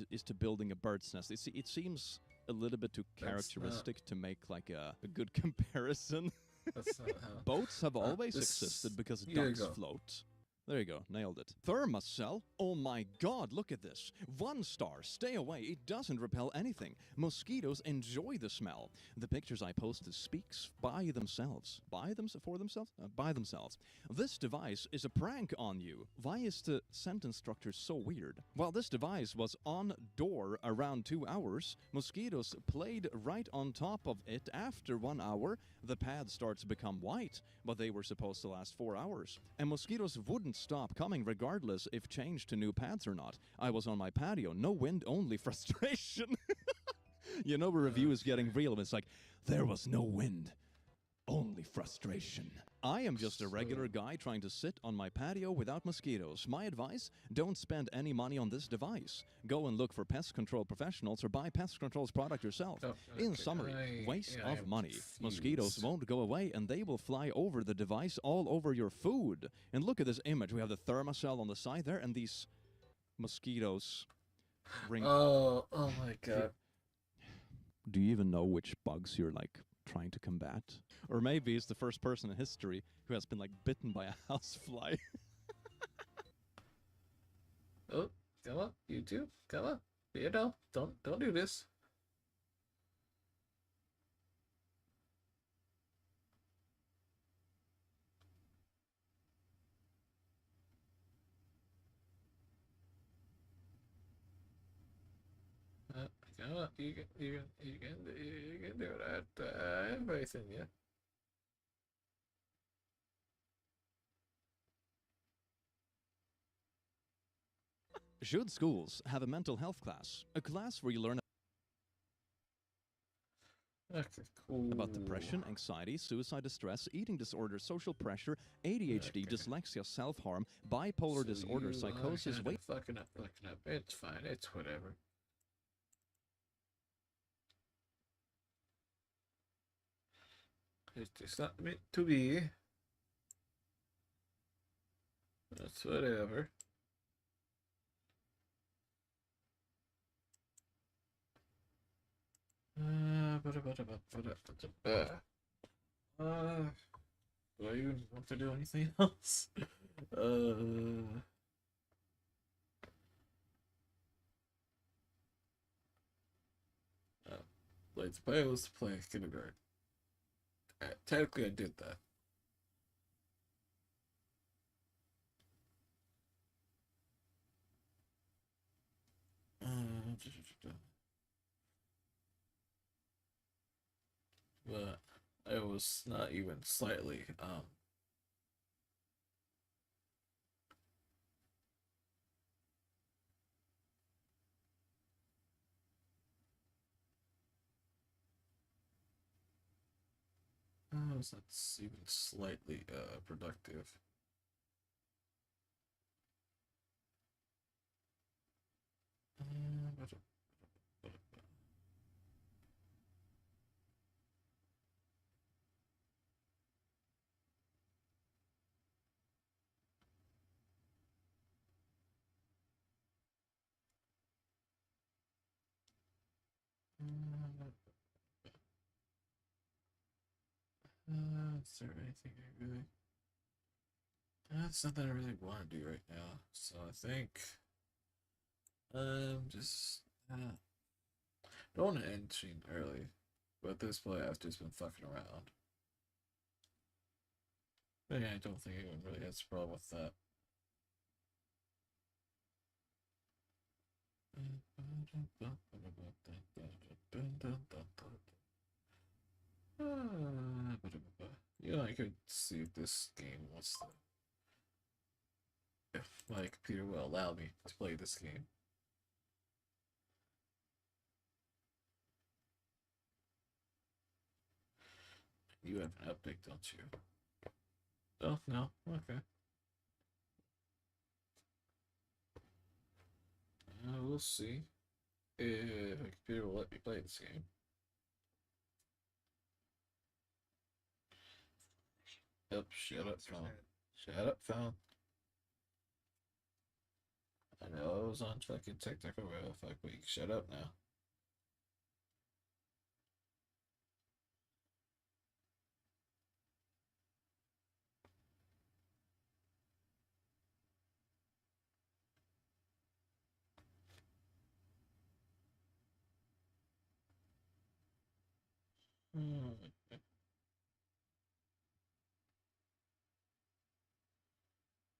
is to building a bird's nest. It seems a little bit too characteristic to make like a good comparison. That's not how. Boats have always existed because ducks float. There you go, nailed it. Thermocell? Oh my god, look at this. 1 star, stay away, it doesn't repel anything. Mosquitoes enjoy the smell. The pictures I posted speaks by themselves. By themselves. This device is a prank on you. Why is the sentence structure so weird? While this device was on door around 2 hours, mosquitoes played right on top of it after 1 hour. The pad starts to become white, but they were supposed to last 4 hours. And mosquitoes wouldn't stop coming regardless if changed to new pads or not. I was on my patio, no wind, only frustration. You know, a review is getting real and it's like, there was no wind, only frustration. I am just a regular guy trying to sit on my patio without mosquitoes. My advice, don't spend any money on this device. Go and look for pest control professionals or buy pest control's product yourself. In summary, waste of money. Confused. Mosquitoes won't go away and they will fly over the device all over your food. And look at this image. We have the thermocell on the side there and these mosquitoes ring. Oh my god. Do you even know which bugs you're like trying to combat? Or maybe it's the first person in history who has been like bitten by a housefly. Oh, come on, YouTube, come on. You know, don't do this. Come on, you can do it. Everything, yeah. Should schools have a mental health class? A class where you learn about depression, anxiety, suicide distress, eating disorder, social pressure, ADHD, dyslexia, self-harm, bipolar disorder, psychosis, weight... Fucking up. It's fine, it's whatever. It's not meant to be. That's whatever. Do I even want to do anything else? Let's play was to play kindergarten. Technically, I did that. But I was not even slightly I was not even slightly productive. Is there anything I really... That's something I really want to do right now. So I think... just... Don't want to end stream early, but this play I've just been fucking around. But yeah, I don't think anyone really has a problem with that. You know, I could see if this game wants to. If my computer will allow me to play this game. You have an update, don't you? Oh, no? Okay. We'll see if my computer will let me play this game. Yep, shut up, phone. Shut up, phone. I know I was on fucking technical rail. Fuck, but you can shut up now.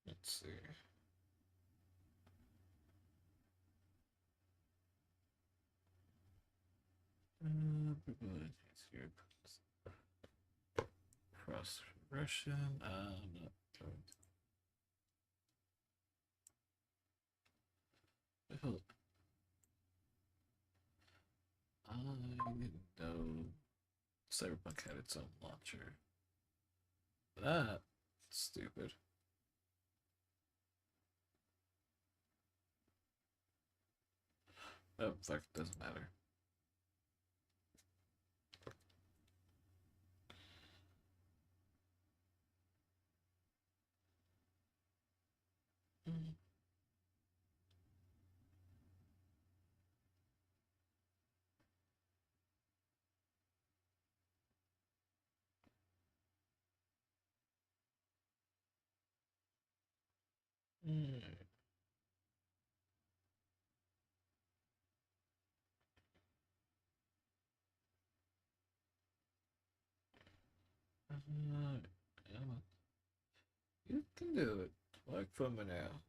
Let's see. Cross Russian. I'm not going to. Hold. I didn't know Cyberpunk had its own launcher. That's stupid. Oh, fuck, it doesn't matter. You can do it. Like for me now.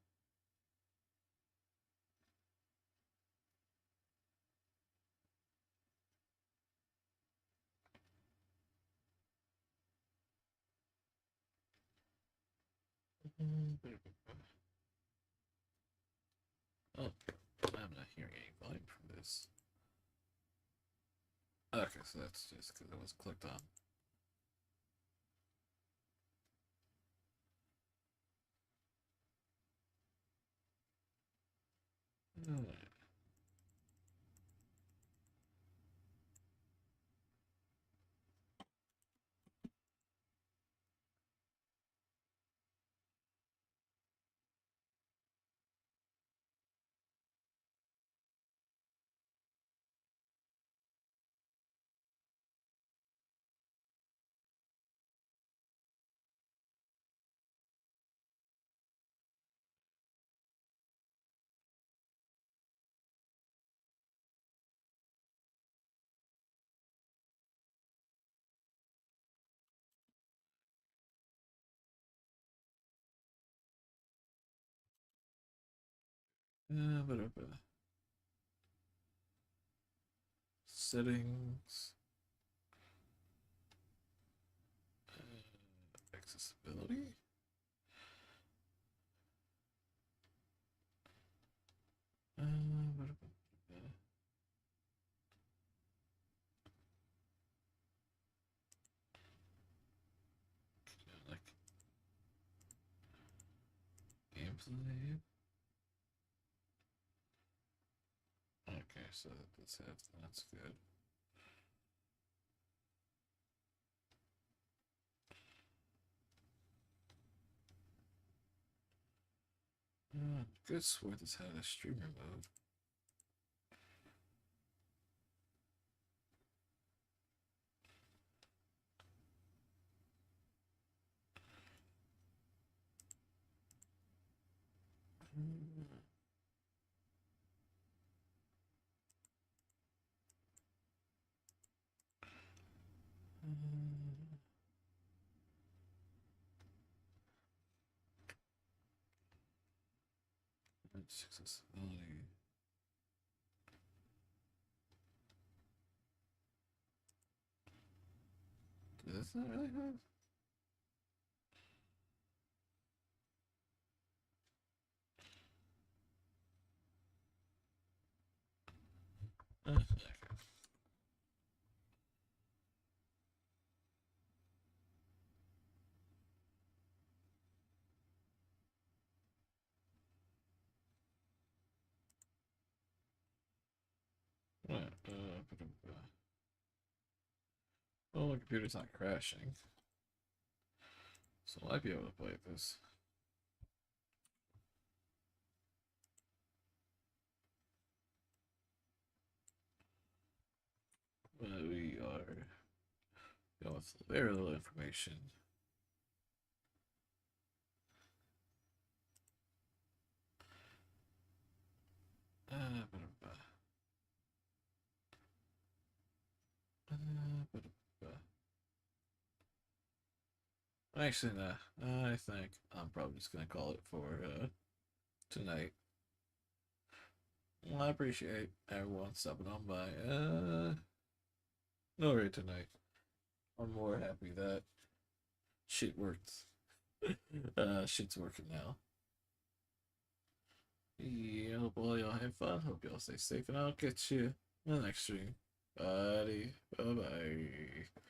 Oh, I'm not hearing any volume from this. Okay, so that's just because it was clicked on. Whatever. Settings. Accessibility. Like gameplay. Okay, so that's good. Good swear this had a streamer mode. Accessibility. Does this not really have? Oh, my computer's not crashing, so I might be able to play this. But we are going with very little information. Actually, nah. I think I'm probably just gonna call it for tonight. Well, I appreciate everyone stopping on by. No rate tonight. I'm more happy that shit worked. Shit's working now. Yeah, hope all y'all have fun. Hope y'all stay safe, and I'll catch you in the next stream. Bye. Bye.